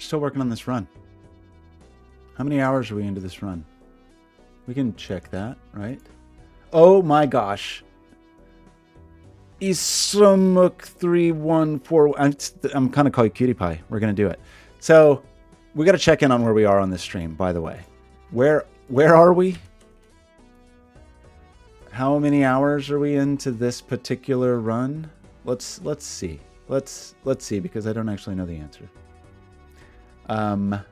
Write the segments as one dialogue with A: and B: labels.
A: Still working on this run. How many hours are we into this run? We can check that, right? Oh my gosh. Isumuk314. I'm kind of calling you Cutie Pie. We're going to do it. So we got to check in on where we are on this stream, by the way. Where are we? How many hours are we into this particular run? Let's see. Let's see, because I don't actually know the answer. How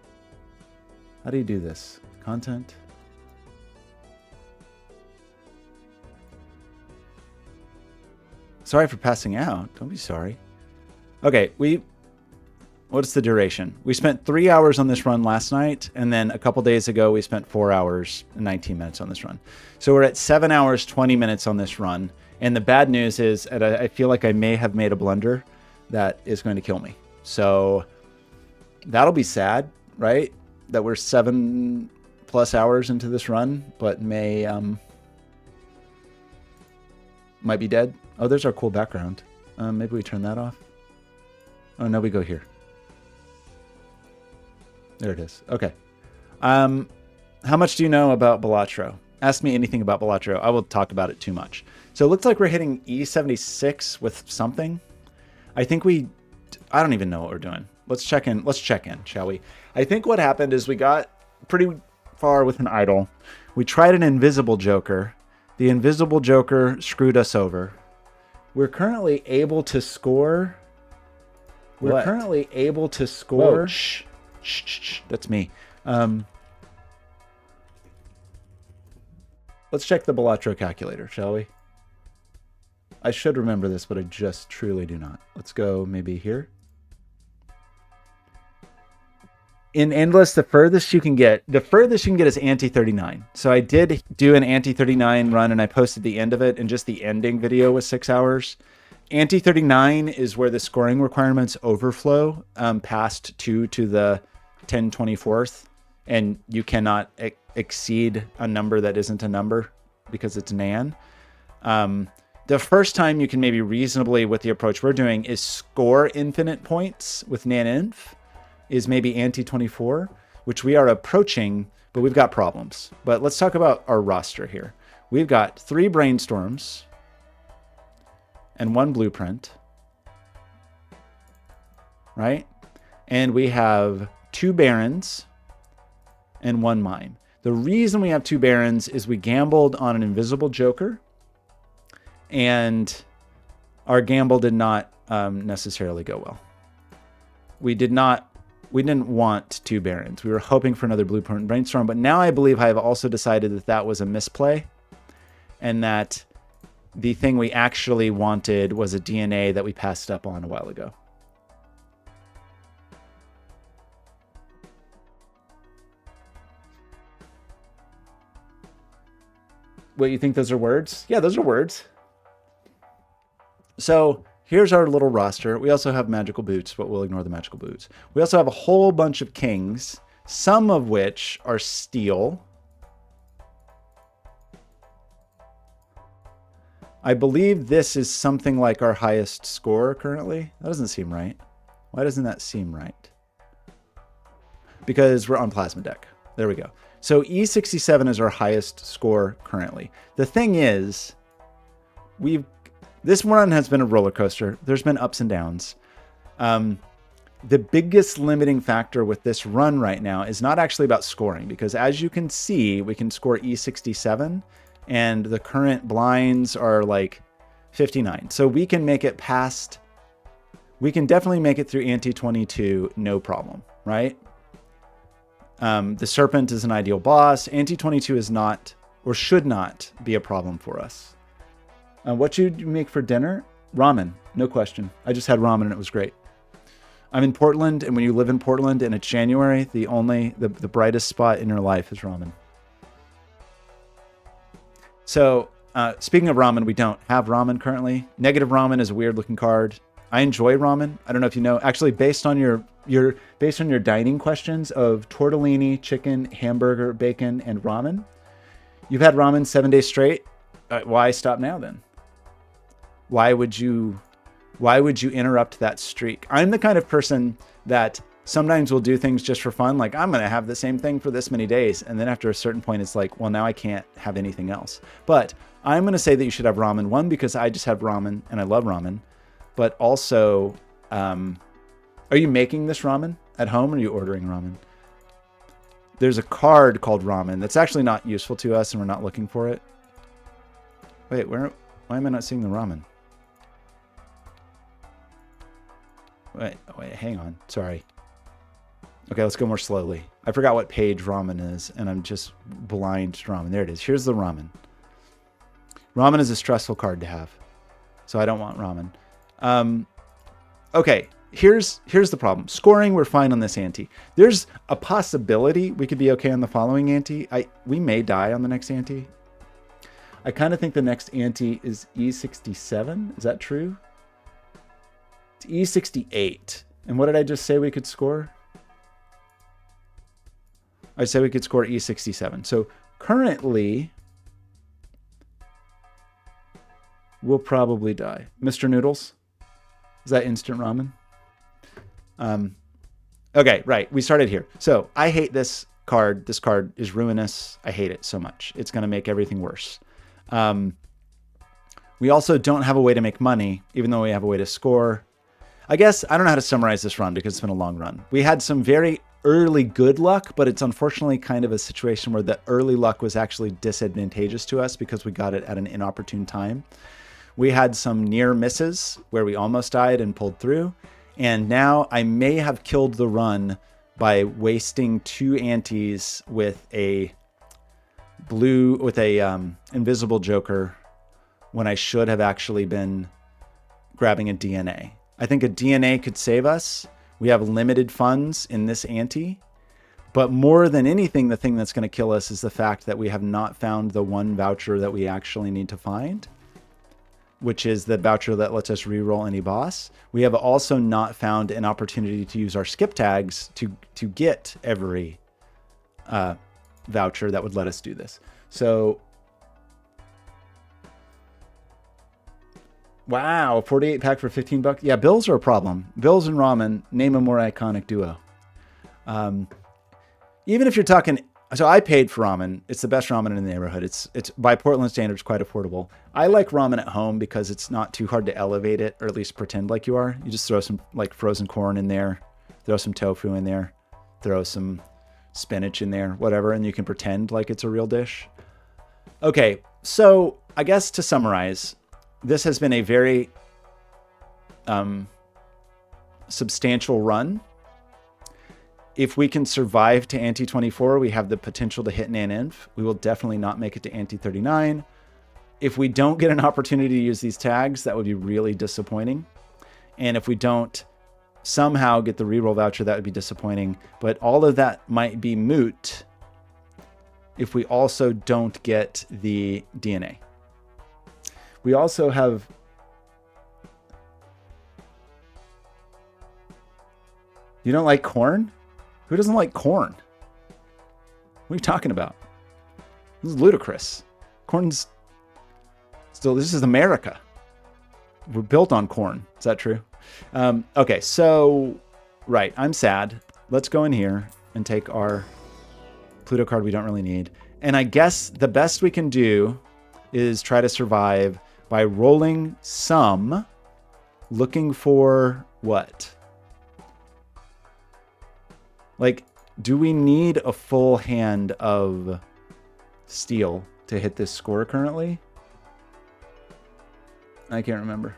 A: do you do this? Content? Sorry for passing out. Don't be sorry. Okay, what's the duration? We spent 3 hours on this run last night, and then a couple days ago we spent 4 hours and 19 minutes on this run. So we're at 7 hours 20 minutes on this run. And the bad news is, and I feel like I may have made a blunder that is going to kill me. So that'll be sad, right? That we're 7+ hours into this run, but might be dead. Oh, there's our cool background. Maybe we turn that off. Oh, no, we go here. There it is. Okay. How much do you know about Balatro? Ask me anything about Balatro. I will talk about it too much. So it looks like we're hitting E76 with something. I think I don't even know what we're doing. Let's check in. Let's check in, shall we? I think what happened is we got pretty far with an idol. We tried an invisible joker. The invisible joker screwed us over. We're currently able to score. We're currently able to score. Whoa, shh. That's me. Let's check the Balatro calculator, shall we? I should remember this, but I just truly do not. Let's go maybe here. In Endless, the furthest you can get is anti-39. So I did do an anti-39 run, and I posted the end of it, and just the ending video was 6 hours. Anti-39 is where the scoring requirements overflow past 2 to the 10/24th, and you cannot exceed a number that isn't a number because it's NaN. The first time you can maybe reasonably, with the approach we're doing, is score infinite points with NaNinf, is maybe anti-24, which we are approaching, but we've got problems. But let's talk about our roster here. We've got 3 brainstorms and 1 blueprint, right? And we have 2 barons and 1 mime. The reason we have 2 barons is we gambled on an invisible joker, and our gamble did not necessarily go well. We didn't want 2 barons. We were hoping for another blueprint brainstorm, but now I believe I have also decided that that was a misplay, and that the thing we actually wanted was a DNA that we passed up on a while ago. What, you think those are words? Yeah, those are words. So here's our little roster. We also have magical boots, but we'll ignore the magical boots. We also have a whole bunch of kings, some of which are steel. I believe this is something like our highest score currently. That doesn't seem right. Why doesn't that seem right? Because we're on plasma deck. There we go. So E67 is our highest score currently. The thing is, this run has been a roller coaster. There's been ups and downs. The biggest limiting factor with this run right now is not actually about scoring, because as you can see, we can score E67, and the current blinds are like 59. So we can make it past, we can definitely make it through anti-22, no problem, right? The Serpent is an ideal boss. Anti-22 is not, or should not be a problem for us. What should you make for dinner? Ramen, no question. I just had ramen and it was great. I'm in Portland, and when you live in Portland and it's January, the brightest spot in your life is ramen. So speaking of ramen, we don't have ramen currently. Negative ramen is a weird looking card. I enjoy ramen. I don't know if you know, actually based on your dining questions of tortellini, chicken, hamburger, bacon, and ramen, you've had ramen 7 days straight. Why stop now then? Why would you interrupt that streak? I'm the kind of person that Sometimes we'll do things just for fun, like I'm going to have the same thing for this many days. And then after a certain point, it's like, well, now I can't have anything else. But I'm going to say that you should have ramen. One, because I just have ramen and I love ramen. But also, are you making this ramen at home or are you ordering ramen? There's a card called ramen that's actually not useful to us and we're not looking for it. Wait, why am I not seeing the ramen? Wait, hang on. Sorry. Okay, let's go more slowly. I forgot what page ramen is, and I'm just blind to ramen. There it is. Here's the ramen. Ramen is a stressful card to have, so I don't want ramen. Okay, here's the problem. Scoring, we're fine on this ante. There's a possibility we could be okay on the following ante. We may die on the next ante. I kind of think the next ante is E67. Is that true? It's E68. And what did I just say we could score? I said we could score E67. So currently, we'll probably die. Mr. Noodles? Is that instant ramen? Okay, right. We started here. So I hate this card. This card is ruinous. I hate it so much. It's going to make everything worse. We also don't have a way to make money, even though we have a way to score. I guess I don't know how to summarize this run because it's been a long run. We had some very early good luck, but it's unfortunately kind of a situation where the early luck was actually disadvantageous to us because we got it at an inopportune time. We had some near misses where we almost died and pulled through. And now I may have killed the run by wasting 2 antes with a invisible joker when I should have actually been grabbing a DNA. I think a DNA could save us. We have limited funds in this ante, but more than anything, the thing that's going to kill us is the fact that we have not found the one voucher that we actually need to find, which is the voucher that lets us reroll any boss. We have also not found an opportunity to use our skip tags to get every voucher that would let us do this. So, wow, 48 pack for 15 bucks. Yeah, bills are a problem. Bills and ramen, name a more iconic duo. Even if you're talking, so I paid for ramen. It's the best ramen in the neighborhood. It's by Portland standards quite affordable. I like ramen at home because it's not too hard to elevate it, or at least pretend like you are. You just throw some like frozen corn in there, throw some tofu in there, throw some spinach in there, whatever, and you can pretend like it's a real dish. Okay, so I guess to summarize, this has been a very substantial run. If we can survive to Ante 24, we have the potential to hit an inf. We will definitely not make it to Ante 39. If we don't get an opportunity to use these tags, that would be really disappointing. And if we don't somehow get the reroll voucher, that would be disappointing. But all of that might be moot if we also don't get the DNA. We also have... You don't like corn? Who doesn't like corn? What are you talking about? This is ludicrous. Corn's still, this is America. We're built on corn. Is that true? Okay, so, right, I'm sad. Let's go in here and take our Pluto card we don't really need. And I guess the best we can do is try to survive by rolling some, looking for what? Like, do we need a full hand of steel to hit this score currently? I can't remember.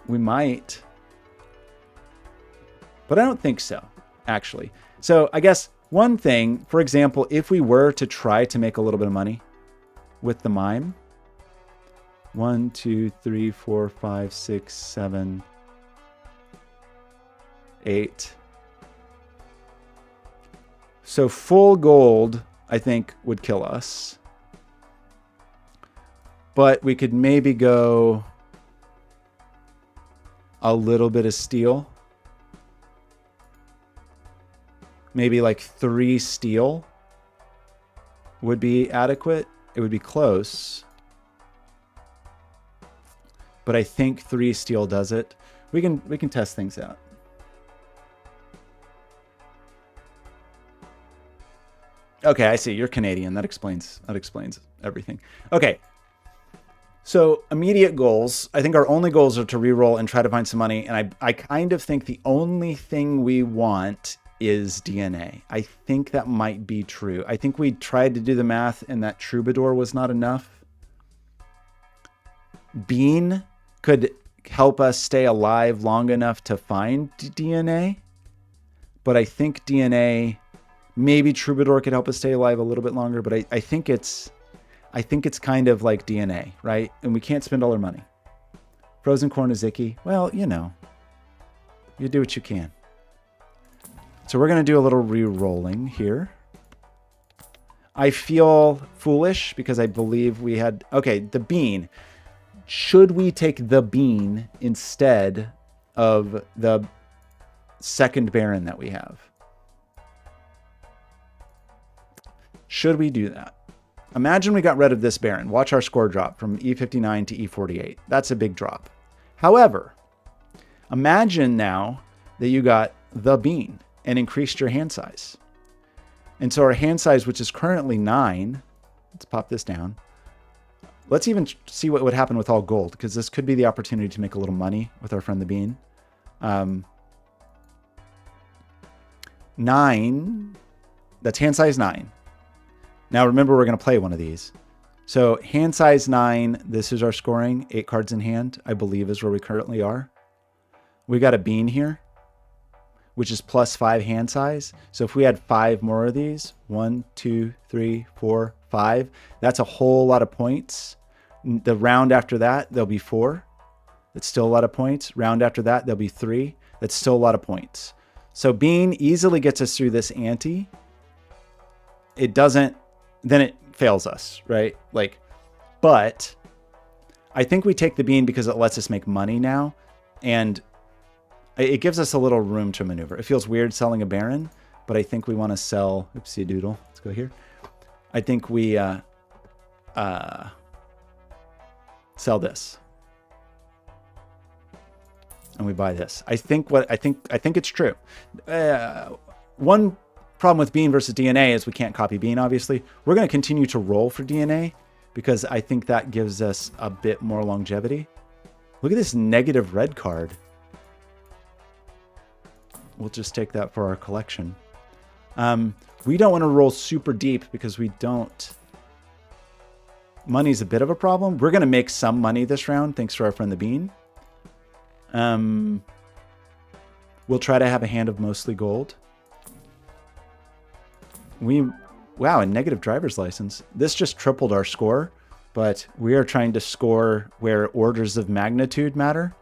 A: We might. But I don't think so, actually. So I guess one thing, for example, if we were to try to make a little bit of money with the mime. 1, 2, 3, 4, 5, 6, 7, 8. So full gold, I think, would kill us. But we could maybe go a little bit of steel. Maybe like 3 steel would be adequate. It would be close. But I think 3 steel does it. We can test things out. Okay, I see. You're Canadian. That explains everything. Okay. So immediate goals. I think our only goals are to reroll and try to find some money. And I kind of think the only thing we want is DNA. I think that might be true. I think we tried to do the math and that Troubadour was not enough. Bean could help us stay alive long enough to find DNA. But I think DNA, maybe Troubadour could help us stay alive a little bit longer. But I think it's kind of like DNA, right? And we can't spend all our money. Frozen corn is icky. Well, you know, you do what you can. So we're going to do a little re-rolling here. I feel foolish because I believe we had... Okay, the bean. Should we take the bean instead of the second Baron that we have? Should we do that? Imagine we got rid of this Baron. Watch our score drop from E59 to E48. That's a big drop. However, imagine now that you got the bean and increased your hand size. And so our hand size, which is currently 9, let's pop this down. Let's even see what would happen with all gold, because this could be the opportunity to make a little money with our friend the bean. 9, that's hand size 9. Now remember, we're going to play one of these. So hand size 9, this is our scoring. 8 cards in hand, I believe, is where we currently are. We got a bean here, which is plus 5 hand size. So if we had 5 more of these, 1, 2, 3, 4, 5, that's a whole lot of points. The round after that, there'll be 4. That's still a lot of points. Round after that, there'll be 3. That's still a lot of points. So bean easily gets us through this ante. It doesn't, then it fails us, right? Like, but I think we take the bean because it lets us make money now. And it gives us a little room to maneuver. It feels weird selling a Baron, but I think we want to sell, oopsie doodle. Let's go here. I think we sell this. And we buy this. I think it's true. One problem with bean versus DNA is we can't copy bean, obviously. We're going to continue to roll for DNA because I think that gives us a bit more longevity. Look at this negative red card. We'll just take that for our collection. We don't want to roll super deep because we don't... Money's a bit of a problem. We're going to make some money this round, thanks to our friend the bean. We'll try to have a hand of mostly gold. Wow, a negative driver's license. This just tripled our score, but we are trying to score where orders of magnitude matter.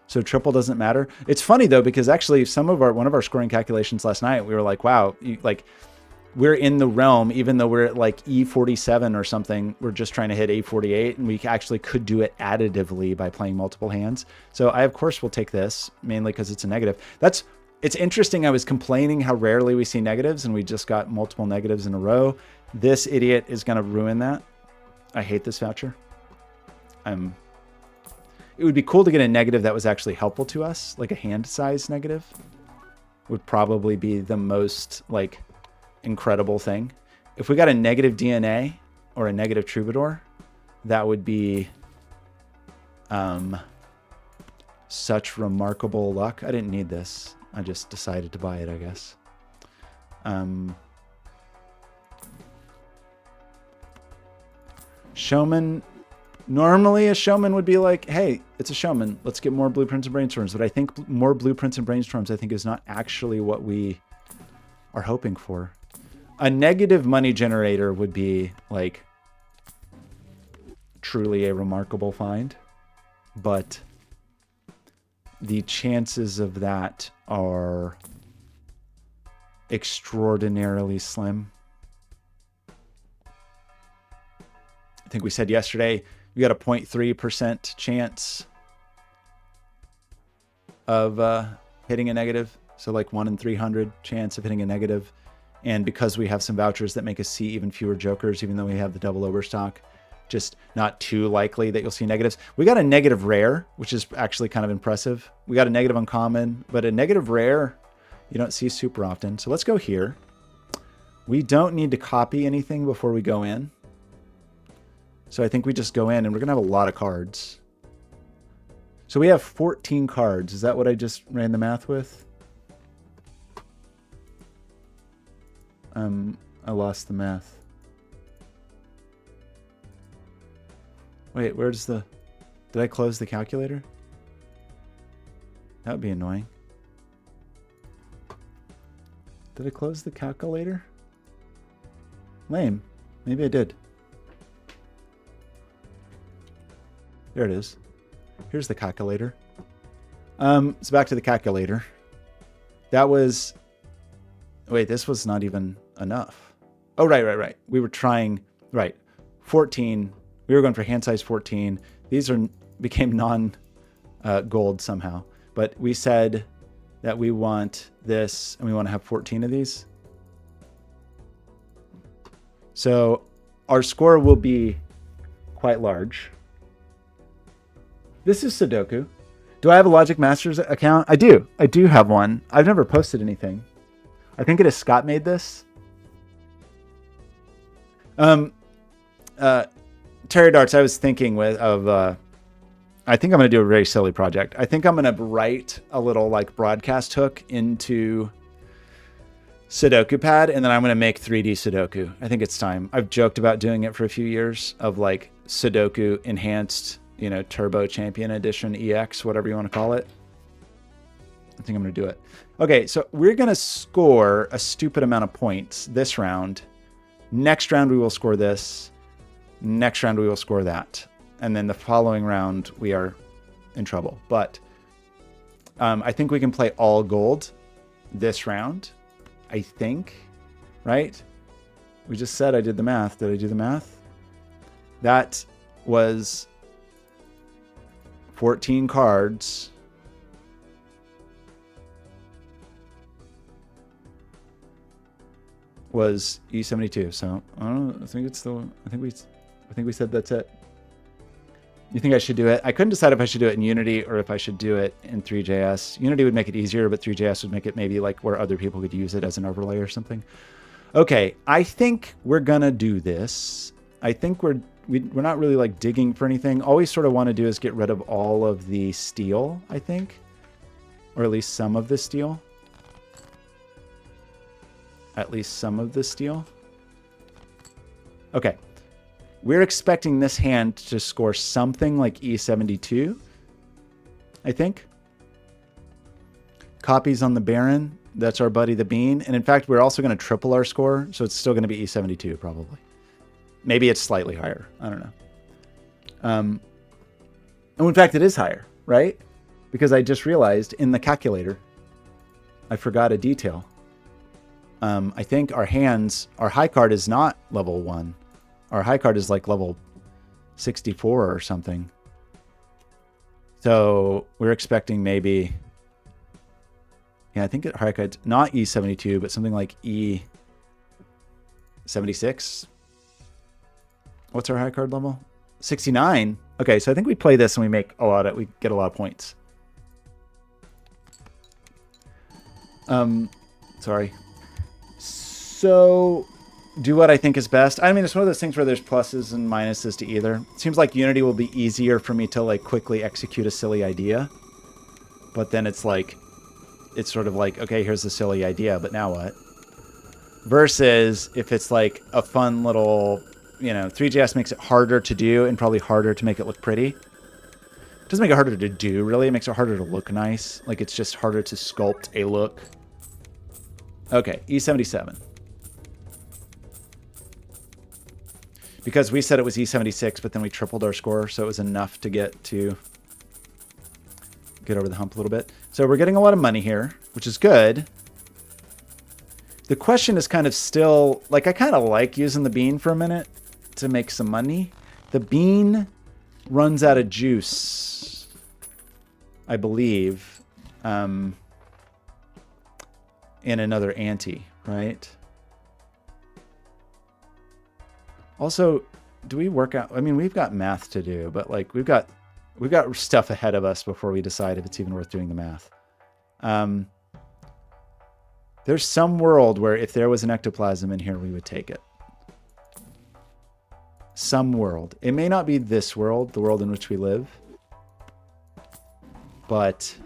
A: So triple doesn't matter. It's funny though, because actually one of our scoring calculations last night, we were like, wow, we're in the realm, even though we're at like E47 or something, we're just trying to hit A48, and we actually could do it additively by playing multiple hands. So I, of course, will take this, mainly because it's a negative. It's interesting. I was complaining how rarely we see negatives, and we just got multiple negatives in a row. This idiot is going to ruin that. I hate this voucher. It would be cool to get a negative that was actually helpful to us, like a hand size negative would probably be the most like incredible thing. If we got a negative DNA or a negative Troubadour, that would be such remarkable luck. I didn't need this. I just decided to buy it, I guess. Showman. Normally a showman would be like, hey, it's a showman. Let's get more blueprints and brainstorms. But I think more blueprints and brainstorms, I think, is not actually what we are hoping for. A negative money generator would be like truly a remarkable find. But the chances of that are extraordinarily slim. I think we said yesterday, you got a 0.3% chance of hitting a negative. So like 1 in 300 chance of hitting a negative. And because we have some vouchers that make us see even fewer jokers, even though we have the double overstock, just not too likely that you'll see negatives. We got a negative rare, which is actually kind of impressive. We got a negative uncommon, but a negative rare you don't see super often. So let's go here. We don't need to copy anything before we go in. So I think we just go in and we're going to have a lot of cards. So we have 14 cards. Is that what I just ran the math with? I lost the math. Wait, where's the... Did I close the calculator? That would be annoying. Did I close the calculator? Lame. Maybe I did. There it is. Here's the calculator. So back to the calculator. That was... Wait, this was not even enough. Oh, right. We were trying... Right. 14. We were going for hand size 14. These became non-gold somehow. But we said that we want this, and we want to have 14 of these. So our score will be quite large. This is Sudoku. Do I have a Logic Masters account? I do. I do have one. I've never posted anything. I think it is Scott made this. Terry Darts, I was thinking I think I'm going to do a very silly project. I think I'm going to write a little like broadcast hook into Sudoku Pad, and then I'm going to make 3D Sudoku. I think it's time. I've joked about doing it for a few years of like Sudoku enhanced, Turbo Champion Edition EX, whatever you want to call it. I think I'm going to do it. Okay, so we're going to score a stupid amount of points this round. Next round, we will score this. Next round, we will score that. And then the following round, we are in trouble. But I think we can play all gold this round. I think, right? We just said I did the math. Did I do the math? That was 14 cards. Was E72. So I don't know. I think we said that's it. You think I should do it? I couldn't decide if I should do it in Unity or if I should do it in 3JS. Unity would make it easier, but 3JS would make it maybe like where other people could use it as an overlay or something. Okay, I think we're gonna do this. I think we're not really like digging for anything. All we sort of want to do is get rid of all of the steel, I think, or at least some of the steel. At least some of the steel. Okay. We're expecting this hand to score something like E72, I think. Copies on the Baron. That's our buddy the Bean. And in fact, we're also going to triple our score, so it's still going to be E72 probably. Maybe it's slightly higher. I don't know. And in fact, it is higher, right? Because I just realized in the calculator, I forgot a detail. I think our high card is not level 1. Our high card is like level 64 or something. So we're expecting maybe... Yeah, I think our high card's not E72, but something like E76. What's our high card level? 69. Okay, so I think we play this and we get a lot of points. Sorry. So do what I think is best. I mean, it's one of those things where there's pluses and minuses to either. It seems like Unity will be easier for me to like quickly execute a silly idea. But then it's like, it's sort of like, okay, here's the silly idea, but now what? Versus if it's like a fun little, 3JS makes it harder to do and probably harder to make it look pretty. It doesn't make it harder to do, really. It makes it harder to look nice. Like it's just harder to sculpt a look. Okay, E77. Because we said it was E76, but then we tripled our score, so it was enough to get over the hump a little bit. So we're getting a lot of money here, which is good. The question is kind of still, like I kind of like using the bean for a minute to make some money. The bean runs out of juice, I believe, in another ante, right? Also, do we work out? I mean, we've got math to do, but like we've got stuff ahead of us before we decide if it's even worth doing the math. There's some world where if there was an ectoplasm in here, we would take it. Some world. It may not be this world, the world in which we live, but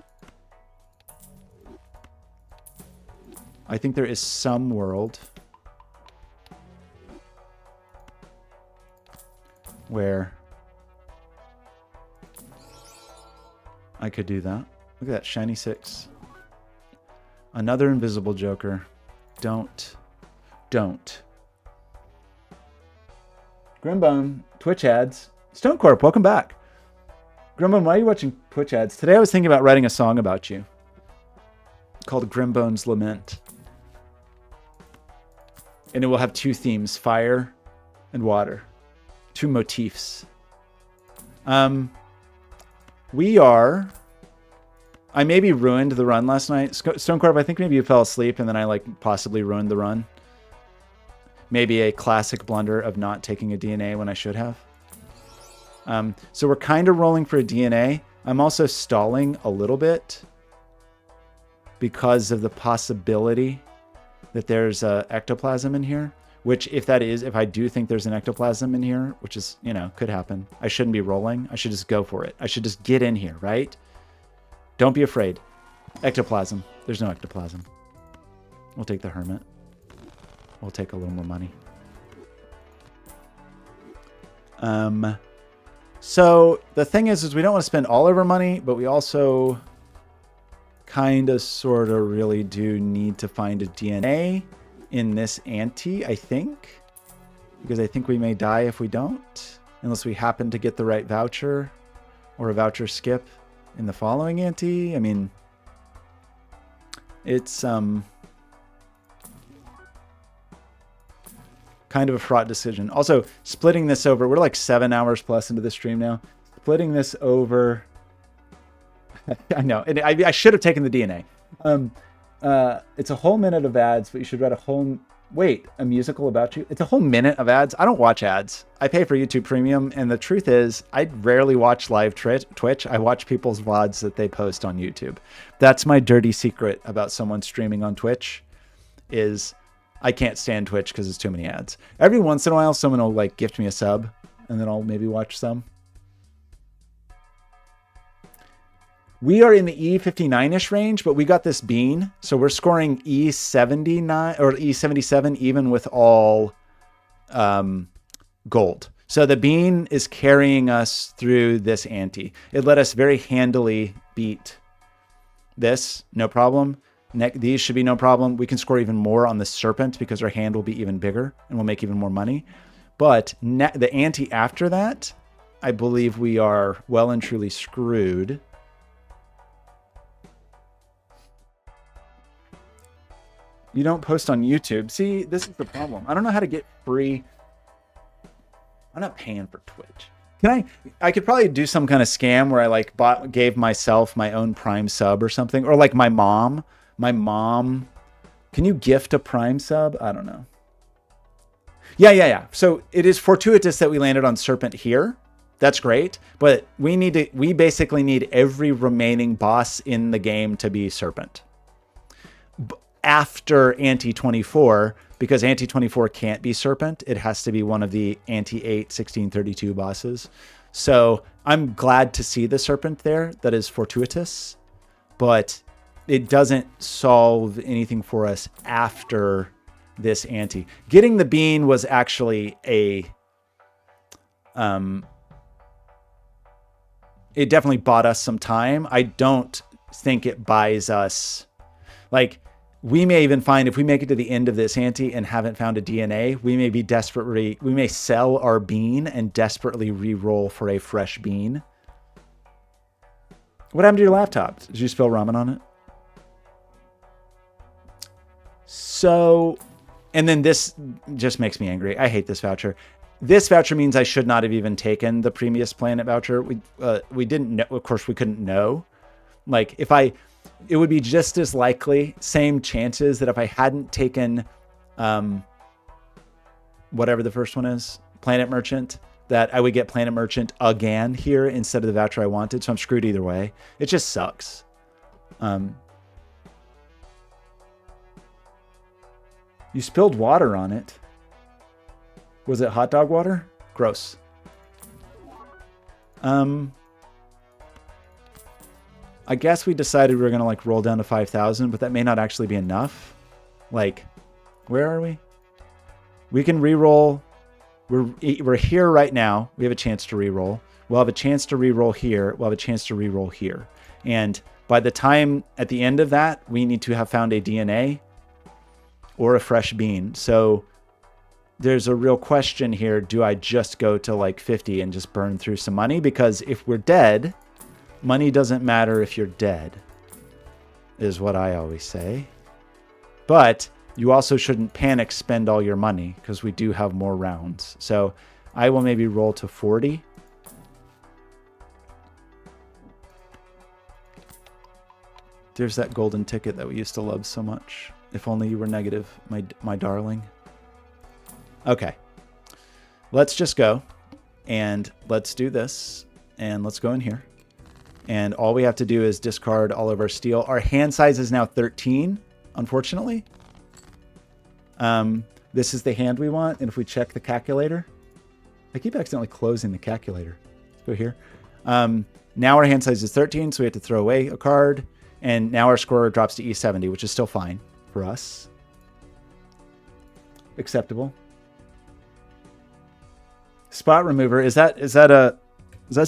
A: I think there is some world where I could do that. Look at that, shiny 6. Another invisible joker. Don't. Grimbone, Twitch ads. Stonecorp, welcome back. Grimbone, why are you watching Twitch ads? Today I was thinking about writing a song about you called Grimbone's Lament. And it will have 2 themes, fire and water. 2 motifs. I maybe ruined the run last night. Stonecorp, I think maybe you fell asleep and then I possibly ruined the run. Maybe a classic blunder of not taking a DNA when I should have. So we're kind of rolling for a DNA. I'm also stalling a little bit because of the possibility that there's ectoplasm in here, which if I do think there's an ectoplasm in here, which is, could happen. I shouldn't be rolling. I should just go for it. I should just get in here, right? Don't be afraid. Ectoplasm. There's no ectoplasm. We'll take the hermit. We'll take a little more money. So the thing is we don't want to spend all of our money, but we also kind of sort of really do need to find a DNA in this ante, I think. Because I think we may die if we don't. Unless we happen to get the right voucher or a voucher skip in the following ante. I mean, it's kind of a fraught decision. Also, splitting this over, we're like 7 hours plus into the stream now. Splitting this over, I know, and I should have taken the DNA. It's a whole minute of ads, but you should write a musical about you. It's a whole minute of ads. I don't watch ads. I pay for YouTube Premium, and the truth is, I rarely watch live Twitch. I watch people's VODs that they post on YouTube. That's my dirty secret about someone streaming on Twitch, is I can't stand Twitch because it's too many ads. Every once in a while, someone will gift me a sub, and then I'll maybe watch some. We are in the E59-ish range, but we got this bean. So we're scoring E79 or E77 even with all gold. So the bean is carrying us through this ante. It let us very handily beat this, no problem. These should be no problem. We can score even more on the serpent because our hand will be even bigger and we'll make even more money. But the ante after that, I believe we are well and truly screwed. You don't post on YouTube. See, this is the problem. I don't know how to get free. I'm not paying for Twitch. I could probably do some kind of scam where I gave myself my own Prime sub or something. Or like my mom. Can you gift a Prime sub? I don't know. Yeah. So it is fortuitous that we landed on Serpent here. That's great. But we basically need every remaining boss in the game to be Serpent. After Ante 24, because Ante 24 can't be Serpent. It has to be one of the Ante 8 1632 bosses. So I'm glad to see the Serpent there. That is fortuitous. But it doesn't solve anything for us after this ante. Getting the bean was actually it definitely bought us some time. I don't think it buys us, we may even find if we make it to the end of this ante and haven't found a DNA, we may sell our bean and desperately re-roll for a fresh bean. What happened to your laptop? Did you spill ramen on it? So, and then this just makes me angry. I hate this voucher. This voucher means I should not have even taken the previous planet voucher. We didn't know, of course we couldn't know. It would be just as likely, same chances that if I hadn't taken whatever the first one is, Planet Merchant, that I would get Planet Merchant again here instead of the voucher I wanted. So I'm screwed either way. It just sucks. You spilled water on it. Was it hot dog water? Gross. I guess we decided we were gonna like roll down to 5,000, but that may not actually be enough. Like, where are we? We can re-roll. We're here right now. We have a chance to re-roll. We'll have a chance to re-roll here. We'll have a chance to re-roll here. And by the time at the end of that, we need to have found a DNA or a fresh bean. So there's a real question here. Do I just go to like 50 and just burn through some money? Because if we're dead, money doesn't matter if you're dead, is what I always say. But you also shouldn't panic spend all your money because we do have more rounds. So I will maybe roll to 40. There's that golden ticket that we used to love so much. If only you were negative, my darling. Okay. Let's just go and let's do this and let's go in here. And all we have to do is discard all of our steel. Our hand size is now 13, unfortunately. This is the hand we want. And if we check the calculator, I keep accidentally closing the calculator. Let's go here. Now our hand size is 13, so we have to throw away a card. And now our score drops to E70, which is still fine for us. Acceptable. Spot remover. Is that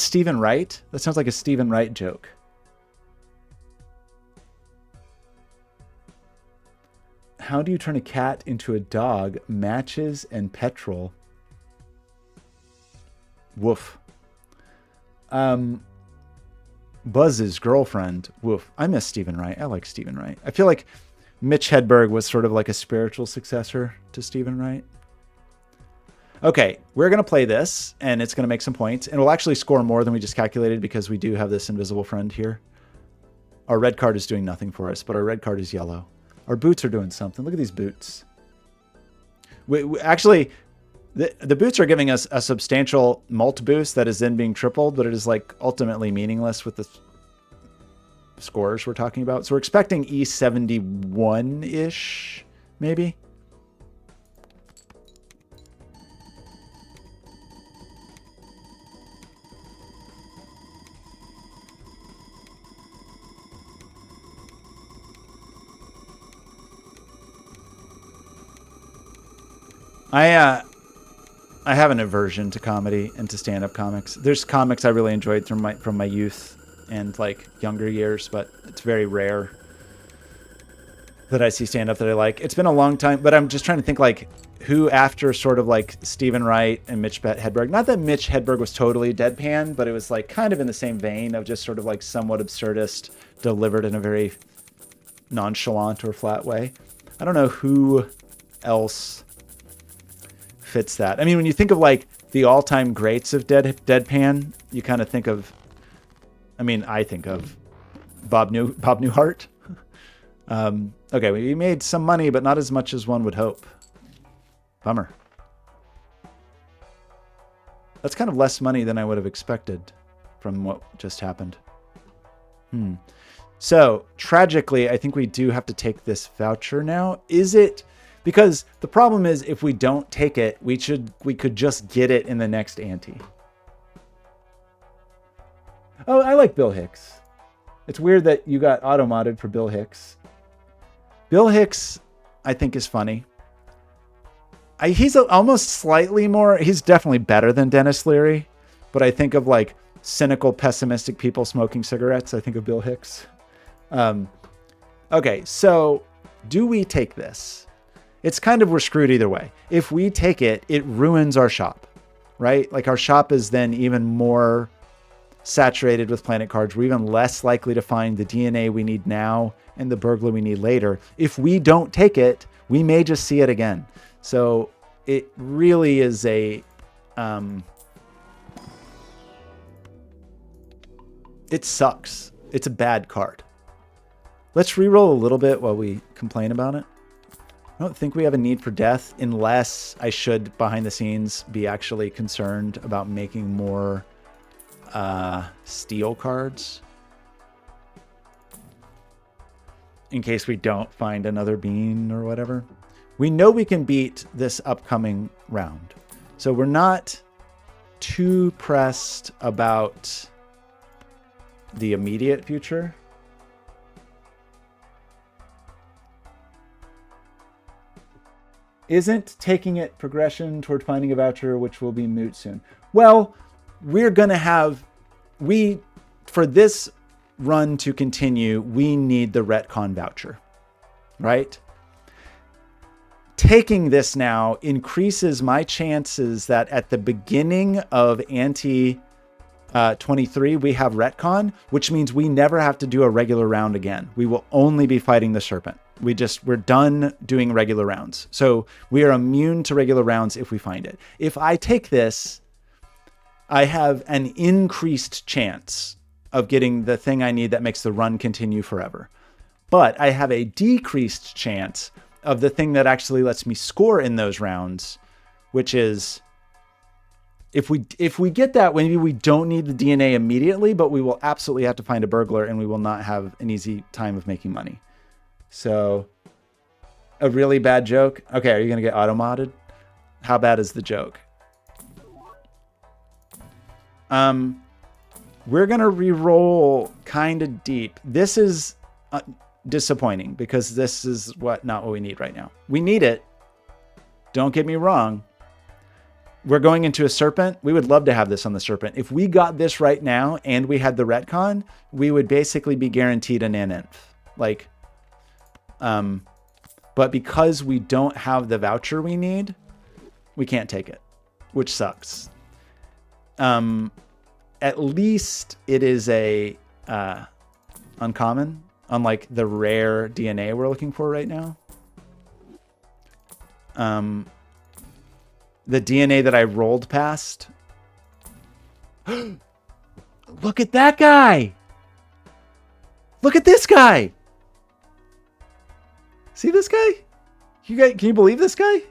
A: Stephen Wright? That sounds like a Stephen Wright joke. How do you turn a cat into a dog? Matches and petrol. Woof. Buzz's girlfriend. Woof. I miss Stephen Wright. I like Stephen Wright. I feel like Mitch Hedberg was sort of like a spiritual successor to Stephen Wright. Okay, we're going to play this, and it's going to make some points. And we'll actually score more than we just calculated because we do have this invisible friend here. Our red card is doing nothing for us, but our red card is yellow. Our boots are doing something. Look at these boots. We actually, the boots are giving us a substantial mult boost that is then being tripled, but it is like ultimately meaningless with the scores we're talking about. So we're expecting E71-ish, maybe. I have an aversion to comedy and to stand-up comics. There's comics I really enjoyed from my youth and like younger years, but it's very rare that I see stand-up that I like. It's been a long time, but I'm just trying to think like who after sort of like Stephen Wright and Mitch Hedberg. Not that Mitch Hedberg was totally deadpan, but it was like kind of in the same vein of just sort of like somewhat absurdist delivered in a very nonchalant or flat way. I don't know who else fits that. I mean, when you think of like the all-time greats of deadpan, you kind of think of, I mean, I think of Bob Newhart. Okay, we made some money, but not as much as one would hope. Bummer. That's kind of less money than I would have expected from what just happened. So tragically, I think we do have to take this voucher now. Is it? Because the problem is, if we don't take it, we could just get it in the next ante. Oh, I like Bill Hicks. It's weird that you got auto-modded for Bill Hicks. Bill Hicks, I think, is funny. He's almost slightly more... He's definitely better than Dennis Leary. But I think of, like, cynical, pessimistic people smoking cigarettes. I think of Bill Hicks. Okay, so do we take this? It's kind of, we're screwed either way. If we take it, it ruins our shop, right? Like our shop is then even more saturated with planet cards. We're even less likely to find the DNA we need now and the burglar we need later. If we don't take it, we may just see it again. So it really is a, it sucks. It's a bad card. Let's reroll a little bit while we complain about it. I don't think we have a need for death unless I should, behind the scenes, be actually concerned about making more steel cards in case we don't find another bean or whatever. We know we can beat this upcoming round. So we're not too pressed about the immediate future. Isn't taking it progression toward finding a voucher, which will be moot soon? Well, we're going to have, for this run to continue, we need the retcon voucher, right? Taking this now increases my chances that at the beginning of Anti 23, we have retcon, which means we never have to do a regular round again. We will only be fighting the serpent. We're done doing regular rounds. So we are immune to regular rounds if we find it. If I take this, I have an increased chance of getting the thing I need that makes the run continue forever. But I have a decreased chance of the thing that actually lets me score in those rounds, which is if we get that, maybe we don't need the DNA immediately, but we will absolutely have to find a burglar and we will not have an easy time of making money. So a really bad joke. Okay. Are you going to get auto modded? How bad is the joke? We're going to re-roll kind of deep. This is disappointing because this is not what we need right now. We need it. Don't get me wrong. We're going into a serpent. We would love to have this on the serpent. If we got this right now and we had the retcon, we would basically be guaranteed an NNth. But because we don't have the voucher we need, we can't take it, which sucks. At least it is a uncommon, unlike the rare DNA we're looking for right now. The DNA that I rolled past. Look at that guy. Look at this guy. See this guy? Can you believe this guy?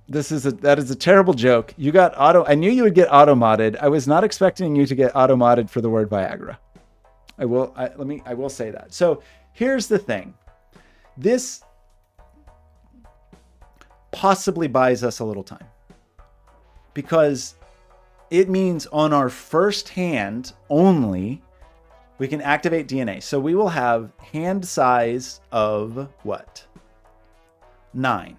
A: That is a terrible joke. You got I knew you would get auto modded. I was not expecting you to get auto modded for the word Viagra. I will say that. So here's the thing. This possibly buys us a little time because it means on our first hand only, we can activate DNA. So we will have hand size of what? 9.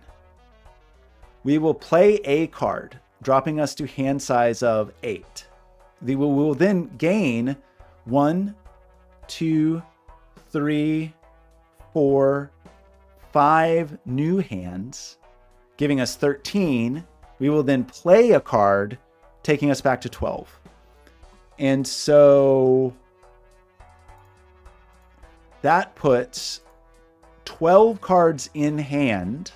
A: We will play a card, dropping us to hand size of 8. We will then gain 1, 2, 3, 4, 5 new hands, giving us 13. We will then play a card, taking us back to 12. And so that puts 12 cards in hand,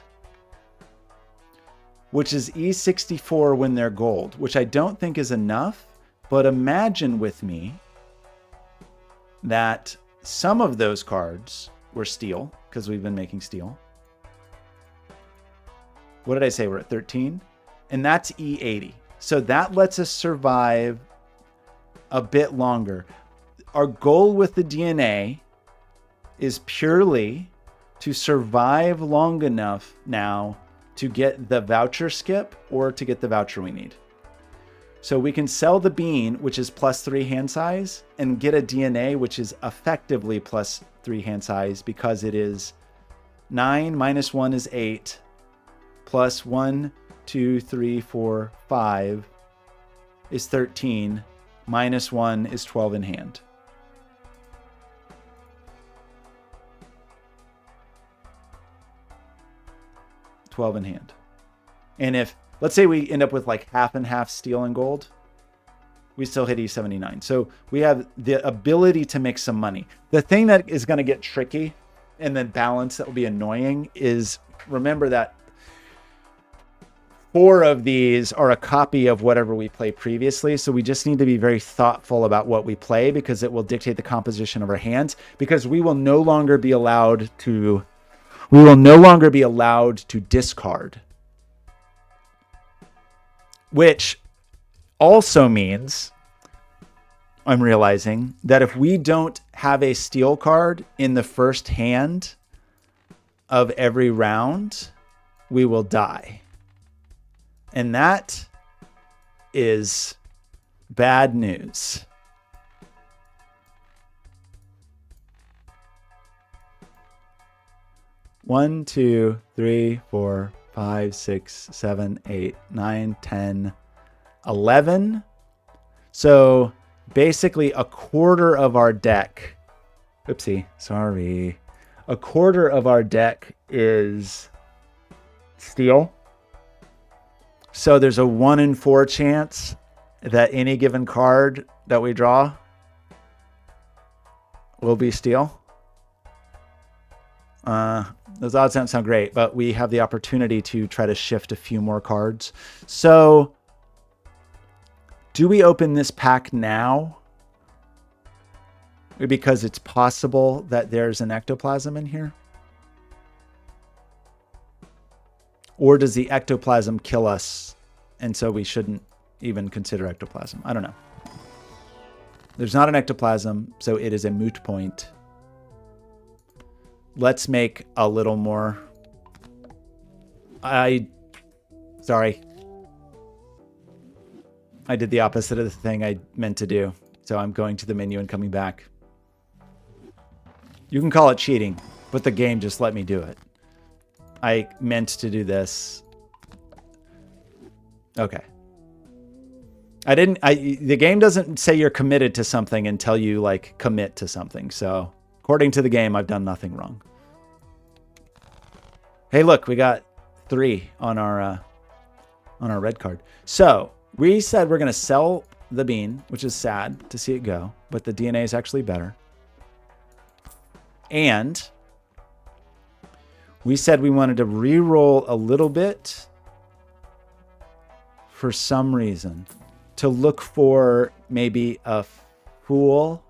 A: which is E64 when they're gold, which I don't think is enough. But imagine with me that some of those cards were steel, because we've been making steel. What did I say? We're at 13. And that's E80. So that lets us survive a bit longer. Our goal with the DNA is purely to survive long enough now to get the voucher skip or to get the voucher we need. So we can sell the bean, which is +3 hand size, and get a DNA, which is effectively +3 hand size because it is 9 minus 1 is 8, plus 1, 2, 3, 4, 5 is 13, minus 1 is 12 in hand. $12 in hand. And if, let's say we end up with like half and half steel and gold, we still hit E79. So we have the ability to make some money. The thing that is going to get tricky and then balance that will be annoying is, remember that 4 of these are a copy of whatever we played previously. So we just need to be very thoughtful about what we play because it will dictate the composition of our hands, because we will no longer be allowed to discard. Which also means I'm realizing that if we don't have a steal card in the first hand of every round, we will die. And that is bad news. One, 2, 3, 4, 5, 6, 7, 8, 9, 10, 11. So basically a quarter of our deck. Oopsie, sorry. A quarter of our deck is steel. So there's a 1 in 4 chance that any given card that we draw will be steel. Those odds don't sound great, but we have the opportunity to try to shift a few more cards. So do we open this pack now? Because it's possible that there's an ectoplasm in here? Or does the ectoplasm kill us, and so we shouldn't even consider ectoplasm? I don't know. There's not an ectoplasm, so it is a moot point. Let's make a little more. Sorry. I did the opposite of the thing I meant to do. So I'm going to the menu and coming back. You can call it cheating, but the game just let me do it. I meant to do this. Okay. The game doesn't say you're committed to something until you like commit to something. So according to the game, I've done nothing wrong. Hey, look, we got 3 on our red card. So we said we're going to sell the bean, which is sad to see it go, but the DNA is actually better. And we said we wanted to re-roll a little bit for some reason to look for maybe a fool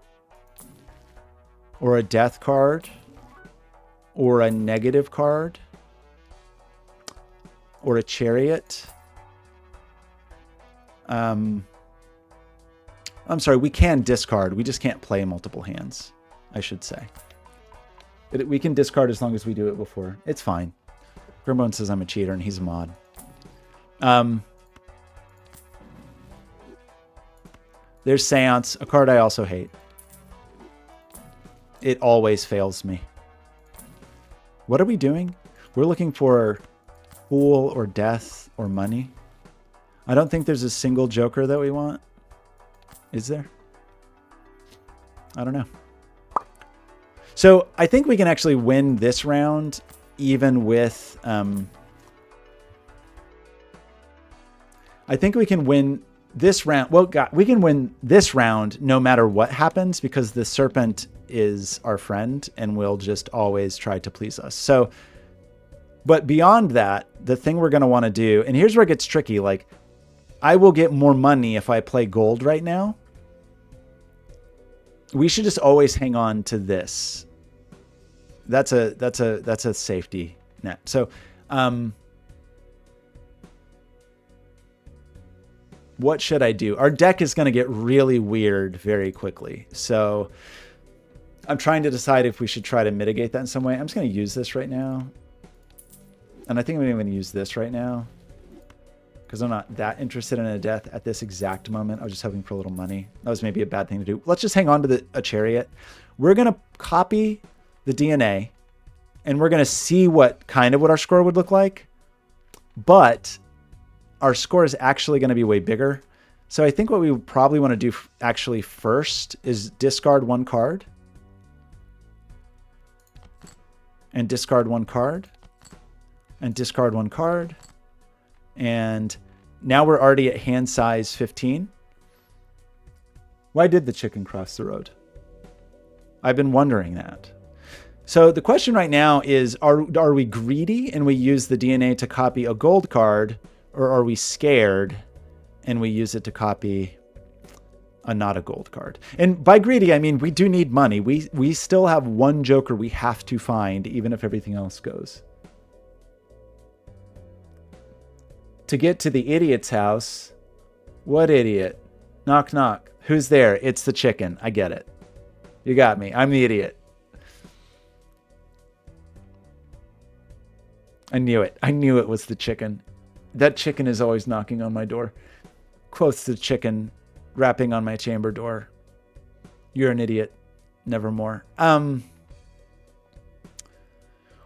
A: or a death card or a negative card or a chariot. I'm sorry, we can discard. We just can't play multiple hands, I should say. We can discard as long as we do it before. It's fine. Grimbone says I'm a cheater and he's a mod. There's Seance, a card I also hate. It always fails me. What are we doing? We're looking for Fool or Death or Money. I don't think there's a single Joker that we want. Is there? I don't know. So I think we can actually win this round even with... I think we can win this round. Well, God, we can win this round no matter what happens because the serpent is our friend and will just always try to please us. So, but beyond that, the thing we're going to want to do, and here's where it gets tricky. Like, I will get more money if I play gold right now. We should just always hang on to this. That's a safety net. So, what should I do? Our deck is going to get really weird very quickly. So I'm trying to decide if we should try to mitigate that in some way. I'm just going to use this right now. And I think I'm going to use this right now because I'm not that interested in a death at this exact moment. I was just hoping for a little money. That was maybe a bad thing to do. Let's just hang on to a chariot. We're going to copy the DNA and we're going to see what our score would look like. But our score is actually going to be way bigger. So I think what we would probably want to do actually first is discard 1 card. And discard 1 card. And discard 1 card. And now we're already at hand size 15. Why did the chicken cross the road? I've been wondering that. So the question right now is, are we greedy and we use the DNA to copy a gold card? Or are we scared and we use it to copy not a gold card? And by greedy, I mean we do need money. We still have 1 Joker we have to find, even if everything else goes. To get to the idiot's house. What idiot? Knock, knock. Who's there? It's the chicken. I get it. You got me. I'm the idiot. I knew it. I knew it was the chicken. That chicken is always knocking on my door. Quotes the chicken rapping on my chamber door. You're an idiot. Nevermore.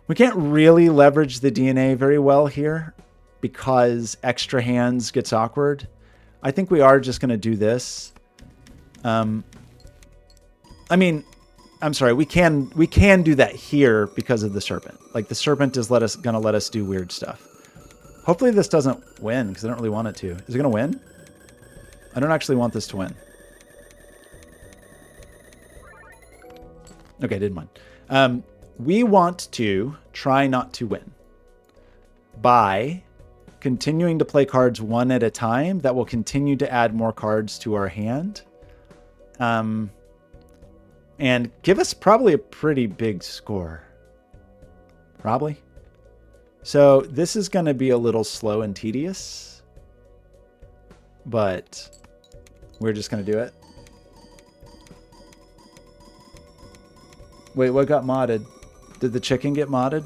A: We can't really leverage the DNA very well here because extra hands gets awkward. I think we are just going to do this. I mean, I'm sorry. We can do that here because of the serpent. Like the serpent is going to let us do weird stuff. Hopefully this doesn't win because I don't really want it to. Is it going to win? I don't actually want this to win. Okay, didn't win. We want to try not to win by continuing to play cards one at a time that will continue to add more cards to our hand. And give us probably a pretty big score. Probably. So this is going to be a little slow and tedious, but we're just going to do it. Wait, what got modded? Did the chicken get modded?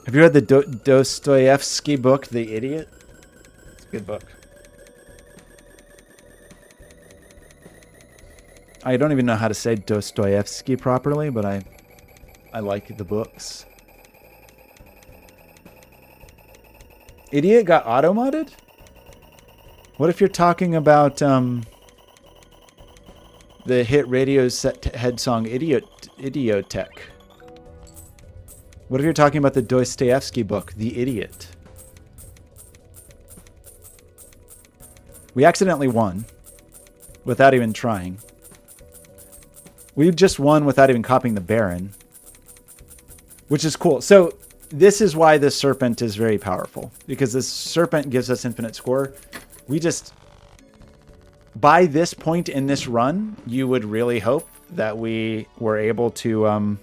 A: Have you read the Dostoevsky book, The Idiot? It's a good book. I don't even know how to say Dostoevsky properly, but I like the books. Idiot got auto-modded? What if you're talking about the hit radio head song Idiotech? What if you're talking about the Dostoevsky book, The Idiot? We accidentally won without even trying. We just won without even copying the Baron, which is cool. So this is why this serpent is very powerful, because this serpent gives us infinite score. We just, by this point in this run, you would really hope that we were able to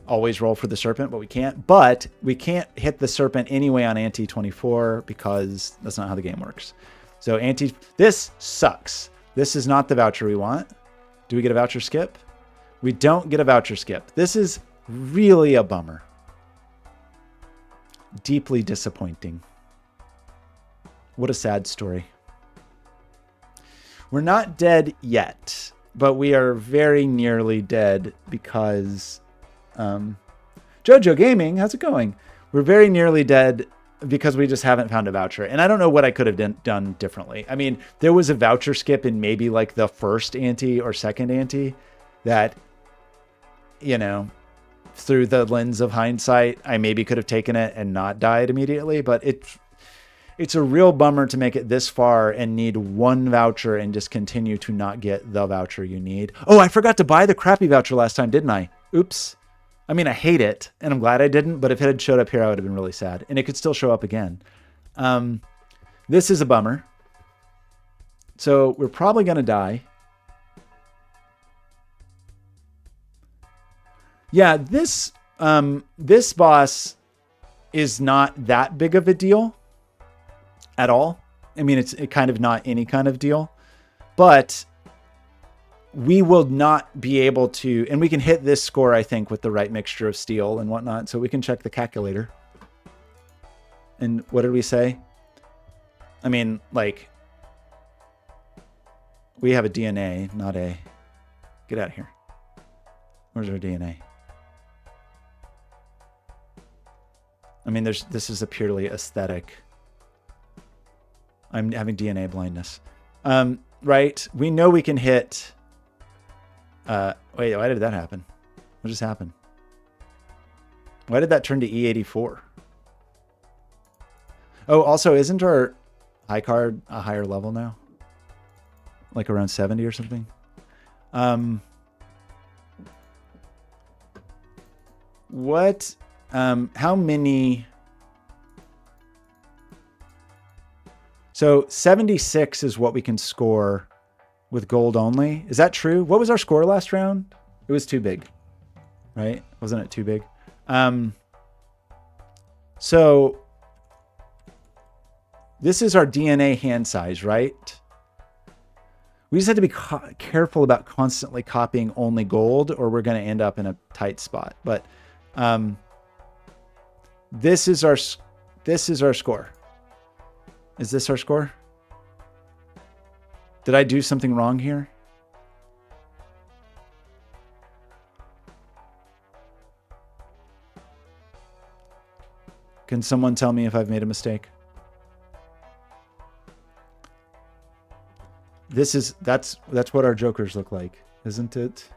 A: always roll for the serpent, but we can't. But we can't hit the serpent anyway on ante 24 because that's not how the game works. So this sucks. This is not the voucher we want. Do we get a voucher skip? We don't get a voucher skip. This is really a bummer. Deeply disappointing. What a sad story. We're not dead yet, but we are very nearly dead because Jojo Gaming, how's it going? We're very nearly dead because we just haven't found a voucher. And I don't know what I could have done differently. I mean, there was a voucher skip in maybe like the first ante or second ante that, you know, through the lens of hindsight, I maybe could have taken it and not died immediately. But it's a real bummer to make it this far and need one voucher and just continue to not get the voucher you need. Oh, I forgot to buy the crappy voucher last time, didn't I? Oops. I mean, I hate it, and I'm glad I didn't, but if it had showed up here, I would have been really sad. And it could still show up again. This is a bummer. So we're probably going to die. Yeah, this boss is not that big of a deal at all. I mean, it's kind of not any kind of deal. But we will not be able to, and we can hit this score, I think, with the right mixture of steel and whatnot. So we can check the calculator. And what did we say? I mean, like, we have a DNA, not a, get out of here. Where's our DNA? I mean, this is a purely aesthetic. I'm having DNA blindness. Right? We know we can hit. Wait, why did that happen? What just happened? Why did that turn to E84? Oh, also, isn't our high card a higher level now? Like around 70 or something? What? How many? So 76 is what we can score with gold only. Is that true? What was our score last round? It was too big, right? Wasn't it too big? So this is our DNA hand size, right? We just have to be careful about constantly copying only gold, or we're going to end up in a tight spot. But this is our score. Is this our score? Did I do something wrong here? Can someone tell me if I've made a mistake? That's what our jokers look like, isn't it?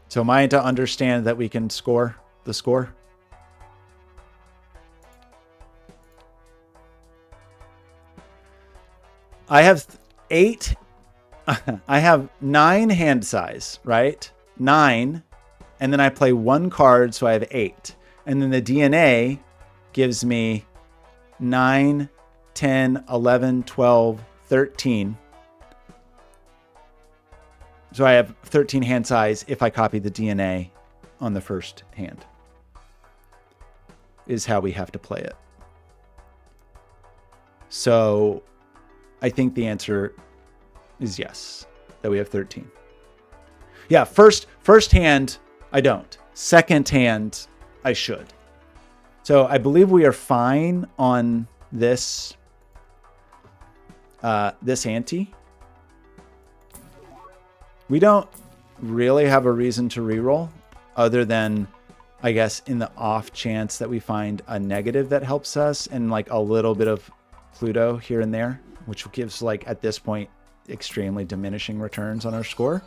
A: So am I to understand that we can score the score? I have 8. I have 9 hand size, right? 9. And then I play 1 card, so I have 8. And then the DNA gives me 9, 10, 11, 12, 13. So I have 13 hand size if I copy the DNA on the first hand. Is how we have to play it. So I think the answer is yes, that we have 13. Yeah, first hand, I don't. Second hand, I should. So I believe we are fine on this this ante. We don't really have a reason to reroll other than, I guess, in the off chance that we find a negative that helps us and like a little bit of Pluto here and there, which gives, like, at this point, extremely diminishing returns on our score.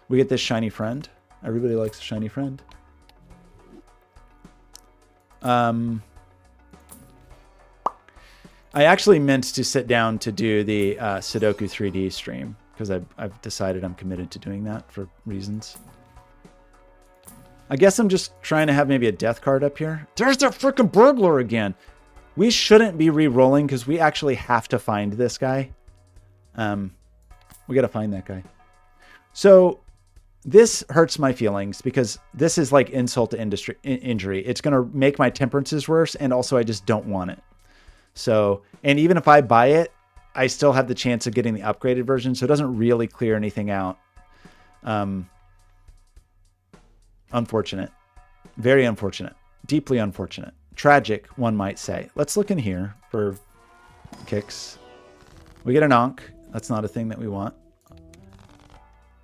A: We get this shiny friend. Everybody likes a shiny friend. I actually meant to sit down to do the Sudoku 3D stream because I've decided I'm committed to doing that for reasons. I guess I'm just trying to have maybe a death card up here. There's the freaking burglar again. We shouldn't be re-rolling because we actually have to find this guy. We got to find that guy. So this hurts my feelings because this is like insult to injury. It's going to make my temperances worse. And also I just don't want it. So, and even if I buy it, I still have the chance of getting the upgraded version. So it doesn't really clear anything out. Unfortunate. Very unfortunate. Deeply unfortunate. Tragic, one might say. Let's look in here for kicks. We get an Ankh. That's not a thing that we want.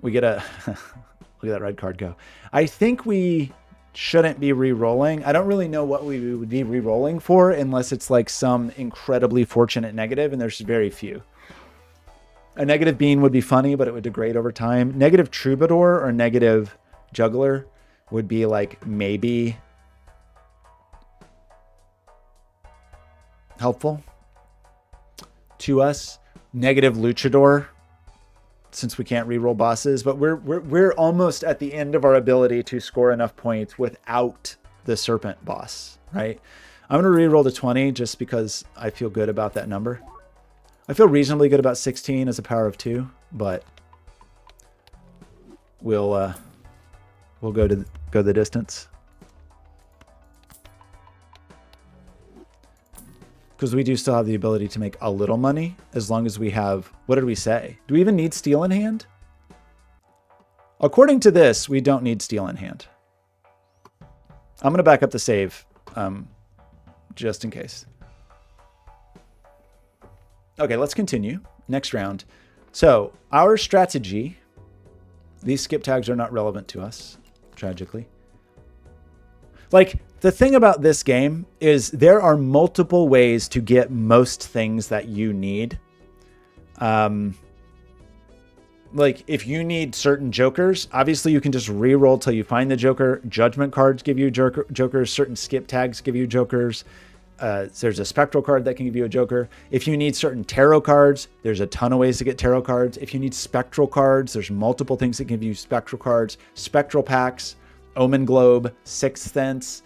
A: We get a... Look at that red card go. I think we shouldn't be re-rolling. I don't really know what we would be re-rolling for unless it's like some incredibly fortunate negative, and there's very few. A negative bean would be funny, but it would degrade over time. Negative troubadour or negative juggler would be like maybe helpful to us. Negative luchador, since we can't re-roll bosses, but we're almost at the end of our ability to score enough points without the serpent boss, right? I'm going to re-roll to 20 just because I feel good about that number. I feel reasonably good about 16 as a power of 2, but we'll go the distance. Because we do still have the ability to make a little money as long as we have, what did we say? Do we even need steel in hand? According to this, we don't need steel in hand. I'm going to back up the save just in case. Okay, let's continue. Next round. So our strategy, these skip tags are not relevant to us, tragically. Like, the thing about this game is there are multiple ways to get most things that you need. Like, if you need certain jokers, obviously you can just re-roll till you find the joker. Judgment cards give you jokers. Certain skip tags give you jokers. There's a spectral card that can give you a joker. If you need certain tarot cards, there's a ton of ways to get tarot cards. If you need spectral cards, there's multiple things that give you spectral cards. Spectral packs, Omen Globe, Sixth Sense.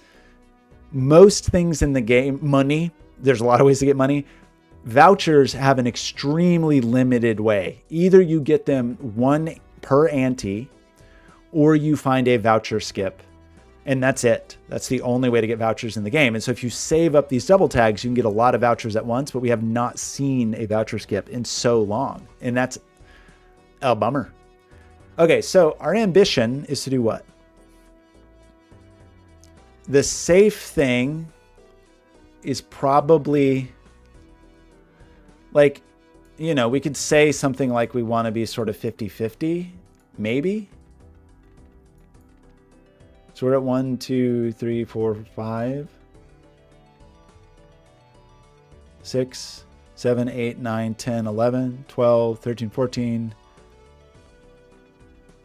A: Most things in the game, money, there's a lot of ways to get money. Vouchers have an extremely limited way. Either you get them 1 per ante, or you find a voucher skip And that's it. That's the only way to get vouchers in the game. And so if you save up these double tags, you can get a lot of vouchers at once, but we have not seen a voucher skip in so long. And that's a bummer. Okay, so our ambition is to do what? The safe thing is probably like, you know, we could say something like we want to be sort of 50-50, maybe. So we're at 1, 2, 3, 4, 5, 6, 7, 8, 9, 10, 11, 12, 13, 14,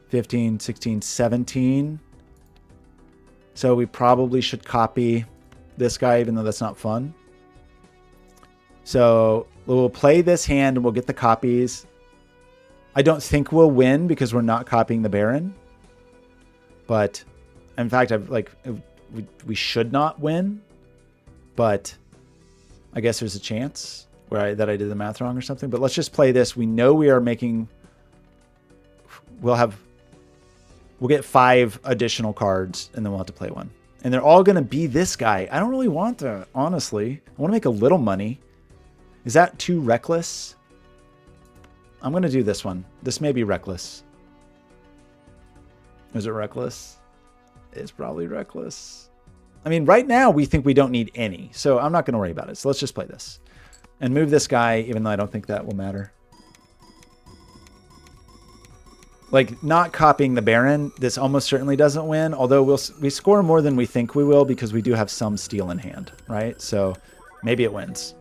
A: 15, 16, 17. So we probably should copy this guy, even though that's not fun. So we'll play this hand and we'll get the copies. I don't think we'll win because we're not copying the Baron. But in fact, we should not win. But I guess there's a chance that I did the math wrong or something. But let's just play this. We know we are making... We'll get 5 additional cards, and then we'll have to play one. And they're all going to be this guy. I don't really want that, honestly. I want to make a little money. Is that too reckless? I'm going to do this one. This may be reckless. Is it reckless? It's probably reckless. I mean, right now, we think we don't need any. So I'm not going to worry about it. So let's just play this. And move this guy, even though I don't think that will matter. Like, not copying the Baron, this almost certainly doesn't win, although we score more than we think we will because we do have some steel in hand, right? So maybe it wins.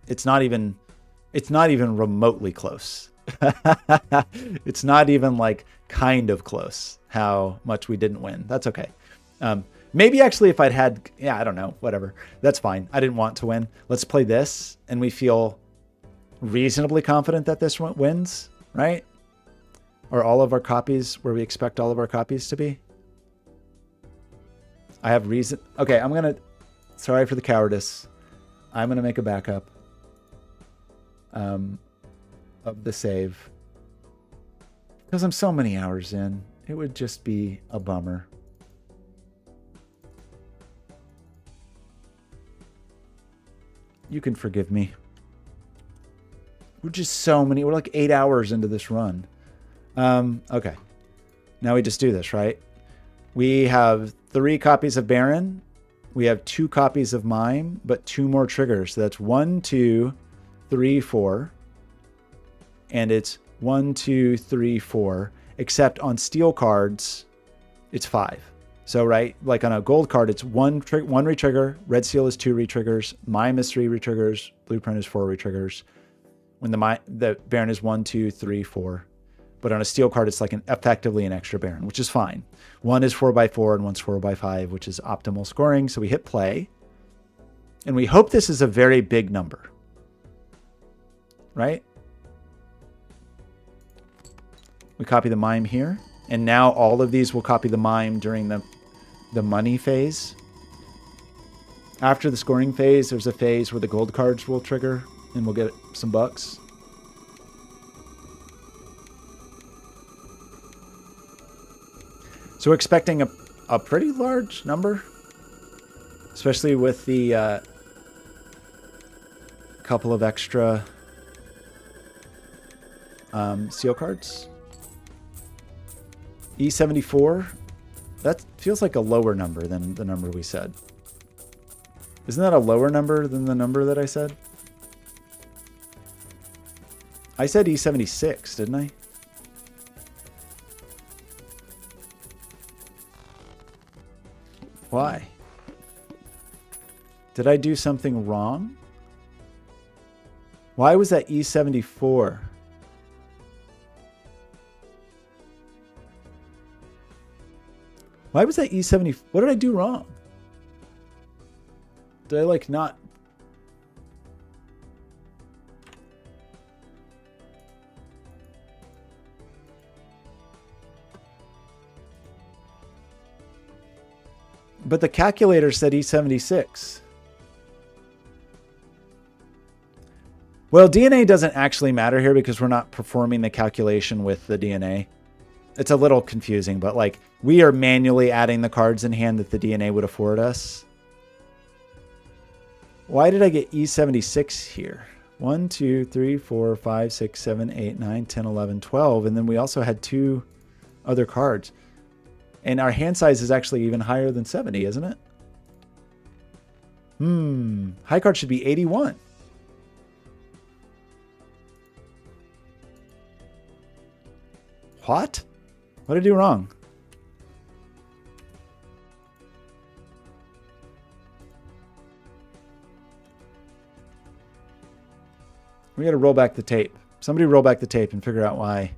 A: It's not even remotely close. It's not even like kind of close how much we didn't win. That's okay. Maybe actually if I'd had, I don't know, whatever. That's fine. I didn't want to win. Let's play this and we feel reasonably confident that this one wins, right? Or all of our copies where we expect all of our copies to be. I have reason. Okay, sorry for the cowardice. I'm going to make a backup of the save. Because I'm so many hours in. It would just be a bummer. You can forgive me. We're like 8 hours into this run. Okay. Now we just do this, right? We have 3 copies of Baron. We have 2 copies of Mime, but 2 more triggers. So that's 1, 2, 3, 4. And it's 1, 2, 3, 4. Except on steel cards, it's 5. So, right, like on a gold card, it's 1 retrigger. Red seal is 2 retriggers. Mime is 3 retriggers. Blueprint is 4 retriggers. When the Baron is 1, 2, 3, 4. But on a steel card, it's like effectively an extra Baron, which is fine. 1 is 4x4 and 1's 4x5, which is optimal scoring. So we hit play. And we hope this is a very big number. Right? We copy the Mime here. And now all of these will copy the Mime during the money phase. After the scoring phase, there's a phase where the gold cards will trigger and we'll get some bucks. So we're expecting a pretty large number, especially with the couple of extra seal cards. E74, that feels like a lower number than the number we said. Isn't that a lower number than the number that I said? I said E76, didn't I? Why? Did I do something wrong? Why was that E74? Why was that E70? What did I do wrong? Did I like not? But the calculator said E76. Well, DNA doesn't actually matter here because we're not performing the calculation with the DNA. It's a little confusing, but like we are manually adding the cards in hand that the DNA would afford us. Why did I get E76 here? 1, 2, 3, 4, 5, 6, 7, 8, 9, 10, 11, 12. And then we also had 2 other cards. And our hand size is actually even higher than 70, isn't it? High card should be 81. What? What did I do wrong? We got to roll back the tape. Somebody roll back the tape and figure out why.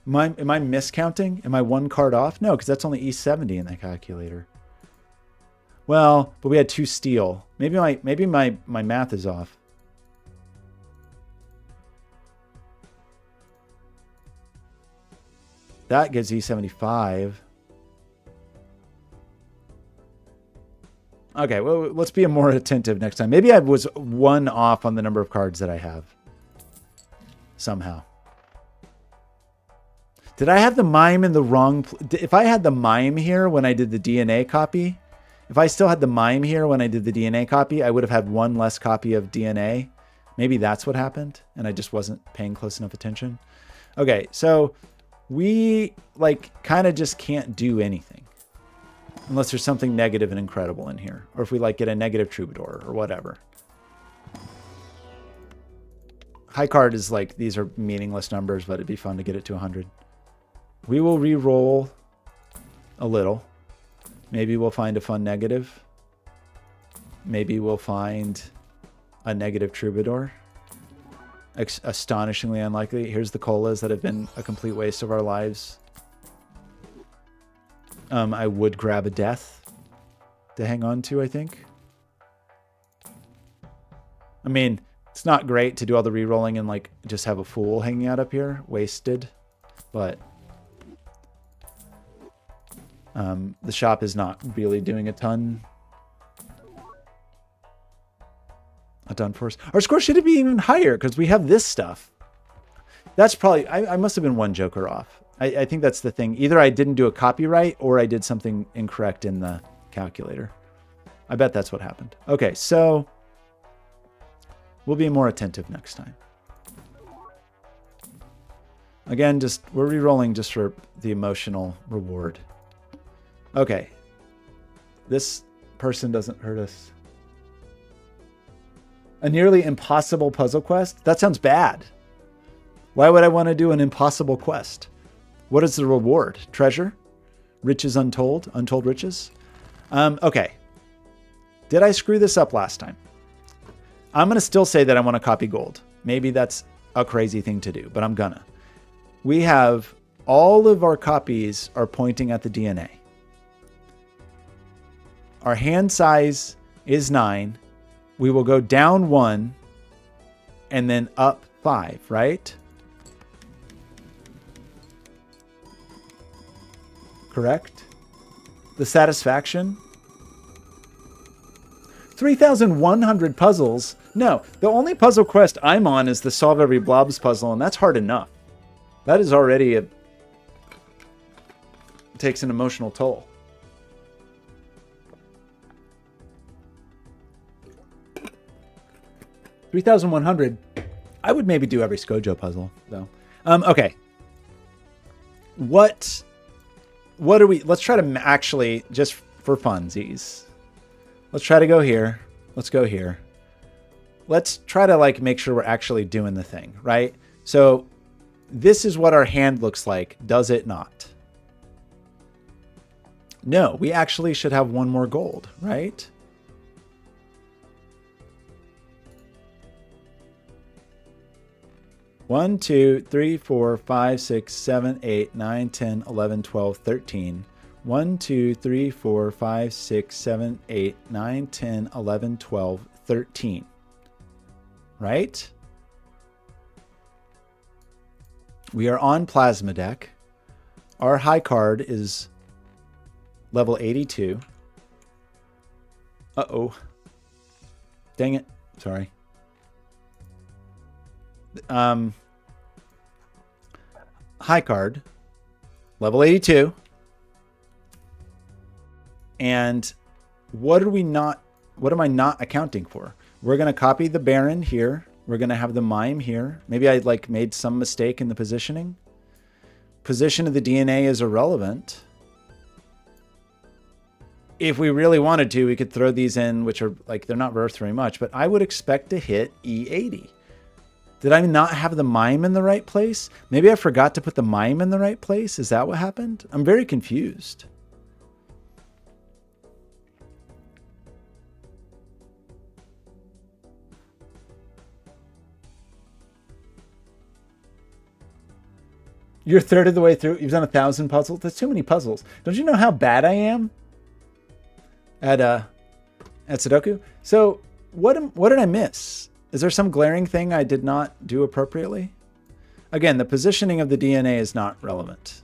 A: Am I miscounting? Am I 1 card off? No, because that's only E70 in the calculator. Well, but we had 2 steel. Maybe my math is off. That gives E75. Okay, well, let's be more attentive next time. Maybe I was 1 off on the number of cards that I have. Somehow. Did I have the mime in the wrong... If I had the mime here when I did the DNA copy, if I still had the mime here when I did the DNA copy, I would have had 1 less copy of DNA. Maybe that's what happened, and I just wasn't paying close enough attention. Okay, so we like kind of just can't do anything unless there's something negative and incredible in here, or if we like get a negative troubadour or whatever. High card is like, these are meaningless numbers, but it'd be fun to get it to 100. We will re-roll a little. Maybe we'll find a fun negative. Maybe we'll find a negative troubadour. Astonishingly unlikely. Here's the colas that have been a complete waste of our lives. I would grab a death to hang on to, I think. I mean, it's not great to do all the re-rolling and like just have a fool hanging out up here. Wasted. But the shop is not really doing a ton for us. Our score should be even higher because we have this stuff. That's probably, I must have been 1 joker off. I think that's the thing. Either I didn't do a copyright or I did something incorrect in the calculator. I bet that's what happened. Okay, so we'll be more attentive next time. Again, we're re-rolling just for the emotional reward. Okay. This person doesn't hurt us. A nearly impossible puzzle quest? That sounds bad. Why would I want to do an impossible quest? What is the reward? Treasure? Riches untold? Untold riches? Okay. Did I screw this up last time? I'm going to still say that I want to copy gold. Maybe that's a crazy thing to do, but I'm gonna. We have all of our copies are pointing at the DNA. Our hand size is 9. We will go down 1 and then up 5, right? Correct? The satisfaction? 3,100 puzzles? No, the only puzzle quest I'm on is the solve every blobs puzzle, and that's hard enough. That is already it takes an emotional toll. $3,100. I would maybe do every Skojo puzzle, though. Okay. What are we... Let's try to actually, just for funsies. Let's try to go here. Let's go here. Let's try to like make sure we're actually doing the thing, right? So this is what our hand looks like, does it not? No, we actually should have 1 more gold, right? One, 2, 3, 4, 5, 6, 7, 8, 9, 10, 11, 12, 13. 1, 2, 3, 4, 5, 6, 7, 8, 9, 10, 11, 12, 13. Right? We are on plasma deck. Our high card is level 82. Uh-oh. Dang it. Sorry. High card, level 82. And what am I not accounting for? We're going to copy the Baron here. We're going to have the Mime here. Maybe I like made some mistake in the positioning. Position of the DNA is irrelevant. If we really wanted to, we could throw these in, which are like, they're not worth very much, but I would expect to hit E80. Did I not have the Mime in the right place? Maybe I forgot to put the Mime in the right place. Is that what happened? I'm very confused. You're a third of the way through. You've done 1,000 puzzles. That's too many puzzles. Don't you know how bad I am at Sudoku? So what did I miss? Is there some glaring thing I did not do appropriately? Again, the positioning of the DNA is not relevant.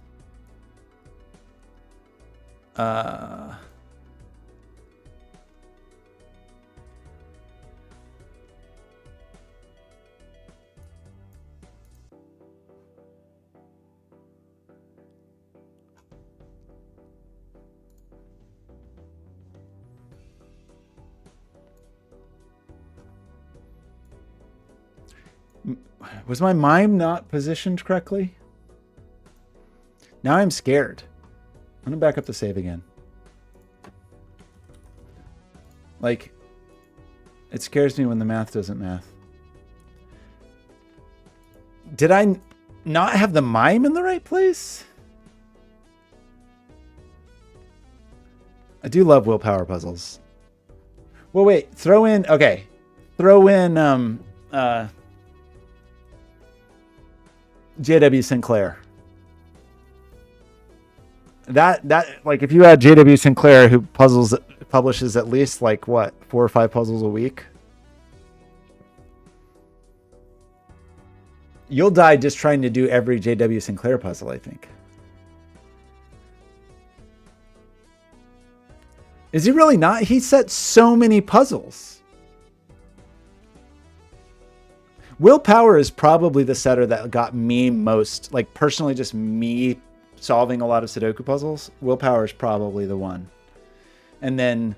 A: Was my Mime not positioned correctly? Now I'm scared. I'm going to back up the save again. Like, it scares me when the math doesn't math. Did I not have the Mime in the right place? I do love willpower puzzles. Well, wait, throw in, okay. Throw in, J.W. Sinclair. That like if you had J.W. Sinclair who publishes at least like what 4 or 5 puzzles a week, you'll die just trying to do every J.W. Sinclair puzzle, I think. Is he really not? He set so many puzzles. Willpower is probably the setter that got me most, like personally, just me solving a lot of Sudoku puzzles. Willpower is probably the one. And then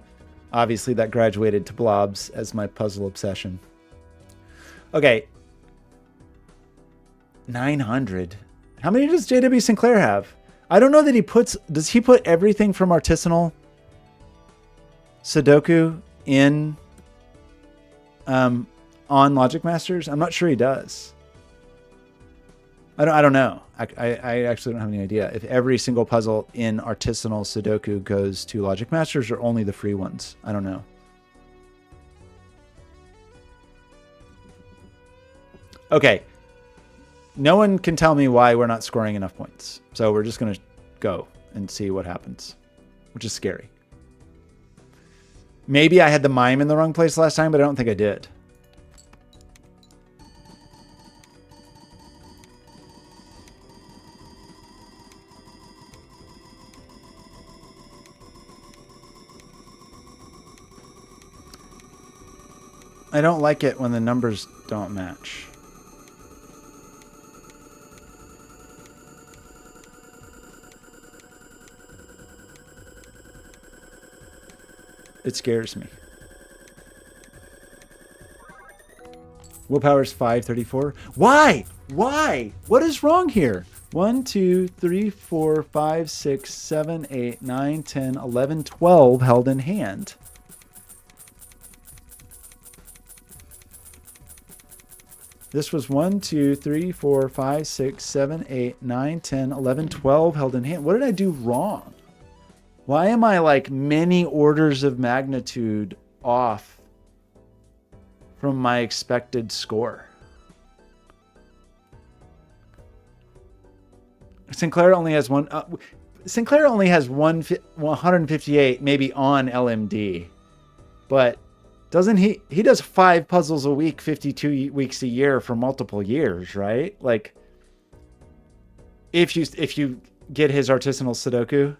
A: obviously that graduated to blobs as my puzzle obsession. Okay. 900. How many does J.W. Sinclair have? I don't know that he puts, does he put everything from artisanal Sudoku in, on Logic Masters? I'm not sure he does. I don't know. I actually don't have any idea if every single puzzle in artisanal Sudoku goes to Logic Masters or only the free ones. I don't know. Okay. No one can tell me why we're not scoring enough points. So we're just going to go and see what happens, which is scary. Maybe I had the Mime in the wrong place last time, but I don't think I did. I don't like it when the numbers don't match. It scares me. Willpower's 534. Why? Why? What is wrong here? 1, 2, 3, 4, 5, 6, 7, 8, 9, 10, 11, 12 held in hand. This was 1, 2, 3, 4, 5, 6, 7, 8, 9, 10, 11, 12 held in hand. What did I do wrong? Why am I like many orders of magnitude off from my expected score? Sinclair only has one. Sinclair only has 158 maybe on LMD, but doesn't he? He does 5 puzzles a week, 52 weeks a year for multiple years, right? Like, if you get his artisanal Sudoku.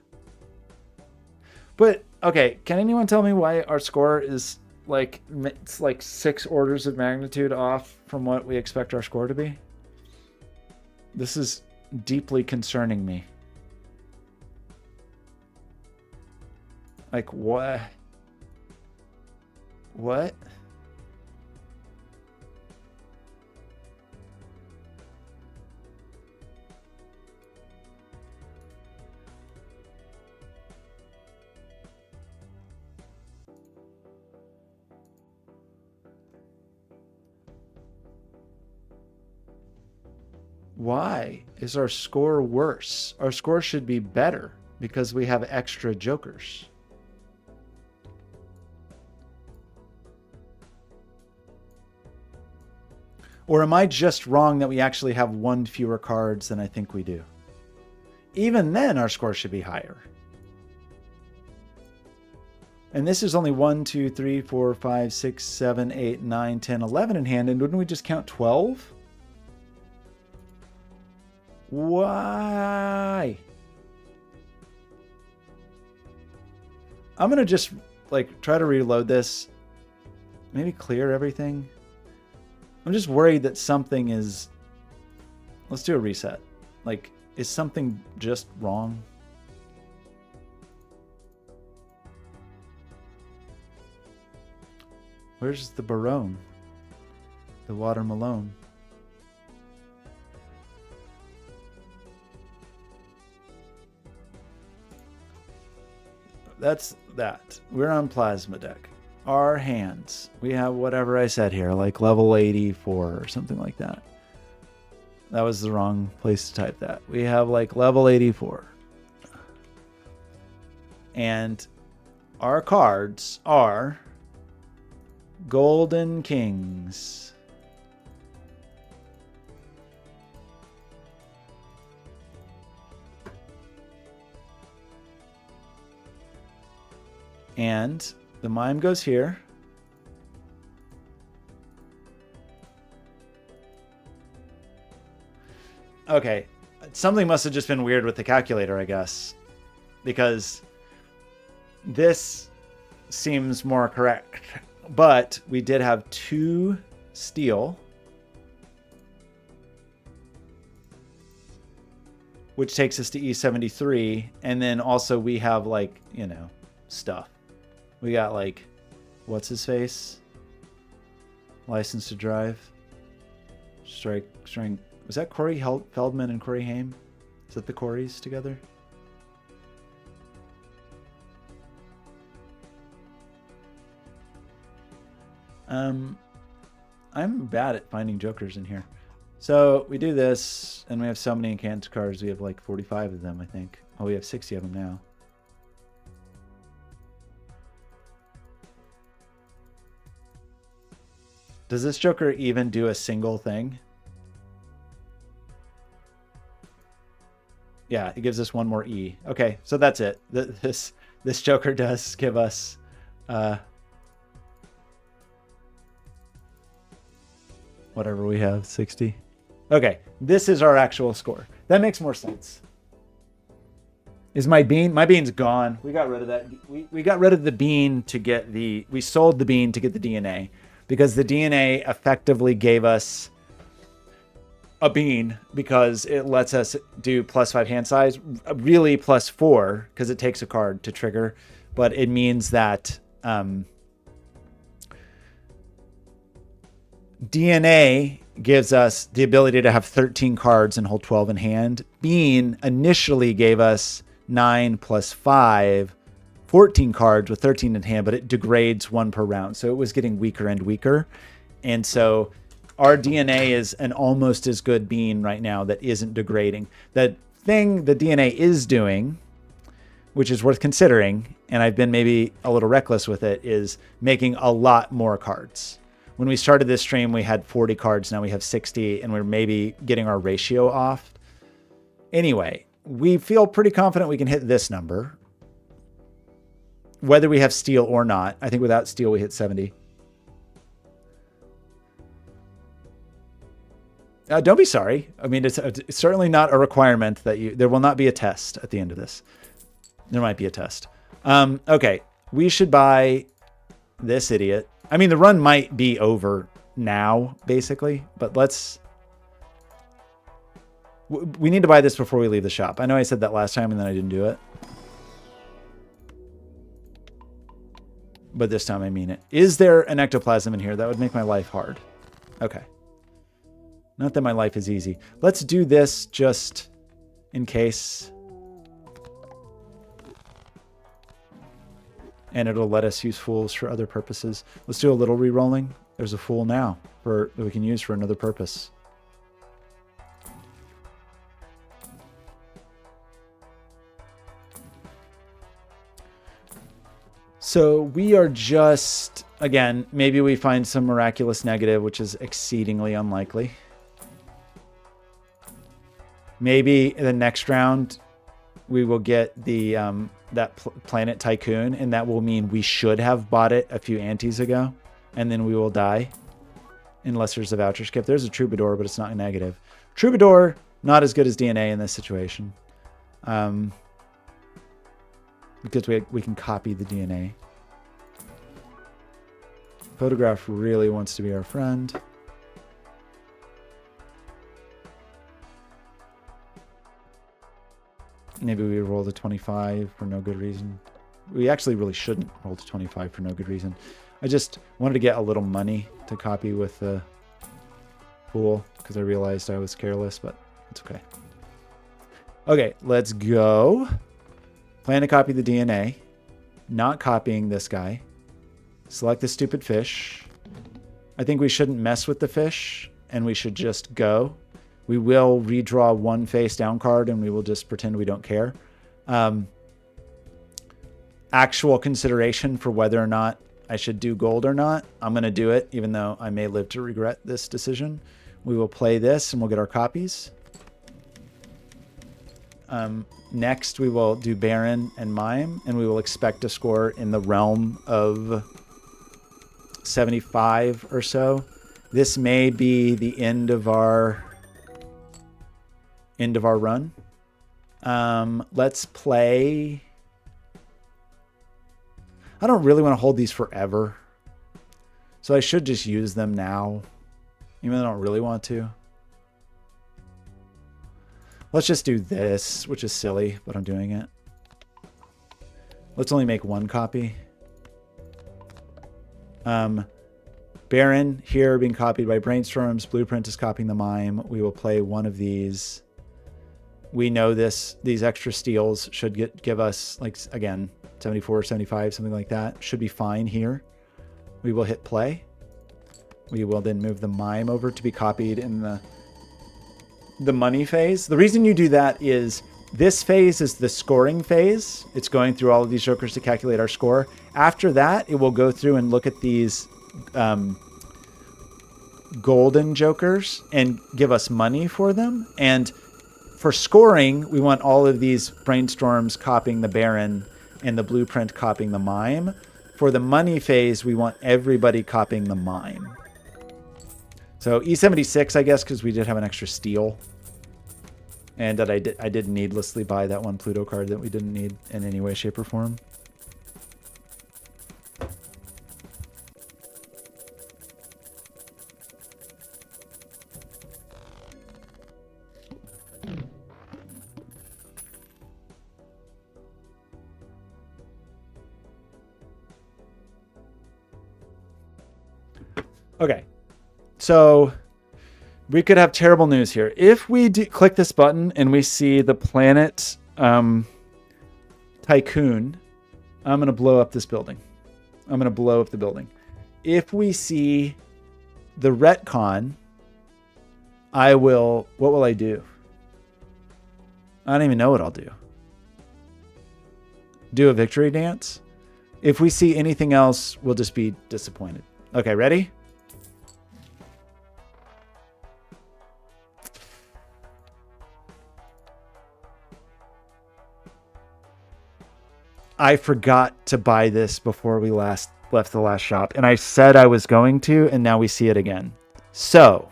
A: But okay, can anyone tell me why our score is like it's like 6 orders of magnitude off from what we expect our score to be? This is deeply concerning me. Like what? What? Why is our score worse? Our score should be better because we have extra jokers. Or am I just wrong that we actually have 1 fewer cards than I think we do? Even then, our score should be higher. And this is only 1, 2, 3, 4, 5, 6, 7, 8, 9, 10, 11 in hand. And wouldn't we just count 12? Why? I'm going to just like try to reload this. Maybe clear everything. I'm just worried that something is... Let's do a reset. Like, is something just wrong? Where's the Barone? The Water Malone? That's that. We're on Plasma Deck. Our hands. We have whatever I said here, like level 84 or something like that. That was the wrong place to type that. We have like level 84. And our cards are Golden Kings. And the mime goes here. Okay. Something must have just been weird with the calculator, I guess. Because this seems more correct. But we did have 2 steel. Which takes us to E73. And then also we have like, you know, stuff. We got like, what's his face? License to Drive. Strike. Was that Corey Feldman and Corey Haim? Is that the Coreys together? I'm bad at finding jokers in here. So we do this, and we have so many encanted cards. We have like 45 of them, I think. Oh, we have 60 of them now. Does this joker even do a single thing? Yeah, it gives us 1 more E. Okay, so that's it. This joker does give us whatever we have, 60. Okay, this is our actual score. That makes more sense. Is my bean? My bean's gone. We got rid of that. We got rid of the bean to get the... We sold the bean to get the DNA. Because the DNA effectively gave us a bean because it lets us do +5 hand size, really +4 because it takes a card to trigger, but it means that DNA gives us the ability to have 13 cards and hold 12 in hand. Bean initially gave us 9 + 5, 14 cards with 13 in hand, but it degrades 1 per round. So it was getting weaker and weaker. And so our DNA is an almost as good bean right now that isn't degrading. The thing the DNA is doing, which is worth considering, and I've been maybe a little reckless with it, is making a lot more cards. When we started this stream, we had 40 cards. Now we have 60, and we're maybe getting our ratio off. Anyway, we feel pretty confident we can hit this number, whether we have steel or not. I think without steel, we hit 70. Don't be sorry. I mean, it's certainly not a requirement that there will not be a test at the end of this. There might be a test. Okay, we should buy this idiot. I mean, the run might be over now, basically, but we need to buy this before we leave the shop. I know I said that last time and then I didn't do it. But this time I mean it. Is there an ectoplasm in here? That would make my life hard. Okay. Not that my life is easy. Let's do this just in case. And it'll let us use fools for other purposes. Let's do a little re-rolling. There's a fool now that we can use for another purpose. So we are just, again, maybe we find some miraculous negative, which is exceedingly unlikely. Maybe in the next round we will get the that planet tycoon, and that will mean we should have bought it a few antes ago, and then we will die unless there's a voucher skip. There's a troubadour, but it's not a negative. Troubadour, not as good as DNA in this situation. Because we can copy the DNA. Photograph really wants to be our friend. Maybe we roll the 25 for no good reason. We actually really shouldn't roll the 25 for no good reason. I just wanted to get a little money to copy with the fool because I realized I was careless, but it's okay. Okay, let's go. Plan to copy the DNA. Not copying this guy. Select the stupid fish. I think we shouldn't mess with the fish, and we should just go. We will redraw one face down card, and we will just pretend we don't care. Actual consideration for whether or not I should do gold or not. I'm going to do it, even though I may live to regret this decision. We will play this, and we'll get our copies. Next, we will do Baron and Mime, and we will expect a score in the realm of 75 or so. This may be the end of our run. Let's play. I don't really want to hold these forever, so I should just use them now, even though I don't really want to. Let's just do this, which is silly, but I'm doing it. Let's only make one copy. Baron here being copied by Brainstorms. Blueprint is copying the Mime. We will play one of these. We know these extra steals should give us, like, again, 74, 75, something like that. Should be fine here. We will hit play. We will then move the Mime over to be copied in the money phase. The reason you do that is this phase is the scoring phase. It's going through all of these jokers to calculate our score. After that, it will go through and look at these golden jokers and give us money for them. And for scoring, we want all of these Brainstorms copying the Baron and the Blueprint copying the Mime. For the money phase, we want everybody copying the Mime. So E76, I guess, because we did have an extra steal. And that I did needlessly buy that one Pluto card that we didn't need in any way, shape, or form. Okay, so we could have terrible news here. If we click this button and we see the planet tycoon, I'm going to blow up this building. I'm going to blow up the building. If we see the retcon, what will I do? I don't even know what I'll do. Do a victory dance? If we see anything else, we'll just be disappointed. Okay, ready? I forgot to buy this before we left the last shop. And I said I was going to, and now we see it again. So.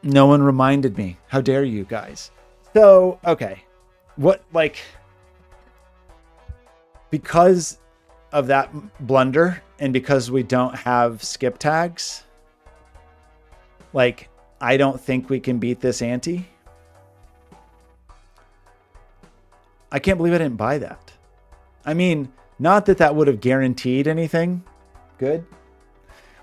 A: No one reminded me. How dare you guys? So, okay. What, like, because of that blunder and because we don't have skip tags, like, I don't think we can beat this ante. I can't believe I didn't buy that. I mean, not that that would have guaranteed anything good.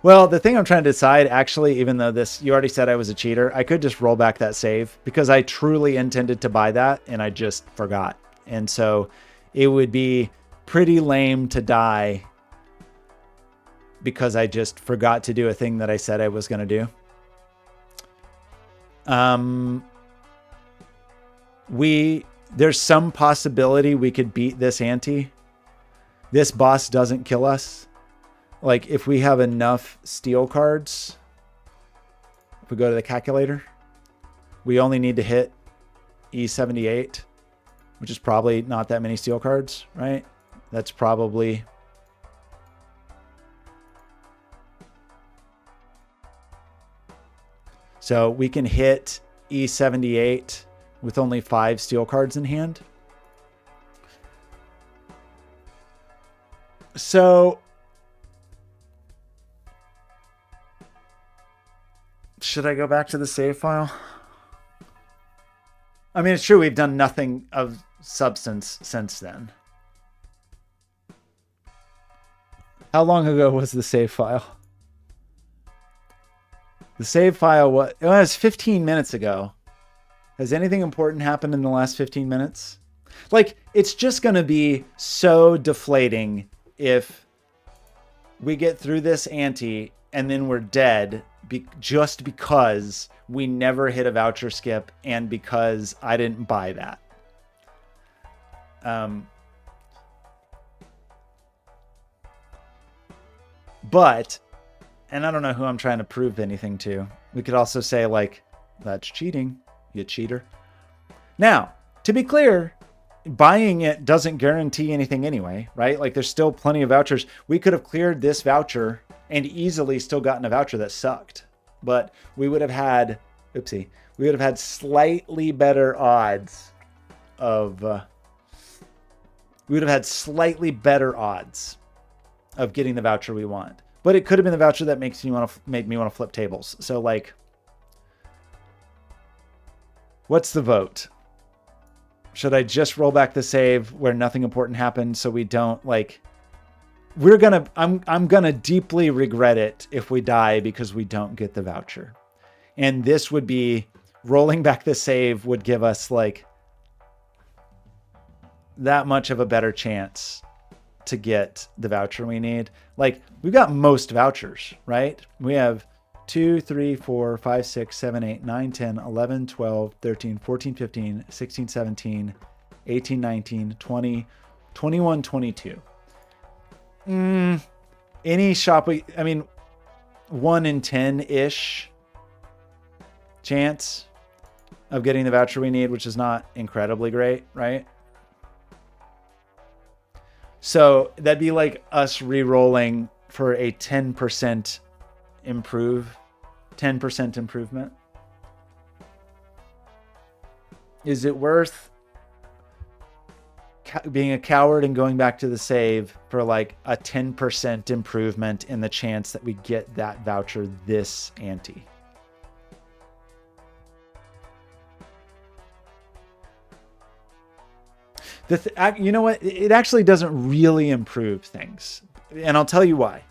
A: Well, the thing I'm trying to decide, actually, even though this, you already said I was a cheater, I could just roll back that save because I truly intended to buy that and I just forgot. And so it would be pretty lame to die because I just forgot to do a thing that I said I was going to do. There's some possibility we could beat this ante. This boss doesn't kill us. Like, if we have enough steel cards, if we go to the calculator, we only need to hit E78, which is probably not that many steel cards, right? That's probably... So we can hit E78 with only 5 steel cards in hand. So... should I go back to the save file? I mean, it's true we've done nothing of substance since then. How long ago was the save file? The save file was 15 minutes ago. Has anything important happened in the last 15 minutes? Like, it's just going to be so deflating if we get through this ante and then we're dead just because we never hit a voucher skip and because I didn't buy that. But, and I don't know who I'm trying to prove anything to. We could also say, like, that's cheating, you cheater. Now, to be clear, buying it doesn't guarantee anything anyway, right? Like, there's still plenty of vouchers. We could have cleared this voucher and easily still gotten a voucher that sucked. But we would have had, oopsie, we would have had slightly better odds of, we would have had slightly better odds of getting the voucher we want. But it could have been the voucher that made me want to flip tables. So, like, what's the vote? Should I just roll back the save where nothing important happened so we don't, like... I'm gonna deeply regret it if we die because we don't get the voucher. And this would be, rolling back the save would give us, like, that much of a better chance to get the voucher we need. Like, we've got most vouchers, right? We have 2, 3, 4, 5, 6, 7, 8, 9, 10, 11, 12, 13, 14, 15, 16, 17, 18, 19, 20, 21, 22. Any shop, I mean, 1 in 10-ish chance of getting the voucher we need, which is not incredibly great, right? So that'd be like us re-rolling for a 10% improvement. Is it worth being a coward and going back to the save for like a 10% improvement in the chance that we get that voucher this ante? You know what? It actually doesn't really improve things. And I'll tell you why.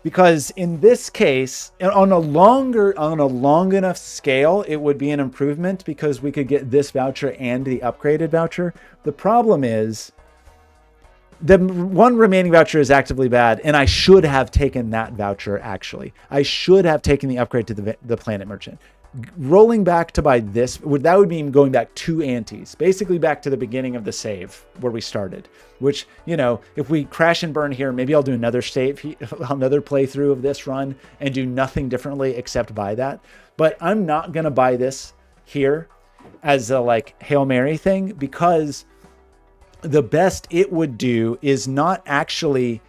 A: Because in this case, on a long enough scale, it would be an improvement because we could get this voucher and the upgraded voucher. The problem is the one remaining voucher is actively bad, and I should have taken that voucher, actually. I should have taken the upgrade to the Planet Merchant. Rolling back to buy this, that would mean going back 2 antes, basically back to the beginning of the save where we started, which, you know, if we crash and burn here, maybe I'll do another another playthrough of this run and do nothing differently except buy that. But I'm not going to buy this here as a like Hail Mary thing, because the best it would do is not actually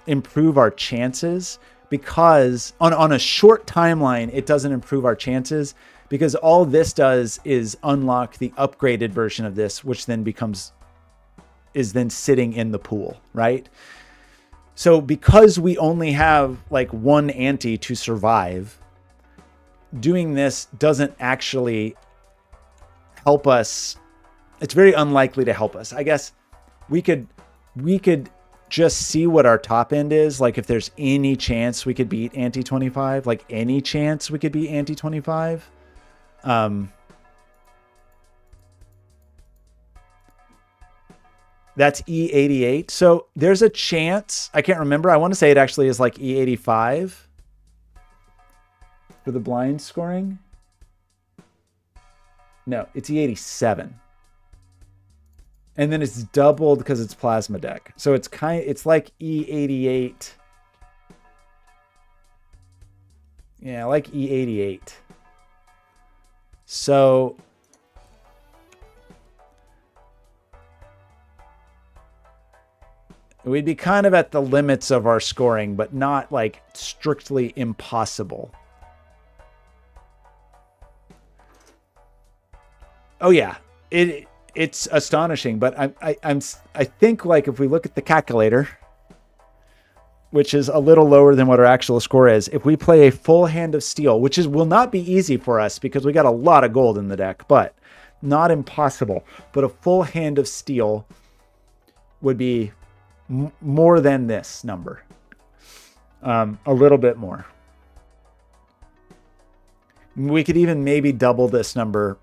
A: improve our chances, because on a short timeline, it doesn't improve our chances, because all this does is unlock the upgraded version of this, which then is then sitting in the pool, right? So because we only have like one ante to survive, doing this doesn't actually help us. It's very unlikely to help us. I guess we could just see what our top end is. Like if there's any chance we could beat ante 25, like any chance we could beat ante 25. That's E88. So there's a chance. I can't remember. I want to say it actually is like E85 for the blind scoring. No, it's E87. And then it's doubled because it's plasma deck. So it's like E88. Yeah, like E88. So we'd be kind of at the limits of our scoring, but not like strictly impossible. Oh yeah, it's astonishing, but I think like if we look at the calculator, which is a little lower than what our actual score is, if we play a full hand of steel, which will not be easy for us because we got a lot of gold in the deck, but not impossible. But a full hand of steel would be more than this number, a little bit more. We could even maybe double this number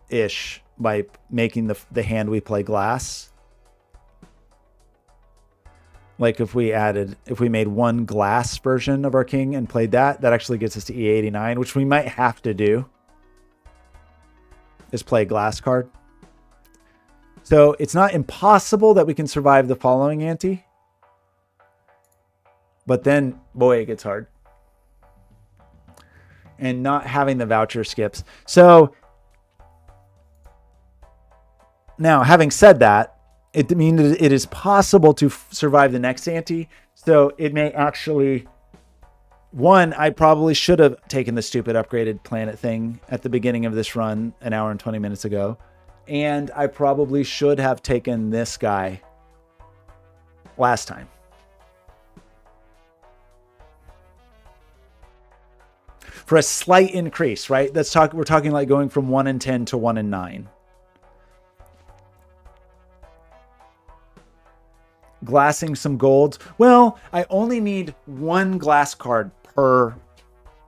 A: ish by making the hand we play glass. Like if we made one glass version of our king and played that actually gets us to E89, which we might have to do, is play a glass card. So it's not impossible that we can survive the following ante, but then, boy, it gets hard. And not having the voucher skips. So now, having said that, it means it is possible to survive the next ante. So it may actually, one, I probably should have taken the stupid upgraded planet thing at the beginning of this run an hour and 20 minutes ago. And I probably should have taken this guy last time. For a slight increase, right? We're talking like going from 1 in 10 to 1 in 9. Glassing some golds. Well, I only need one glass card per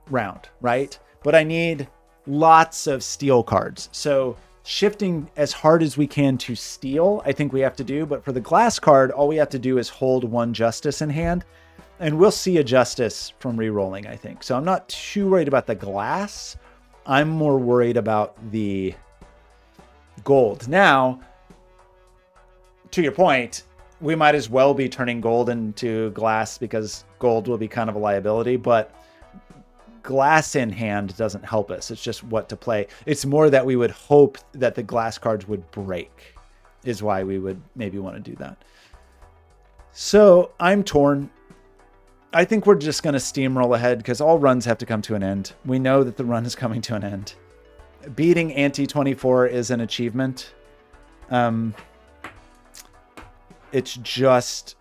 A: round, right? But I need lots of steel cards. So shifting as hard as we can to steel, I think we have to do. But for the glass card, all we have to do is hold one justice in hand. And we'll see a justice from re-rolling, I think. So I'm not too worried about the glass. I'm more worried about the gold. Now, to your point, we might as well be turning gold into glass because gold will be kind of a liability, but glass in hand doesn't help us. It's just what to play. It's more that we would hope that the glass cards would break is why we would maybe want to do that. So I'm torn. I think we're just going to steamroll ahead because all runs have to come to an end. We know that the run is coming to an end. Beating ante 24 is an achievement. It's just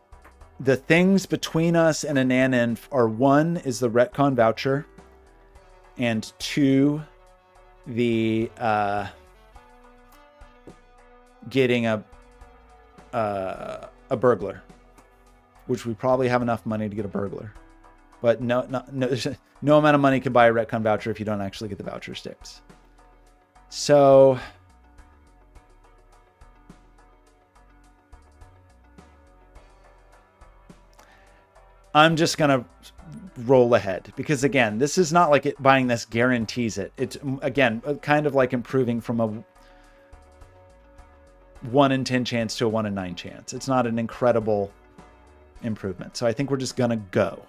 A: the things between us and Ananan are, one is the retcon voucher, and two, the getting a burglar, which we probably have enough money to get a burglar, but no amount of money can buy a retcon voucher if you don't actually get the voucher sticks. So I'm just going to roll ahead because, again, this is not like buying this guarantees it. It's, again, kind of like improving from a 1 in 10 chance to a 1 in 9 chance. It's not an incredible improvement. So I think we're just going to go.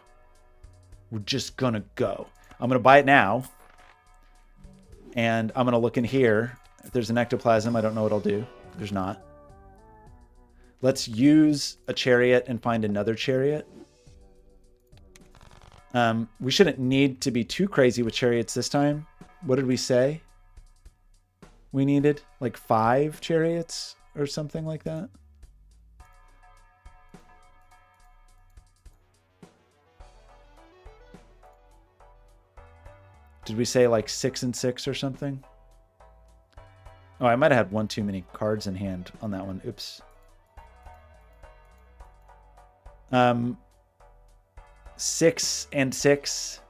A: We're just going to go. I'm going to buy it now. And I'm going to look in here. If there's an ectoplasm, I don't know what I'll do. There's not. Let's use a chariot and find another chariot. We shouldn't need to be too crazy with chariots this time. What did we say? We needed like 5 chariots or something like that. Did we say like 6 and 6 or something? Oh, I might have had one too many cards in hand on that one. Oops. 6 and 6.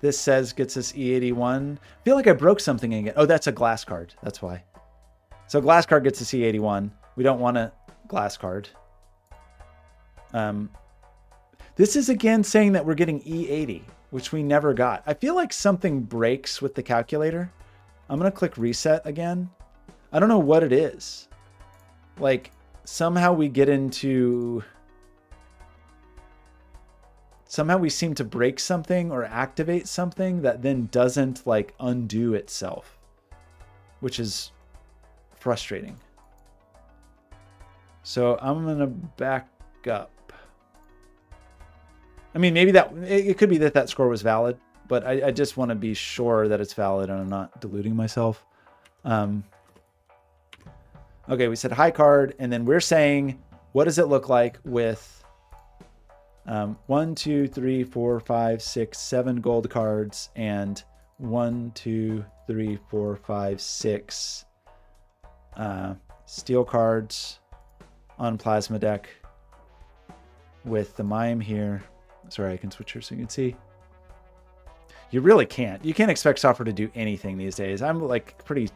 A: This says gets us E81. I feel like I broke something again. Oh, that's a glass card. That's why. So glass card gets us E81. We don't want a glass card. This is again saying that we're getting E80, which we never got. I feel like something breaks with the calculator. I'm going to click reset again. I don't know what it is. Like somehow we get into... Somehow we seem to break something or activate something that then doesn't like undo itself, which is frustrating. So I'm going to back up. I mean, maybe that it could be that that score was valid, but I just want to be sure that it's valid and I'm not deluding myself. Okay, we said high card, and then we're saying, what does it look like with 1, 2, 3, 4, 5, 6, 7 gold cards and 1, 2, 3, 4, 5, 6 steel cards on plasma deck with the mime here. Sorry, I can switch here so you can see. You really can't. You can't expect software to do anything these days. I'm like pretty...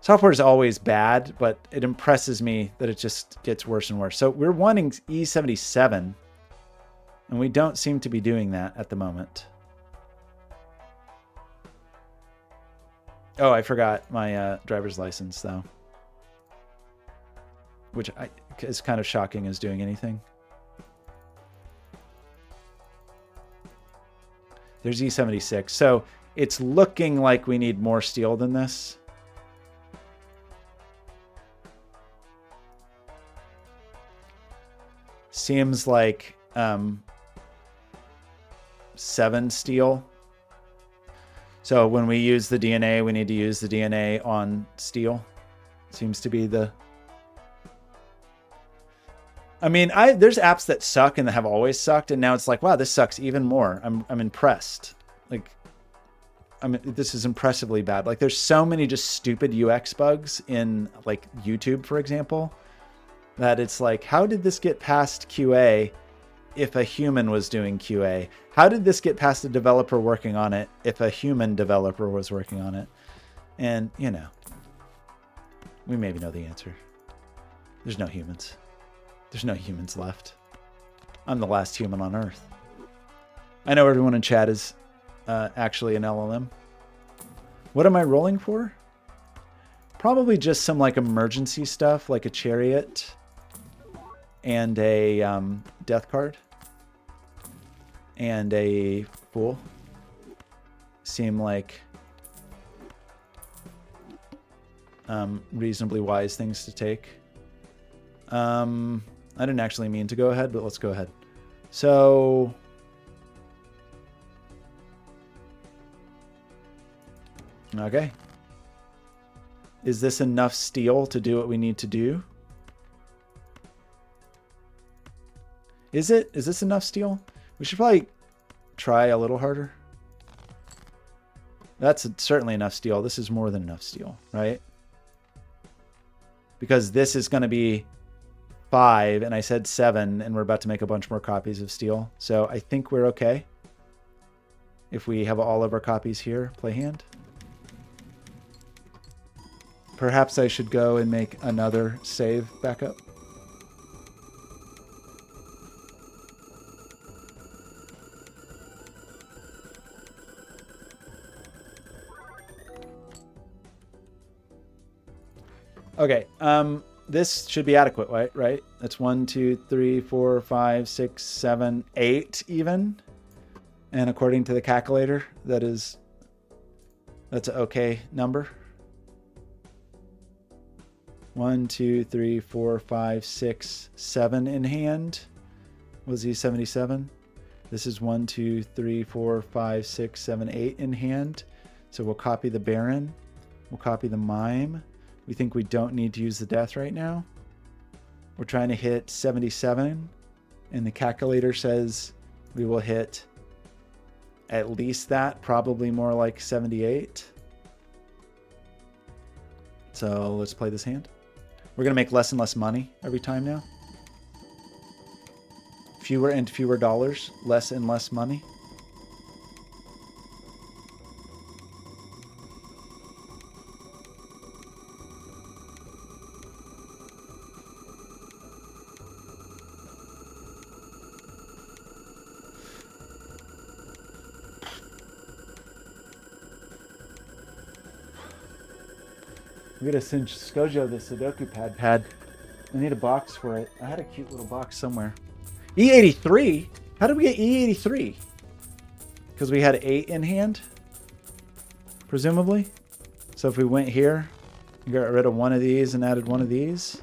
A: Software is always bad, but it impresses me that it just gets worse and worse. So we're wanting E77, and we don't seem to be doing that at the moment. Oh, I forgot my driver's license, though. Which is kind of shocking as doing anything. There's E76. So it's looking like we need more steel than this. Seems like 7 steel. So when we use the DNA, we need to use the DNA on steel. Seems to be the... I mean, there's apps that suck and that have always sucked, and now it's like, wow, this sucks even more. I'm impressed. Like, this is impressively bad. Like, there's so many just stupid UX bugs in like YouTube, for example, that it's like, how did this get past QA if a human was doing QA? How did this get past a developer working on it if a human developer was working on it? And, you know, we maybe know the answer. There's no humans. There's no humans left. I'm the last human on Earth. I know everyone in chat is actually an LLM. What am I rolling for? Probably just some like emergency stuff, like a chariot and a death card and a fool. Seem like reasonably wise things to take. I didn't actually mean to go ahead, but let's go ahead. So okay. Is this enough steel to do what we need to do? Is it? Is this enough steel? We should probably try a little harder. That's certainly enough steel. This is more than enough steel, right? Because this is going to be 5, and I said 7, and we're about to make a bunch more copies of steel. So I think we're okay. If we have all of our copies here, play hand. Perhaps I should go and make another save backup. Okay, this should be adequate, right? That's 1, 2, 3, 4, 5, 6, 7, 8 even. And according to the calculator, that's an okay number. 1, 2, 3, 4, 5, 6, 7 in hand. Was he 77? This is 1, 2, 3, 4, 5, 6, 7, 8 in hand. So we'll copy the Baron. We'll copy the Mime. We think we don't need to use the Death right now. We're trying to hit 77. And the calculator says we will hit at least that, probably more like 78. So let's play this hand. We're going to make less and less money every time now. Fewer and fewer dollars, less and less money. I'm going to send Skojo the Sudoku pad. I need a box for it. I had a cute little box somewhere. E83? How did we get E83? Because we had 8 in hand, presumably. So if we went here, and got rid of one of these and added one of these,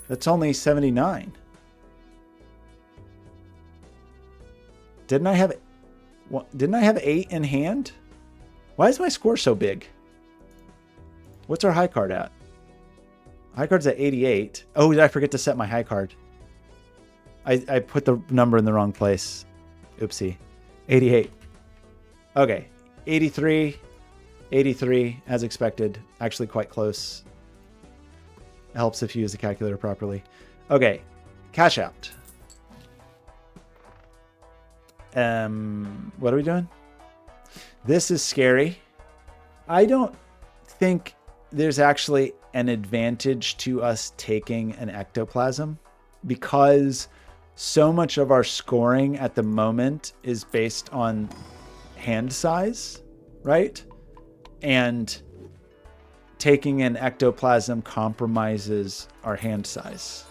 A: that's only 79. Didn't I have 8 in hand? Why is my score so big? What's our high card at? High card's at 88. Oh, did I forget to set my high card? I put the number in the wrong place. Oopsie. 88. Okay. 83. 83, as expected. Actually quite close. It helps if you use the calculator properly. Okay. Cash out. What are we doing? This is scary. I don't think there's actually an advantage to us taking an ectoplasm because so much of our scoring at the moment is based on hand size, right? And taking an ectoplasm compromises our hand size.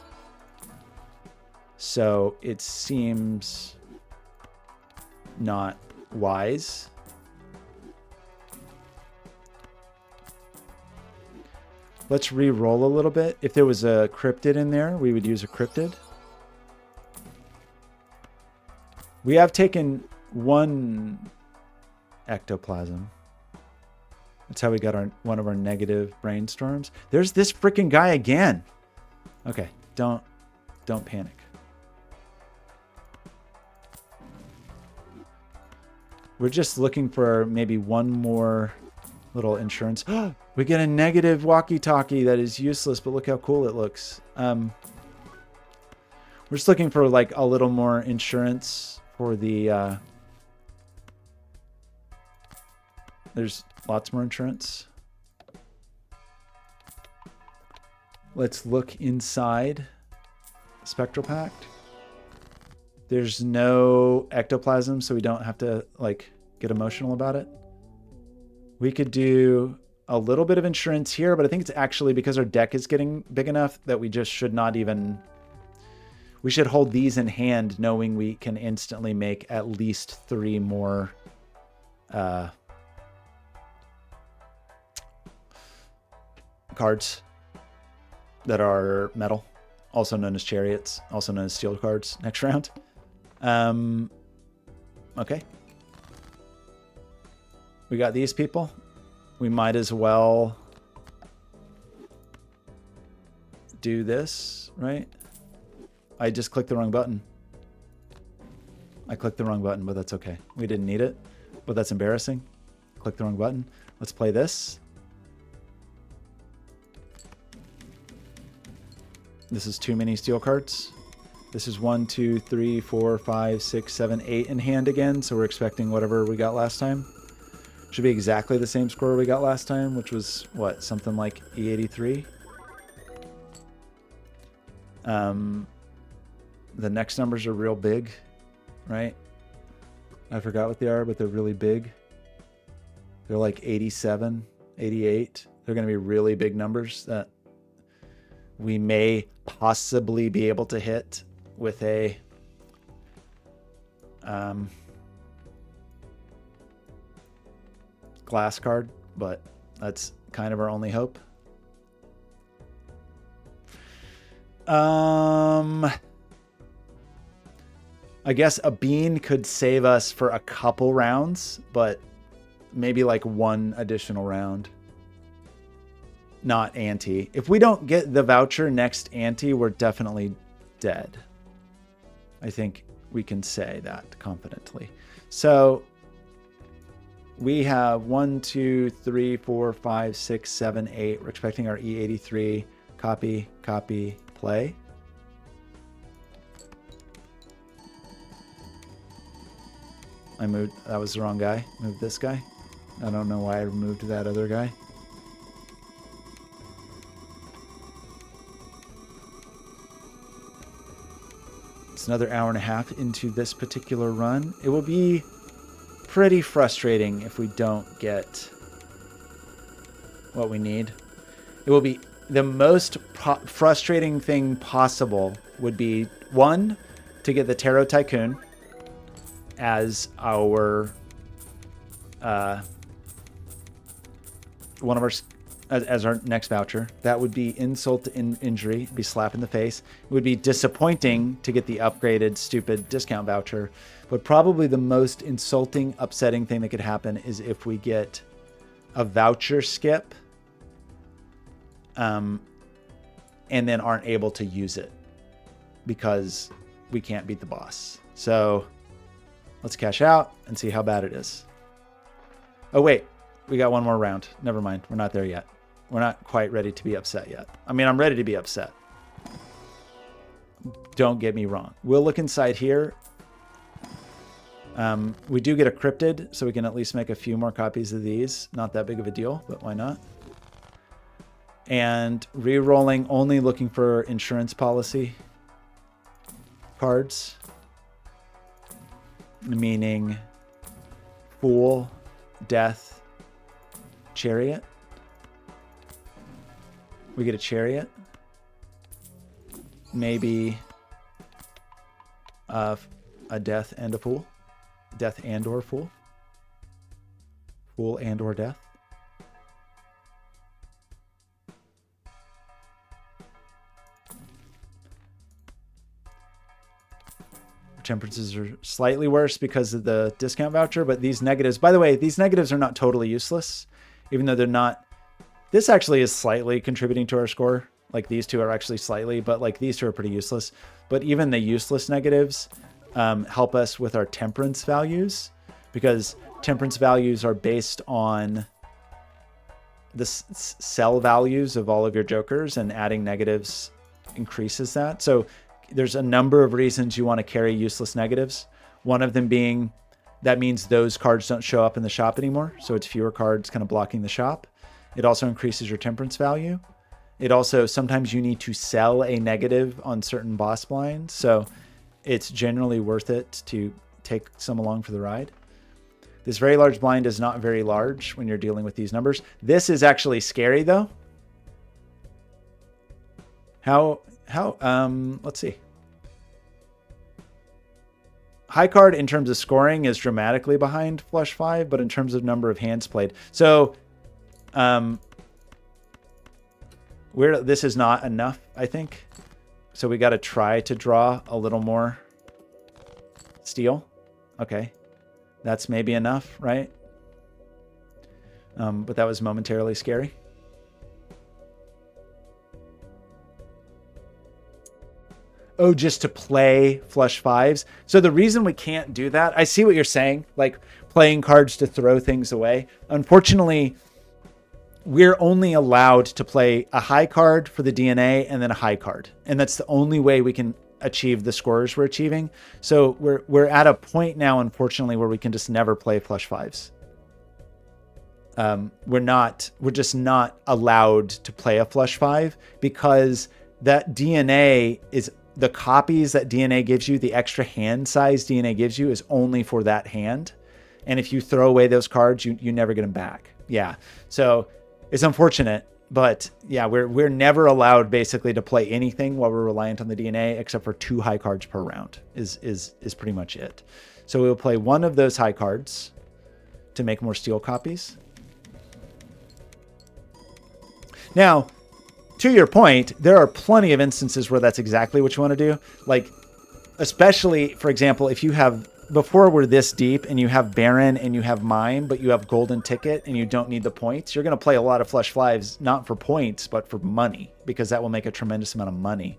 A: So it seems not wise. Let's re-roll a little bit. If there was a cryptid in there, we would use a cryptid. We have taken one ectoplasm. That's how we got one of our negative brainstorms. There's this freaking guy again. Okay, don't panic. We're just looking for maybe one more little insurance. We get a negative walkie-talkie that is useless, but look how cool it looks. We're just looking for like a little more insurance for the... There's lots more insurance. Let's look inside Spectral Pact. There's no ectoplasm, so we don't have to like get emotional about it. We could do a little bit of insurance here, but I think it's actually because our deck is getting big enough that we just should not even... We should hold these in hand knowing we can instantly make at least 3 more cards that are metal, also known as chariots, also known as steel cards next round. Okay. We got these people. We might as well do this, right? I just clicked the wrong button. I clicked the wrong button, but that's okay. We didn't need it, but that's embarrassing. Click the wrong button. Let's play this. This is too many steel cards. This is 1, 2, 3, 4, 5, 6, 7, 8 in hand again. So we're expecting whatever we got last time. Should be exactly the same score we got last time, which was what? Something like E83. The next numbers are real big, right? I forgot what they are, but they're really big. They're like 87, 88. They're going to be really big numbers that we may possibly be able to hit with a glass card, but that's kind of our only hope. I guess a bean could save us for a couple rounds, but maybe like one additional round. Not ante. If we don't get the voucher next ante, we're definitely dead. I think we can say that confidently. So we have 1, 2, 3, 4, 5, 6, 7, 8. We're expecting our E83. Copy, copy, play. I moved, that was the wrong guy. Moved this guy. I don't know why I moved that other guy. It's another hour and a half into this particular run. It will be pretty frustrating if we don't get what we need. It will be the most frustrating thing possible would be, one, to get the Tarot Tycoon as our one of our as our next voucher. That would be insult to injury, be slap in the face. It would be disappointing to get the upgraded stupid discount voucher, but probably the most insulting, upsetting thing that could happen is if we get a voucher skip and then aren't able to use it because we can't beat the boss. So let's cash out and see how bad it is. Oh, wait. We got one more round. Never mind. We're not there yet. We're not quite ready to be upset yet. I mean, I'm ready to be upset. Don't get me wrong. We'll look inside here. We do get a cryptid, so we can at least make a few more copies of these. Not that big of a deal, but why not? And re-rolling, only looking for insurance policy cards. Meaning Fool, Death, Chariot. We get a Chariot. Maybe a Death and a Fool. Death and or Fool. Fool and or Death. Temperances are slightly worse because of the discount voucher, but these negatives, by the way, these negatives are not totally useless, even though they're not. This actually is slightly contributing to our score. Like these two are actually slightly, but like these two are pretty useless. But even the useless negatives help us with our temperance values, because temperance values are based on the sell values of all of your jokers, and adding negatives increases that. So there's a number of reasons you want to carry useless negatives. One of them being that means those cards don't show up in the shop anymore. So it's fewer cards kind of blocking the shop. It also increases your temperance value. It also, sometimes you need to sell a negative on certain boss blinds. So it's generally worth it to take some along for the ride. This very large blind is not very large when you're dealing with these numbers. This is actually scary though. Let's see. High card in terms of scoring is dramatically behind flush 5, but in terms of number of hands played. So, this is not enough, I think. So we got to try to draw a little more steel. Okay. That's maybe enough, right? But that was momentarily scary. Oh, just to play flush 5s. So the reason we can't do that, I see what you're saying, like playing cards to throw things away. Unfortunately, we're only allowed to play a high card for the DNA and then a high card. And that's the only way we can achieve the scores we're achieving. So we're at a point now, unfortunately, where we can just never play flush 5s. We're just not allowed to play a flush 5 because that DNA is, the copies that DNA gives you, the extra hand size DNA gives you, is only for that hand. And if you throw away those cards, you never get them back. Yeah. So it's unfortunate, but yeah, we're never allowed basically to play anything while we're reliant on the DNA, except for 2 high cards per round is pretty much it. So we'll play one of those high cards to make more steel copies. Now, to your point, there are plenty of instances where that's exactly what you want to do. Like, especially, for example, if you have, before we're this deep and you have Baron and you have Mime, but you have Golden Ticket and you don't need the points, you're going to play a lot of Flesh Fives, not for points, but for money, because that will make a tremendous amount of money.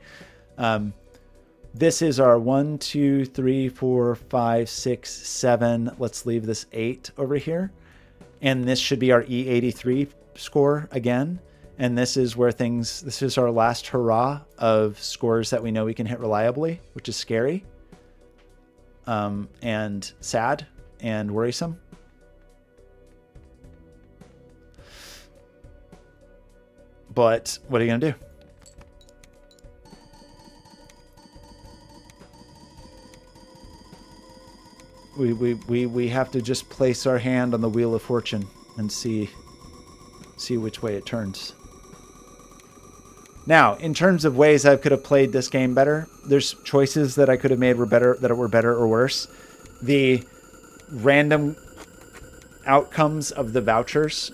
A: This is our 1, 2, 3, 4, 5, 6, 7. Let's leave this 8 over here. And this should be our E83 score again. And this is where things, this is our last hurrah of scores that we know we can hit reliably, which is scary. And sad and worrisome. But what are you going to do? We have to just place our hand on the Wheel of Fortune and see which way it turns. Now, in terms of ways I could have played this game better, there's choices that I could have made were better or worse. The random outcomes of the vouchers,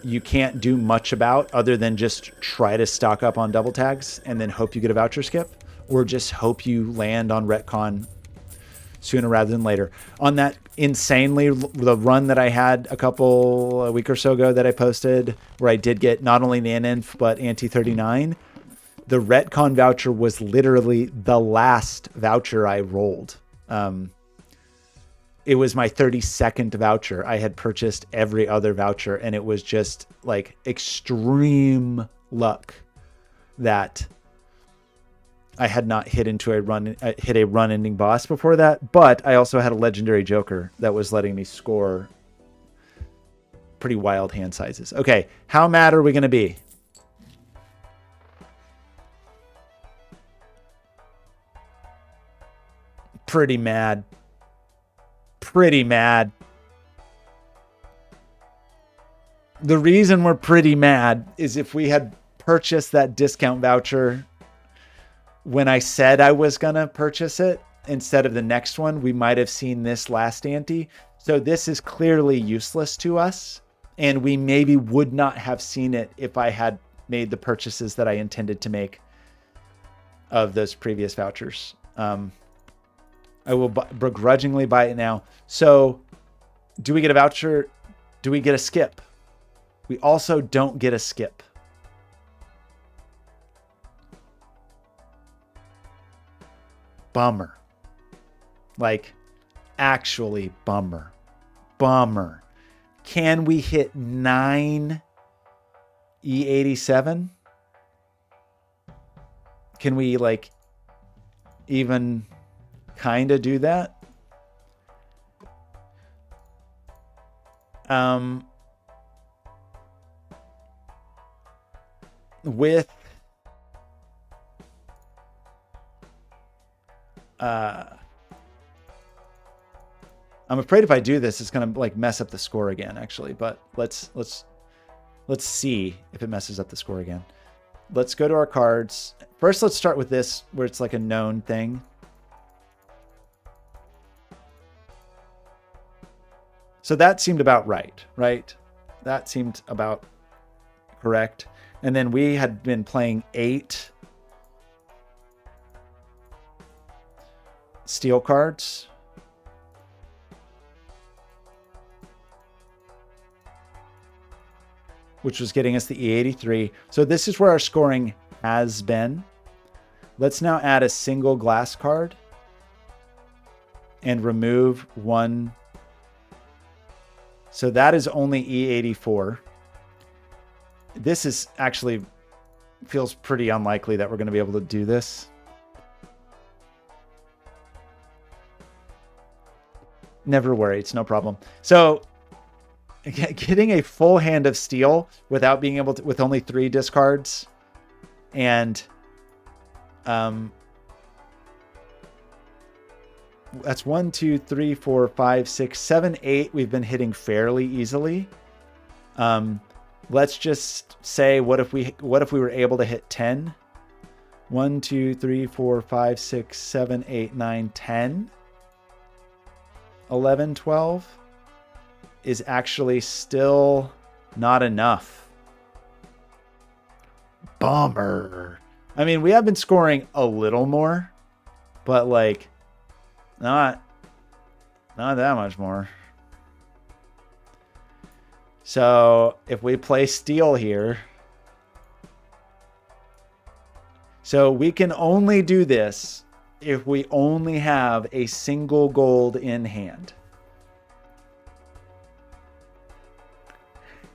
A: you can't do much about other than just try to stock up on double tags and then hope you get a voucher skip, or just hope you land on retcon sooner rather than later. On that insanely, the run that I had a week or so ago that I posted, where I did get not only the NN but anti-39, the retcon voucher was literally the last voucher I rolled. It was my 32nd voucher. I had purchased every other voucher, and it was just like extreme luck that I had not hit a run-ending boss before that, but I also had a legendary Joker that was letting me score pretty wild hand sizes. Okay, how mad are we going to be? Pretty mad. Pretty mad. The reason we're pretty mad is if we had purchased that discount voucher when I said I was going to purchase it instead of the next one, we might have seen this last ante. So this is clearly useless to us, and we maybe would not have seen it if I had made the purchases that I intended to make of those previous vouchers. I will begrudgingly buy it now. So do we get a voucher? Do we get a skip? We also don't get a skip. Bummer. Like, actually bummer. Bummer. Can we hit 9 E87? Can we, like, even kind of do that? With I'm afraid if I do this, it's gonna like mess up the score again, actually. But let's see if it messes up the score again. Let's go to our cards. First, let's start with this, where it's like a known thing. So that seemed about right? That seemed about correct. And then we had been playing 8 steel cards. Which was getting us the E83. So this is where our scoring has been. Let's now add a single glass card and remove 1. So that is only E84. This is actually feels pretty unlikely that we're going to be able to do this. Never worry, it's no problem. So getting a full hand of steel without being able to, with only 3 discards, and that's 1, 2, 3, 4, 5, 6, 7, 8. We've been hitting fairly easily. Let's just say, what if we were able to hit 10? 1, 2, 3, 4, 5, 6, 7, 8, 9, 10, 11, 12 is actually still not enough. Bummer. I mean, we have been scoring a little more, but like not that much more. So if we play steel here, so we can only do this if we only have a single gold in hand.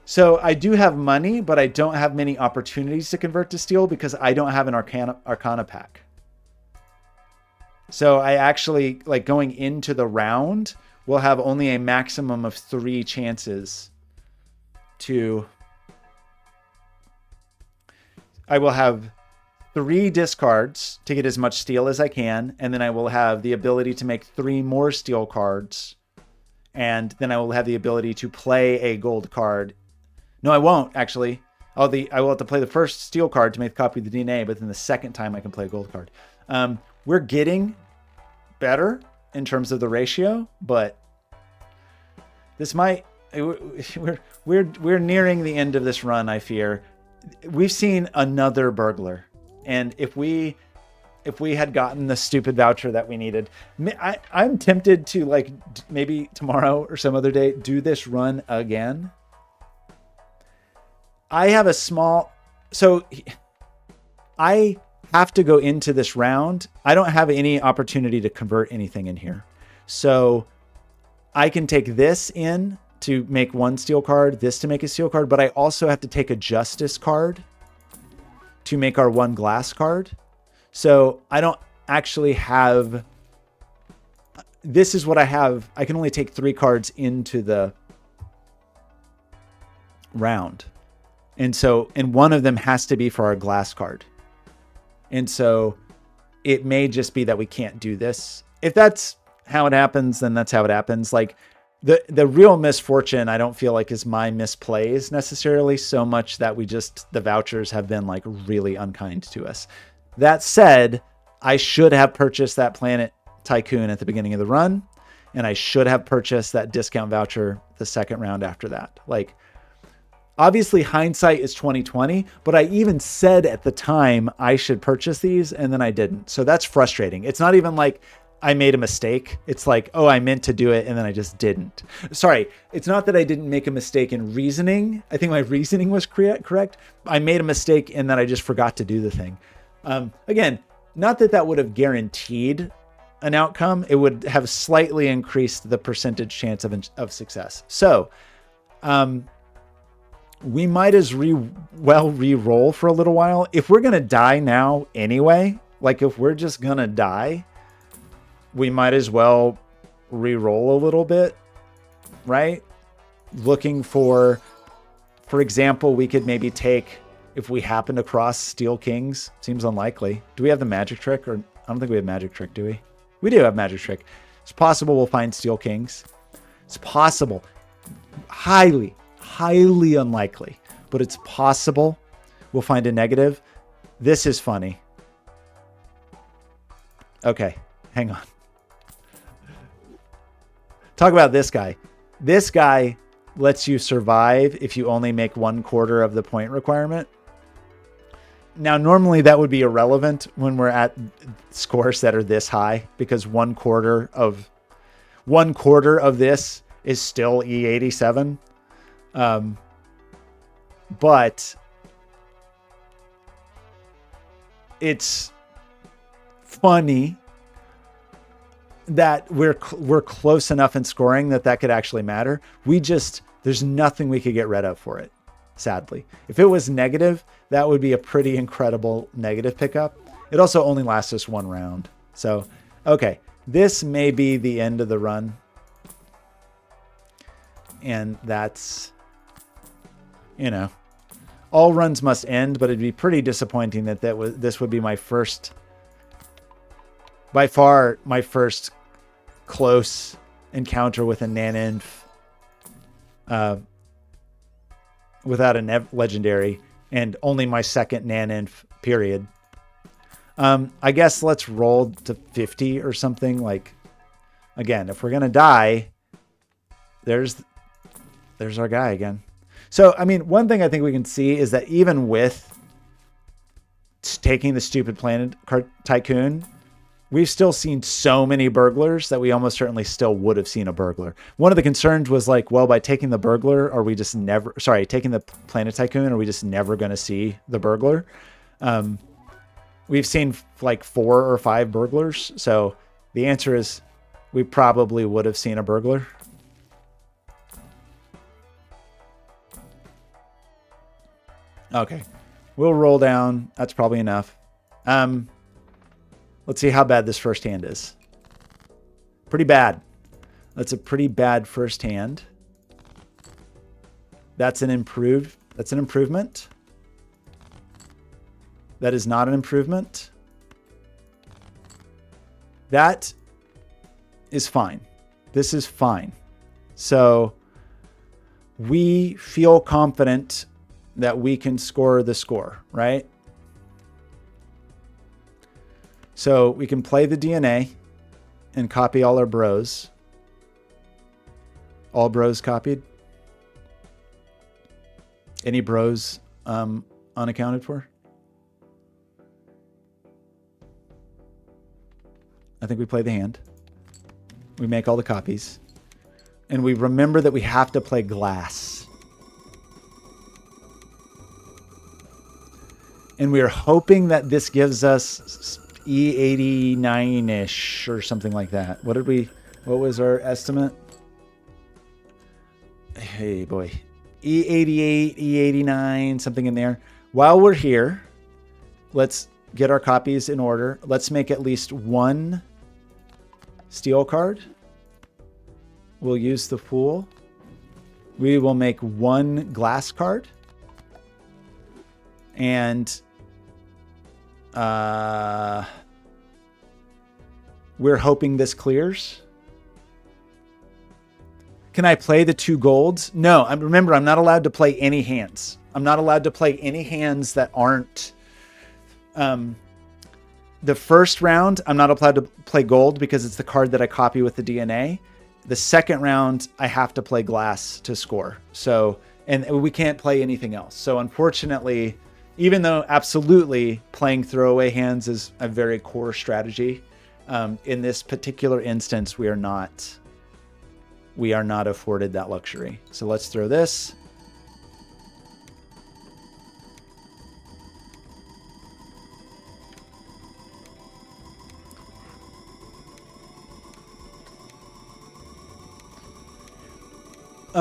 A: So I do have money, but I don't have many opportunities to convert to steel because I don't have an Arcana pack. So I actually, like, going into the round, will have only a maximum of 3 chances to... I will have 3 discards to get as much steel as I can, and then I will have the ability to make 3 more steel cards, and then I will have the ability to play a gold card. No, I won't, actually. I will have to play the first steel card to make a copy of the DNA, but then the second time I can play a gold card. We're getting better in terms of the ratio, but this might... We're nearing the end of this run, I fear. We've seen another burglar, and if we had gotten the stupid voucher that we needed, I'm tempted to, like, maybe tomorrow or some other day do this run again. I have a small... So I have to go into this round. I don't have any opportunity to convert anything in here. So I can take this in to make 1 steel card, this to make a steel card, but I also have to take a justice card to make our 1 glass card. So I don't actually have... This is what I have. I can only take 3 cards into the round. And one of them has to be for our glass card. And so it may just be that we can't do this. If that's how it happens, then that's how it happens. Like the real misfortune, I don't feel like is my misplays necessarily so much that the vouchers have been like really unkind to us. That said, I should have purchased that Planet Tycoon at the beginning of the run, and I should have purchased that discount voucher the second round after that. Like, obviously hindsight is 2020, but I even said at the time I should purchase these and then I didn't. So that's frustrating. It's not even like I made a mistake. It's like, oh, I meant to do it and then I just didn't. Sorry. It's not that I didn't make a mistake in reasoning. I think my reasoning was correct. I made a mistake in that I just forgot to do the thing. Again, not that that would have guaranteed an outcome. It would have slightly increased the percentage chance of success. So, we might as well re-roll for a little while. If we're going to die now anyway, like if we're just going to die, we might as well re-roll a little bit, right? Looking for example, we could maybe take, if we happen to cross Steel Kings, seems unlikely. Do we have the magic trick? Or I don't think we have magic trick, do we? We do have magic trick. It's possible we'll find Steel Kings. It's possible. Highly unlikely, but it's possible we'll find a negative. This is funny. Okay, hang on. Talk about this guy. This guy lets you survive if you only make 1/4 of the point requirement. Now, normally that would be irrelevant when we're at scores that are this high, because 1/4 of this is still E87. But it's funny that we're close enough in scoring that could actually matter. There's nothing we could get rid of for it, sadly. If it was negative, that would be a pretty incredible negative pickup. It also only lasts us 1 round. So, okay, this may be the end of the run. And that's, all runs must end, but it'd be pretty disappointing that this would be by far my first close encounter with a Naninf without a legendary, and only my second Naninf period. I guess let's roll to 50 or something. Like, again, if we're gonna die, there's our guy again. So, I mean, one thing I think we can see is that even with taking the stupid Planet Tycoon, we've still seen so many burglars that we almost certainly still would have seen a burglar. One of the concerns was like, well, by taking the burglar, are we just never, sorry, taking the Planet Tycoon, are we just never going to see the burglar? We've seen like 4 or 5 burglars. So the answer is we probably would have seen a burglar. Okay. We'll roll down. That's probably enough. Let's see how bad this first hand is. Pretty bad. That's a pretty bad first hand. That's an improvement. That is not an improvement. That is fine. This is fine. So we feel confident that we can score the score, right? So we can play the DNA and copy all our bros. All bros copied. Any bros unaccounted for? I think we play the hand. We make all the copies. And we remember that we have to play glass. And we are hoping that this gives us E89-ish or something like that. What was our estimate? Hey, boy. E88, E89, something in there. While we're here, let's get our copies in order. Let's make at least one steel card. We'll use the Fool. We will make one glass card. And we're hoping this clears. Can I play the 2 golds? No, remember, I'm not allowed to play any hands. I'm not allowed to play any hands that aren't... the first round, I'm not allowed to play gold because it's the card that I copy with the DNA. The second round, I have to play glass to score. So, and we can't play anything else. So unfortunately, even though absolutely playing throwaway hands is a very core strategy, in this particular instance, we are not afforded that luxury. So let's throw this.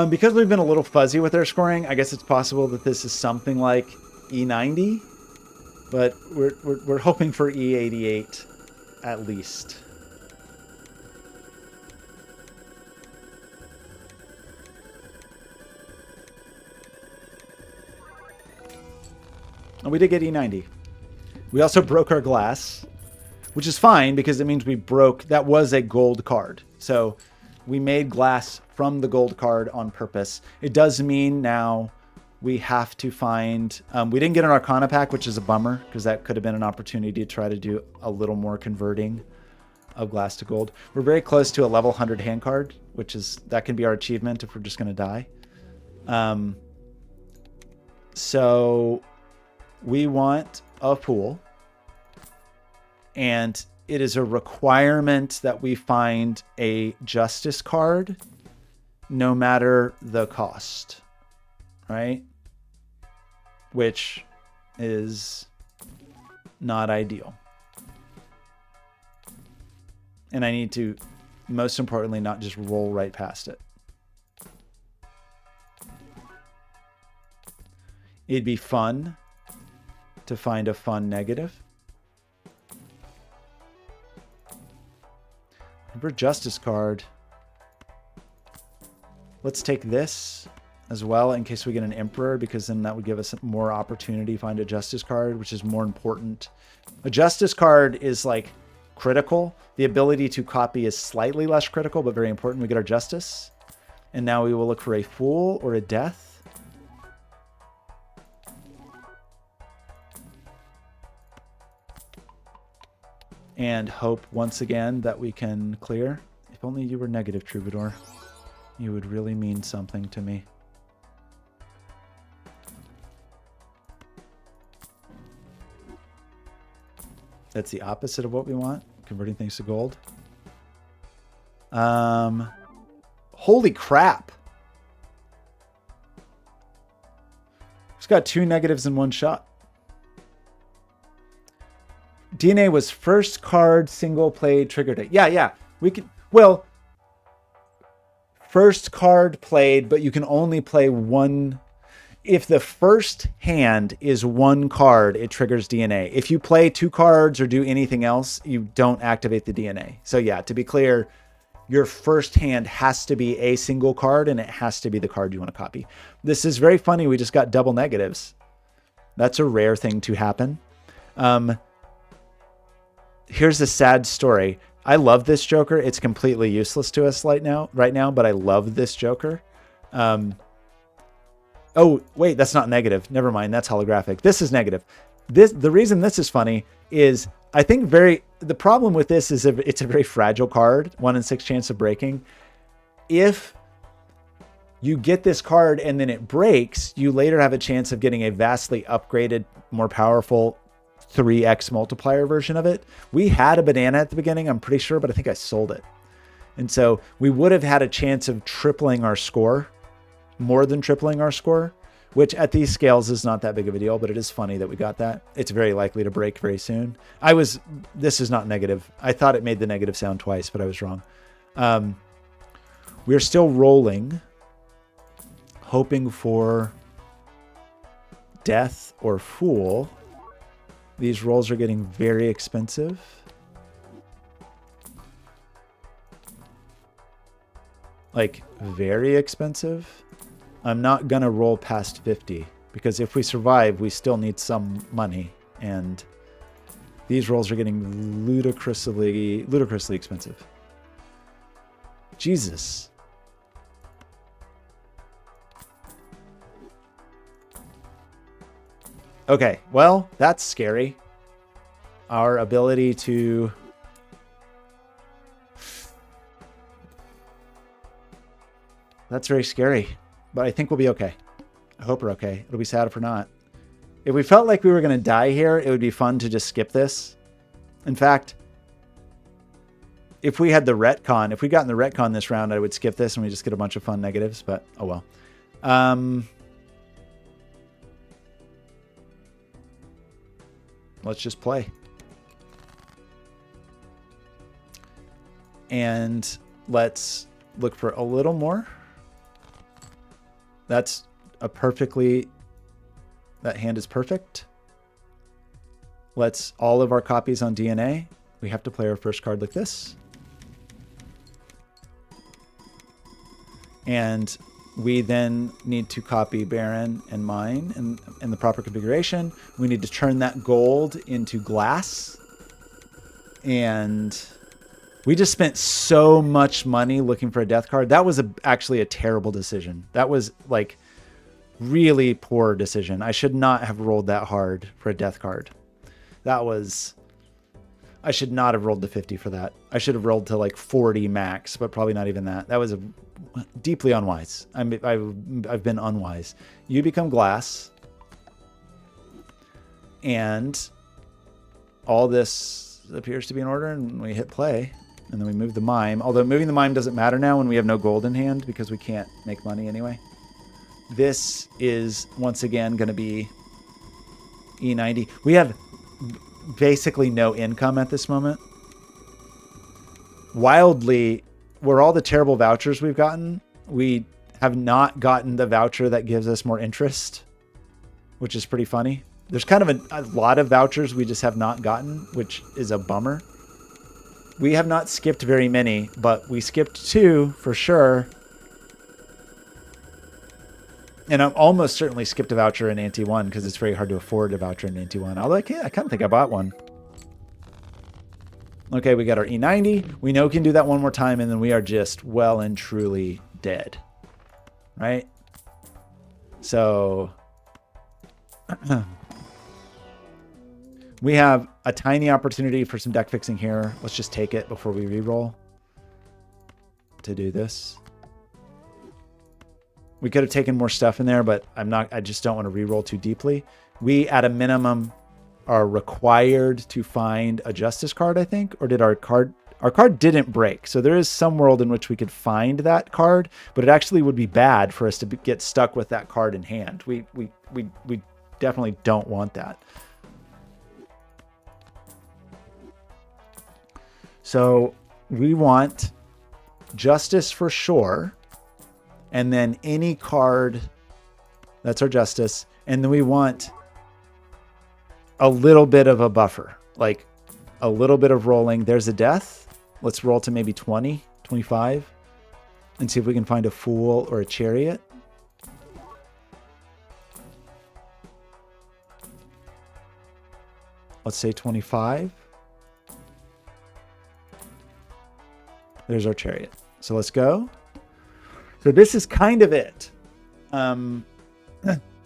A: Because we've been a little fuzzy with our scoring, I guess it's possible that this is something like E90, but we're hoping for E88 at least. And we did get E90. We also broke our glass, which is fine because it means we broke, that was a gold card. So we made glass from the gold card on purpose. It does mean now we have to find, we didn't get an Arcana pack, which is a bummer because that could have been an opportunity to try to do a little more converting of glass to gold. We're very close to a level 100 hand card, which is, that can be our achievement if we're just going to die. So we want a Fool, and it is a requirement that we find a Justice card no matter the cost, right? Which is not ideal. And I need to, most importantly, not just roll right past it. It'd be fun to find a fun negative. For Justice card, let's take this as well in case we get an Emperor, because then that would give us more opportunity to find a Justice card, which is more important. A Justice card is like critical. The ability to copy is slightly less critical, but very important. We get our Justice. And now we will look for a Fool or a Death. And hope once again that we can clear. If only you were negative, Troubadour. You would really mean something to me. That's the opposite of what we want. converting things to gold. Holy crap. It's got 2 negatives in one shot. DNA was first card single play triggered it. Yeah. We can, well, first card played, but you can only play one. If the first hand is one card, it triggers DNA. If you play 2 cards or do anything else, you don't activate the DNA. So yeah, to be clear, your first hand has to be a single card and it has to be the card you want to copy. This is very funny. We just got double negatives. That's a rare thing to happen. Here's a sad story. I love this Joker. It's completely useless to us right now, but I love this Joker. Oh, wait, that's not negative. Never mind. That's holographic. This is negative. The reason this is funny is I think the problem with this is it's a very fragile card, 1 in 6 chance of breaking. If you get this card and then it breaks, you later have a chance of getting a vastly upgraded, more powerful 3x multiplier version of it. We had a banana at the beginning, I'm pretty sure, but I think I sold it. And so we would have had a chance of tripling our score, more than tripling our score, which at these scales is not that big of a deal, but it is funny that we got that. It's very likely to break very soon. This is not negative. I thought it made the negative sound twice, but I was wrong. We're still rolling, hoping for death or fool. These rolls are getting very expensive. Like, very expensive. I'm not going to roll past 50 because if we survive, we still need some money. And these rolls are getting ludicrously expensive. Jesus. Okay, well, that's scary. Our ability to... That's very scary, but I think we'll be okay. I hope we're okay. It'll be sad if we're not. If we felt like we were going to die here, it would be fun to just skip this. In fact, if we had the retcon, if we got in the retcon this round, I would skip this and we just get a bunch of fun negatives, but oh well. Let's just play. And let's look for a little more. That's a perfectly... That hand is perfect. Let's all of our copies on DNA. We have to play our first card like this. And we then need to copy Baron and mine in the proper configuration. We need to turn that gold into glass. And we just spent so much money looking for a death card. That was actually a terrible decision. That was like really poor decision. I should not have rolled that hard for a death card. I should not have rolled to 50 for that. I should have rolled to like 40 max, but probably not even that. That was deeply unwise. I've been unwise. You become glass. And all this appears to be in order, and we hit play. And then we move the mime. Although moving the mime doesn't matter now when we have no gold in hand because we can't make money anyway. This is, once again, going to be E90. We have basically no income at this moment. Wildly, where all the terrible vouchers we've gotten, we have not gotten the voucher that gives us more interest, which is pretty funny. There's kind of a lot of vouchers we just have not gotten, which is a bummer. We have not skipped very many, but we skipped 2 for sure. And I'm almost certainly skipped a voucher in Ante 1 because it's very hard to afford a voucher in Ante 1. Although I kind of think I bought one. Okay, we got our E90. We know we can do that one more time, and then we are just well and truly dead. Right? So... we have a tiny opportunity for some deck fixing here. Let's just take it before we reroll to do this. We could have taken more stuff in there, but I just don't want to reroll too deeply. We, at a minimum, are required to find a justice card, I think, or did our card didn't break. So there is some world in which we could find that card, but it actually would be bad for us to get stuck with that card in hand. We definitely don't want that. So we want justice for sure. And then any card, that's our justice. And then we want a little bit of a buffer, like a little bit of rolling. There's a death. Let's roll to maybe 20, 25 and see if we can find a fool or a chariot. Let's say 25. There's our chariot. So let's go. So this is kind of it. The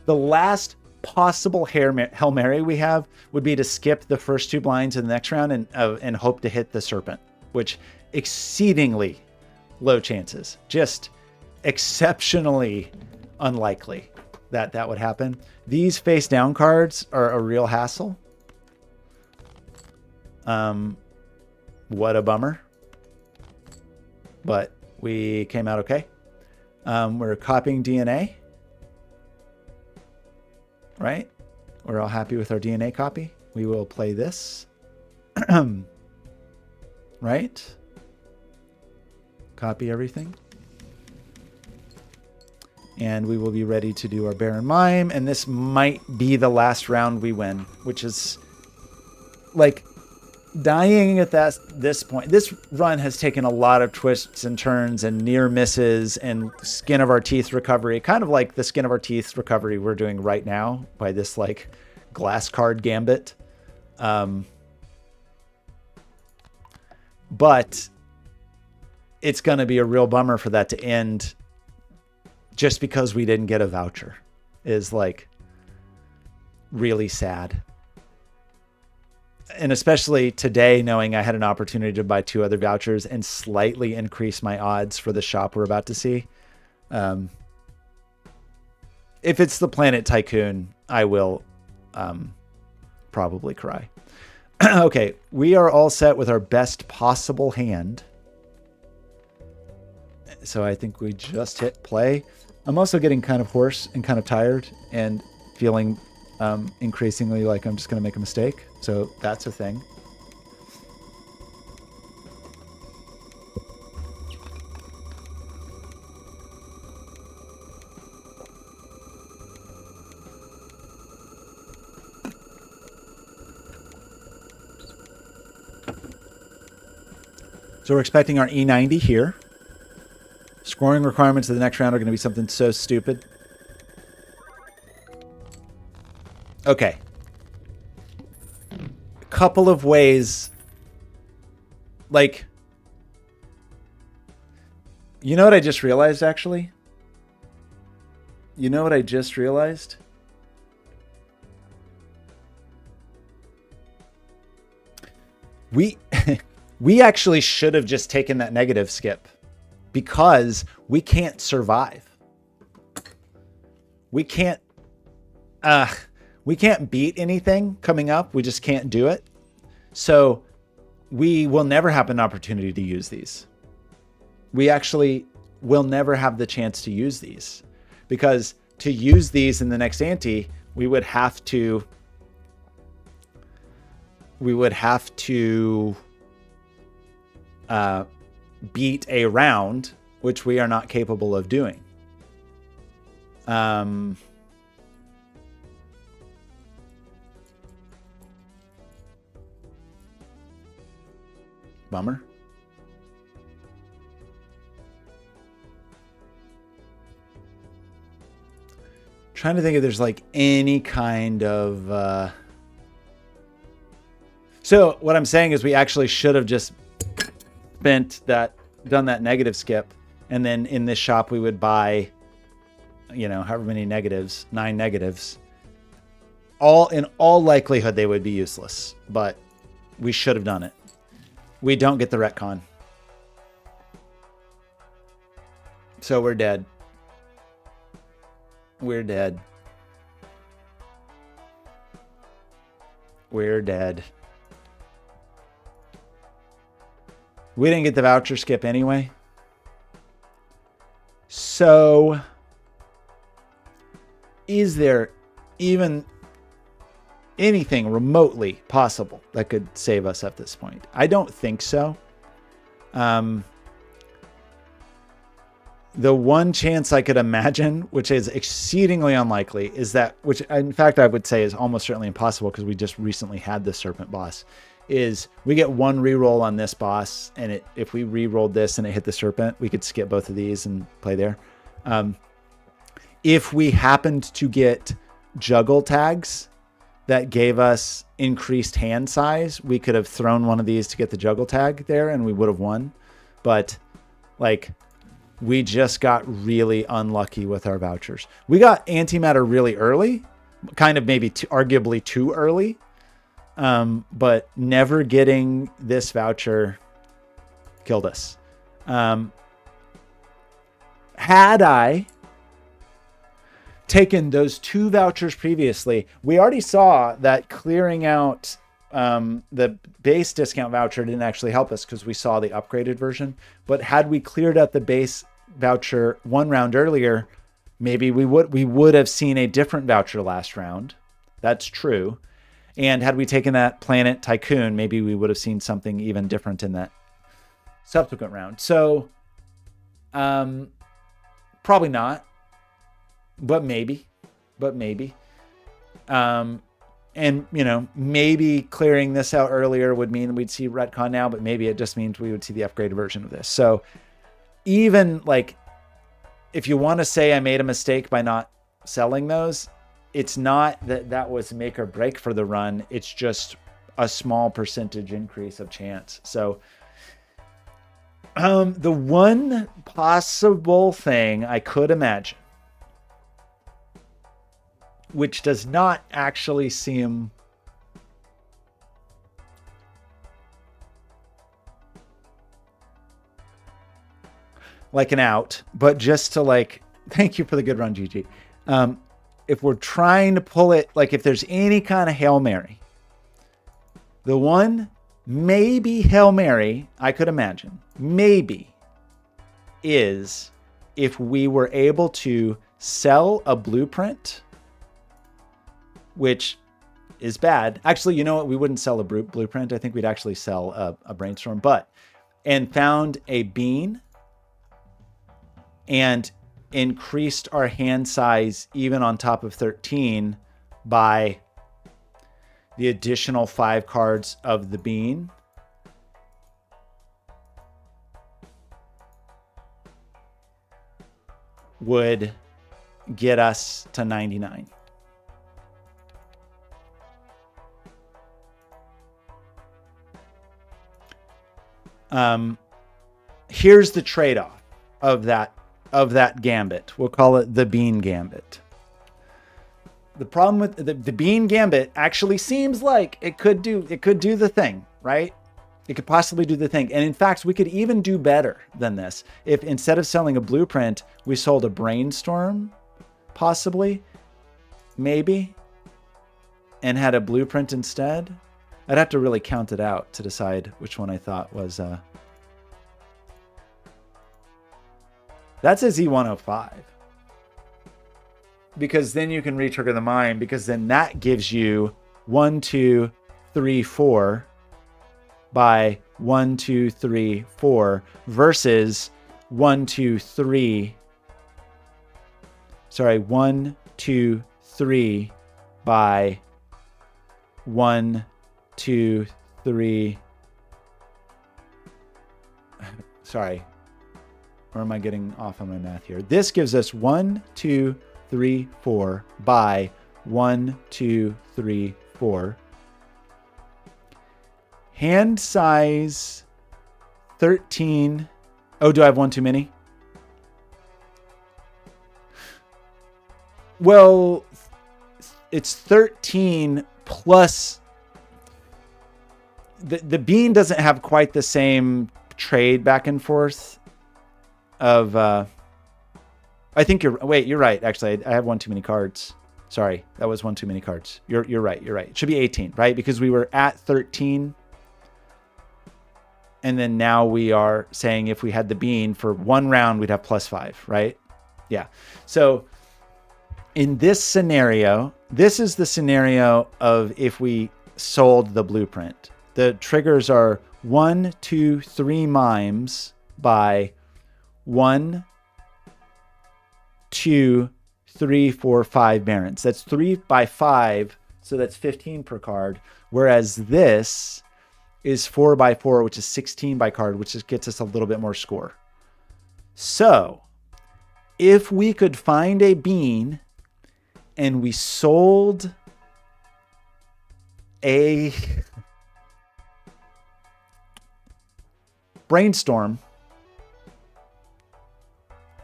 A: last possible Hail Mary we have would be to skip the first two blinds in the next round and hope to hit the serpent, which exceedingly low chances, just exceptionally unlikely that would happen. These face down cards are a real hassle. What a bummer. But we came out okay. We're copying DNA. Right? We're all happy with our DNA copy. We will play this. Right? Copy everything. And we will be ready to do our Baron Mime. And this might be the last round we win, which is like dying at this point. This run has taken a lot of twists and turns and near misses and skin of our teeth recovery, kind of like the skin of our teeth recovery we're doing right now by this like glass card gambit. But it's going to be a real bummer for that to end just because we didn't get a voucher is like really sad. And especially today, knowing I had an opportunity to buy 2 other vouchers and slightly increase my odds for the shop we're about to see. If it's the Planet Tycoon, I will probably cry. Okay, we are all set with our best possible hand. So I think we just hit play. I'm also getting kind of hoarse and kind of tired and feeling increasingly like I'm just going to make a mistake. So that's a thing. So we're expecting our E90 here. Scoring requirements of the next round are going to be something so stupid. Okay. Couple of ways. Like, you know what I just realized, actually? You know what I just realized? We actually should have just taken that negative skip because we can't survive. We can't beat anything coming up. We just can't do it. So we will never have an opportunity to use these. We actually will never have the chance to use these because to use these in the next ante, we would have to beat a round, which we are not capable of doing. Bummer. Trying to think if there's like any kind of so what I'm saying is we actually should have just done that negative skip, and then in this shop we would buy, you know, however many negatives, 9 negatives. In all likelihood they would be useless, but we should have done it. We don't get the retcon. So we're dead. We're dead. We're dead. We didn't get the voucher skip anyway. So, is there even anything remotely possible that could save us at this point? I don't think so. The one chance I could imagine, which is exceedingly unlikely, is that, which in fact I would say is almost certainly impossible because we just recently had the serpent boss, is we get one reroll on this boss, and if we re-rolled this and it hit the serpent, we could skip both of these and play there. If we happened to get juggle tags that gave us increased hand size, we could have thrown one of these to get the juggle tag there and we would have won. But like, we just got really unlucky with our vouchers. We got antimatter really early, kind of maybe arguably too early. But never getting this voucher killed us. Had I taken those 2 vouchers previously, we already saw that clearing out the base discount voucher didn't actually help us because we saw the upgraded version. But had we cleared out the base voucher 1 round earlier, maybe we would have seen a different voucher last round. That's true. And had we taken that Planet Tycoon, maybe we would have seen something even different in that subsequent round. So, probably not, but maybe. And, you know, maybe clearing this out earlier would mean we'd see retcon now, but maybe it just means we would see the upgraded version of this. So even like, if you want to say I made a mistake by not selling those, it's not that was make or break for the run. It's just a small percentage increase of chance. So the one possible thing I could imagine, which does not actually seem like an out, but just to like, thank you for the good run, GG. If we're trying to pull it, like if there's any kind of Hail Mary, the one maybe Hail Mary I could imagine, maybe, is if we were able to sell a blueprint, which is bad. Actually, you know what? We wouldn't sell a blueprint. I think we'd actually sell a brainstorm, and found a bean and increased our hand size even on top of 13 by the additional 5 cards of the bean. Would get us to 99. Here's the trade-off of that gambit. We'll call it the bean gambit. The problem with the bean gambit actually seems like it could do the thing, right? It could possibly do the thing. And in fact, we could even do better than this. If instead of selling a blueprint, we sold a brainstorm, possibly, maybe, and had a blueprint instead. I'd have to really count it out to decide which one I thought was... That's a Z105. Because then you can retrigger the mine, because then that gives you 1, 2, 3, 4 by 1, 2, 3, 4 versus 1, 2, 3. Sorry, 1, 2, 3 by 1, 2, 3. Sorry. Or am I getting off on my math here? This gives us 1, 2, 3, 4 by 1, 2, 3, 4. Hand size 13. Oh, do I have one too many? Well, it's 13 plus. The bean doesn't have quite the same trade back and forth of I think you're right, actually. I have one too many cards. Sorry, that was one too many cards. You're right. You're right. It should be 18, right? Because we were at 13. And then now we are saying if we had the bean for one round, we'd have +5, right? Yeah. So in this scenario, this is the scenario of if we sold the blueprint. The triggers are 1, 2, 3 mimes by 1, 2, 3, 4, 5 barons. That's 3 by 5, so that's 15 per card. Whereas this is 4 by 4, which is 16 by card, which just gets us a little bit more score. So if we could find a bean and we sold a brainstorm,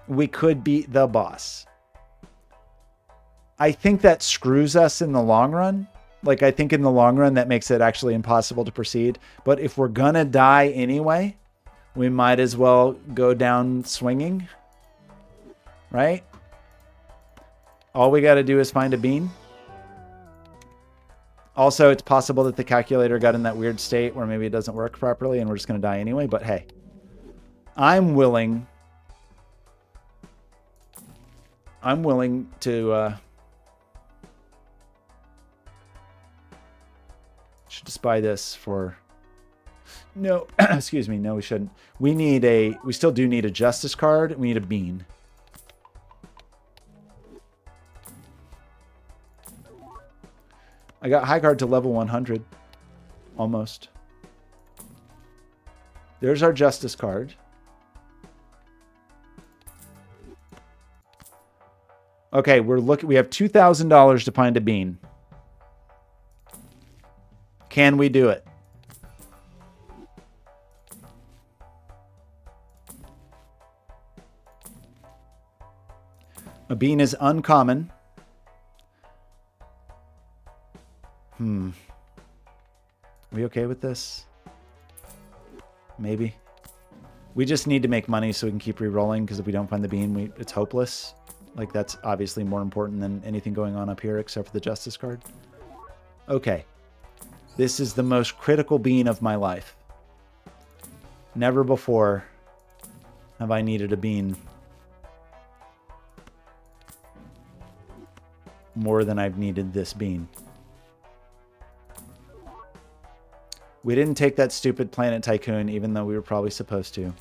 A: we could beat the boss. I think that screws us in the long run. Like, I think in the long run, that makes it actually impossible to proceed. But if we're going to die anyway, we might as well go down swinging, right? All we got to do is find a bean. Also, it's possible that the calculator got in that weird state where maybe it doesn't work properly and we're just going to die anyway. But hey, I'm willing to should just buy this for no excuse me, no, we shouldn't. We still do need a justice card. We need a bean. I got high card to level 100 almost. There's our justice card. Okay, we have $2,000 to find a bean. Can we do it? A bean is uncommon. Are we okay with this? Maybe. We just need to make money so we can keep re-rolling, because if we don't find the bean, it's hopeless. Like, that's obviously more important than anything going on up here except for the justice card. Okay. This is the most critical bean of my life. Never before have I needed a bean more than I've needed this bean. We didn't take that stupid Planet Tycoon, even though we were probably supposed to.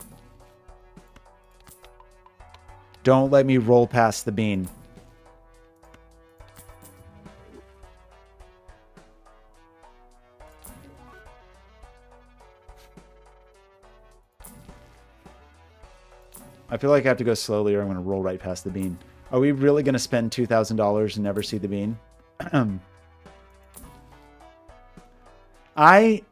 A: Don't let me roll past the bean. I feel like I have to go slowly or I'm going to roll right past the bean. Are we really going to spend $2,000 and never see the bean? I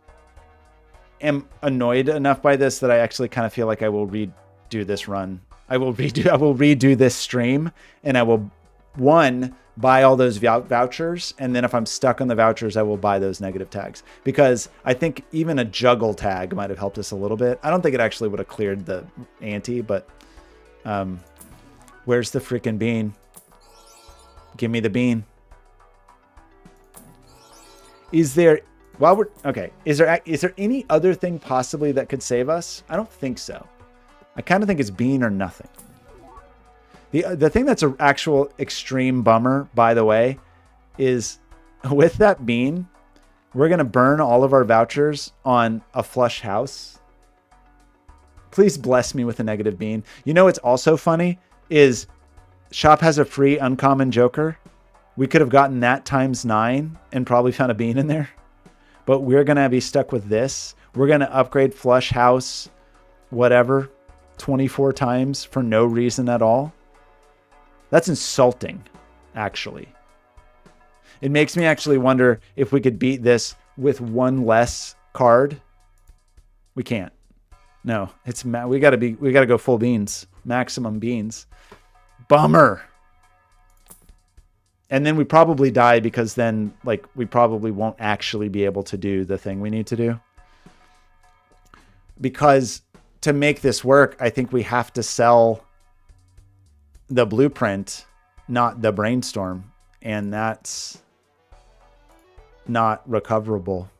A: am annoyed enough by this that I actually kind of feel like I will redo this run. I will redo this stream, and I will, one, buy all those vouchers, and then if I'm stuck on the vouchers, I will buy those negative tags, because I think even a juggle tag might have helped us a little bit. I don't think it actually would have cleared the ante, but where's the freaking bean? Give me the bean. Is there any other thing possibly that could save us? I don't think so. I kind of think it's bean or nothing. The thing that's an actual extreme bummer, by the way, is with that bean, we're going to burn all of our vouchers on a flush house. Please bless me with a negative bean. You know what's also funny is shop has a free uncommon joker. We could have gotten that ×9 and probably found a bean in there. But we're going to be stuck with this. We're going to upgrade flush house, whatever, 24 times for no reason at all. That's insulting, actually. It makes me actually wonder if we could beat this with one less card. We can't. No, we got to go full beans, maximum beans. Bummer. And then we probably die, because then we probably won't actually be able to do the thing we need to do. Because to make this work, I think we have to sell the blueprint, not the brainstorm. and that's not recoverable,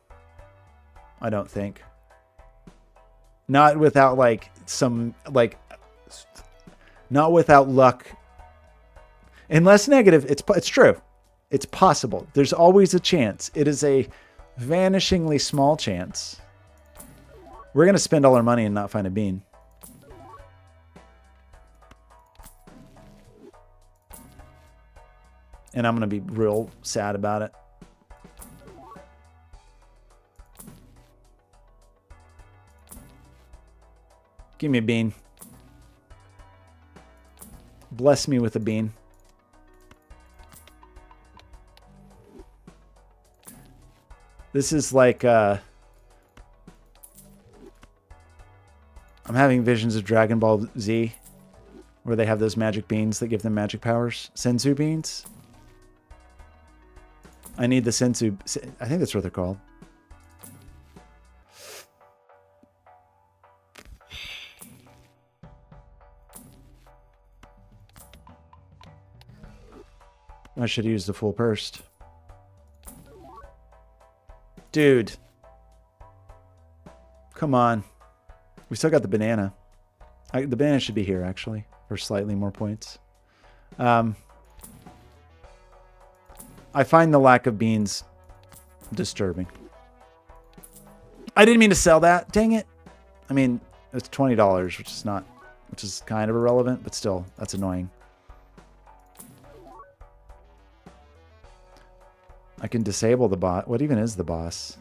A: I don't think. Not without like some, like, not without luck. Unless negative, it's true. It's possible. There's always a chance. It is a vanishingly small chance. We're going to spend all our money and not find a bean. And I'm going to be real sad about it. Give me a bean. Bless me with a bean. This is like, I'm having visions of Dragon Ball Z, where they have those magic beans that give them magic powers. Senzu beans. I need the Senzu. I think that's what they're called. I should use the full purse. Dude. Come on. We still got the banana. The banana should be here, actually, for slightly more points. I find the lack of beans disturbing. I didn't mean to sell that. Dang it. I mean, it's $20, which is kind of irrelevant, but still, that's annoying. I can disable the bot. What even is the boss?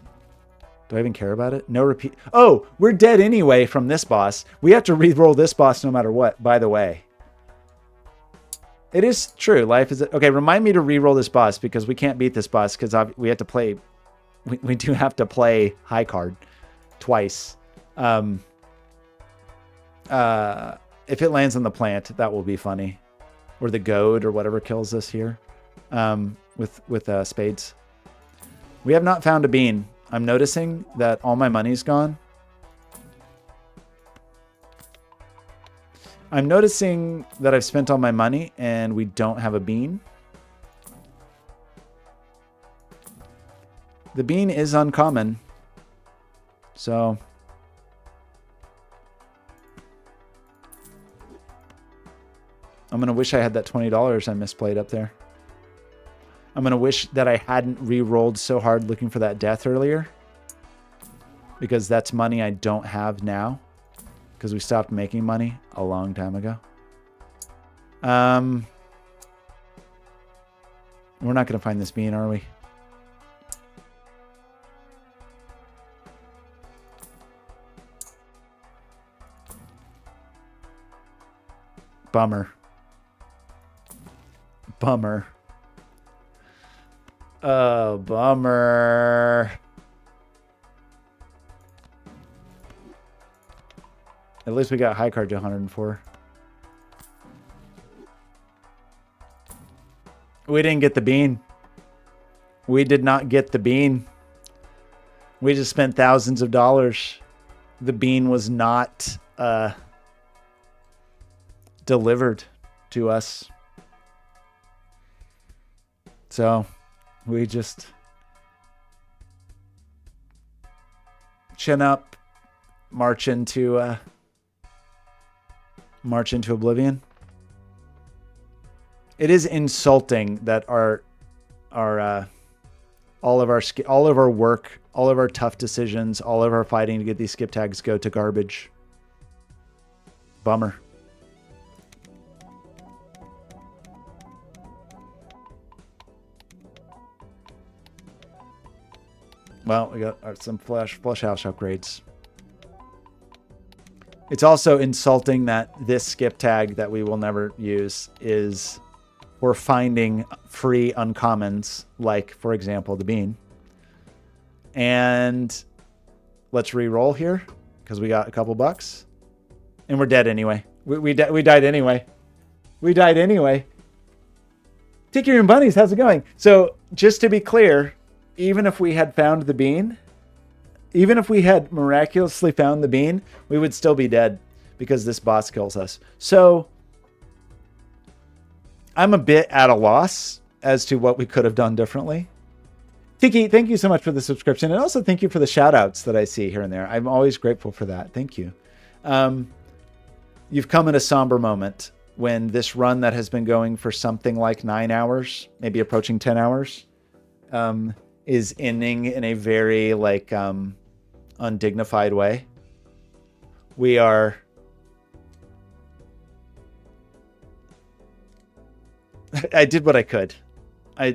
A: Do I even care about it? No repeat. Oh, we're dead anyway from this boss. We have to re-roll this boss no matter what, by the way. It is true. Life is... Okay, remind me to re-roll this boss because we can't beat this boss because we have to play... We do have to play high card twice. If it lands on the plant, that will be funny. Or the goad or whatever kills us here. With spades. We have not found a bean. I'm noticing that all my money's gone. I'm noticing that I've spent all my money and we don't have a bean. The bean is uncommon. So... I'm going to wish I had that $20 I misplayed up there. I'm going to wish that I hadn't re-rolled so hard looking for that death earlier. Because that's money I don't have now. Because we stopped making money a long time ago. We're not going to find this bean, are we? Bummer. Bummer. Oh, bummer. At least we got high card to 104. We didn't get the bean. We did not get the bean. We just spent thousands of dollars. The bean was not delivered to us. So we just chin up, march into oblivion. It is insulting that all of our work, all of our tough decisions, all of our fighting to get these skip tags go to garbage. Bummer. Well, we got some flush house upgrades. It's also insulting that this skip tag that we will never use is we're finding free uncommons, like, for example, the bean. And let's re-roll here because we got a couple bucks. And we're dead anyway. We died anyway. We died anyway. Tiki and Bunnies, how's it going? So just to be clear, even if we had found the bean, even if we had miraculously found the bean, we would still be dead because this boss kills us. So I'm a bit at a loss as to what we could have done differently. Tiki, thank you so much for the subscription. And also thank you for the shout outs that I see here and there. I'm always grateful for that. Thank you. You've come in a somber moment when this run that has been going for something like 9 hours, maybe approaching 10 hours, is ending in a very like undignified way. We are I did what I could. I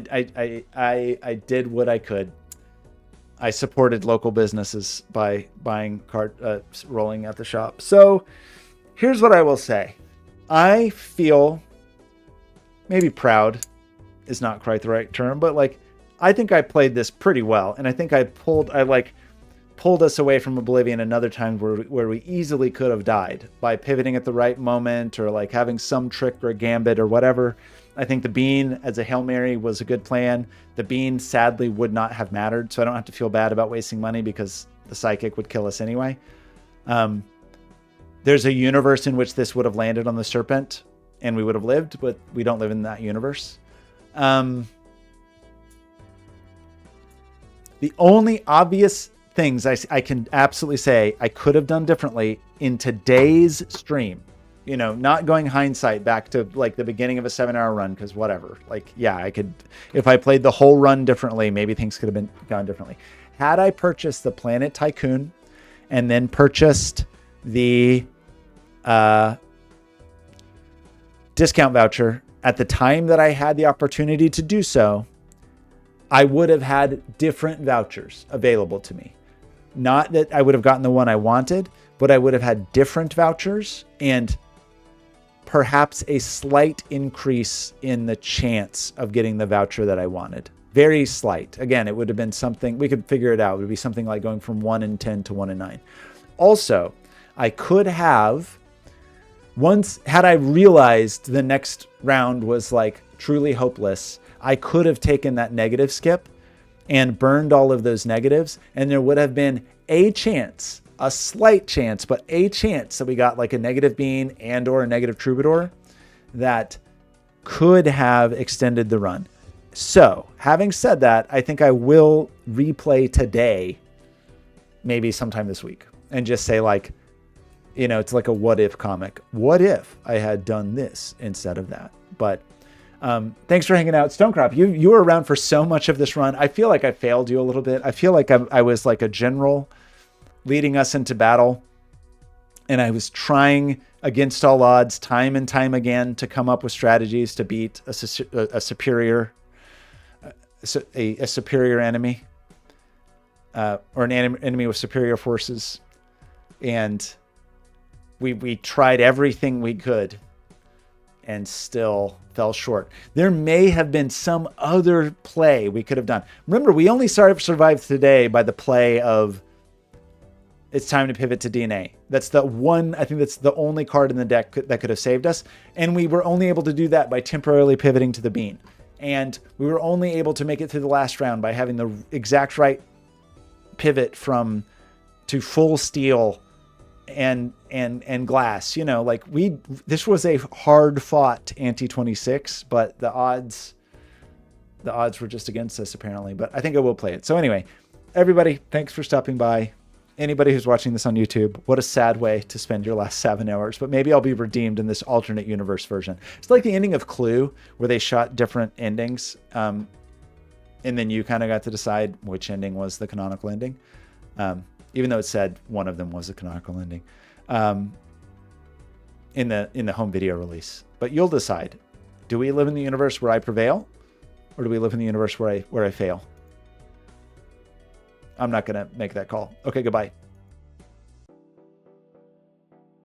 A: did what I could. I supported local businesses by buying rolling at the shop. So here's what I will say. I feel maybe proud is not quite the right term, but like, I think I played this pretty well. And I think I pulled us away from Oblivion another time where we easily could have died by pivoting at the right moment or like having some trick or a gambit or whatever. I think the bean as a Hail Mary was a good plan. The bean sadly would not have mattered, so I don't have to feel bad about wasting money because the psychic would kill us anyway. There's a universe in which this would have landed on the serpent and we would have lived, but we don't live in that universe. The only obvious things I can absolutely say I could have done differently in today's stream, you know, not going hindsight back to like the beginning of a 7-hour run, because whatever, like, yeah, I could, if I played the whole run differently, maybe things could have gone differently. Had I purchased the Planet Tycoon and then purchased the discount voucher at the time that I had the opportunity to do so, I would have had different vouchers available to me. Not that I would have gotten the one I wanted, but I would have had different vouchers and perhaps a slight increase in the chance of getting the voucher that I wanted. Very slight. Again, it would have been something, we could figure it out. It would be something like going from 1 in 10 to 1 in 9. Also, I could have, once, had I realized the next round was like truly hopeless, I could have taken that negative skip and burned all of those negatives, and there would have been a chance, a slight chance, but a chance that we got like a negative bean and or a negative troubadour that could have extended the run. So having said that, I think I will replay today, maybe sometime this week, and just say like, you know, it's like a what if comic. What if I had done this instead of that? But thanks for hanging out. Stonecrop, you were around for so much of this run. I feel like I failed you a little bit. I feel like I was like a general leading us into battle. And I was trying against all odds, time and time again, to come up with strategies to beat a superior enemy, or an enemy with superior forces. And we tried everything we could and still fell short. There may have been some other play we could have done. Remember, we only survived today by the play of it's time to pivot to DNA. That's the one, I think that's the only card in the deck that could have saved us. And we were only able to do that by temporarily pivoting to the bean. And we were only able to make it through the last round by having the exact right pivot to full steel and glass, you know, like this was a hard fought anti-26, but the odds were just against us apparently, but I think I will play it. So anyway, everybody, thanks for stopping by. Anybody who's watching this on YouTube, what a sad way to spend your last 7 hours, but maybe I'll be redeemed in this alternate universe version. It's like the ending of Clue where they shot different endings. And then you kind of got to decide which ending was the canonical ending. Even though it said one of them was a canonical ending, in the home video release. But you'll decide: do we live in the universe where I prevail, or do we live in the universe where I fail? I'm not gonna make that call. Okay, goodbye.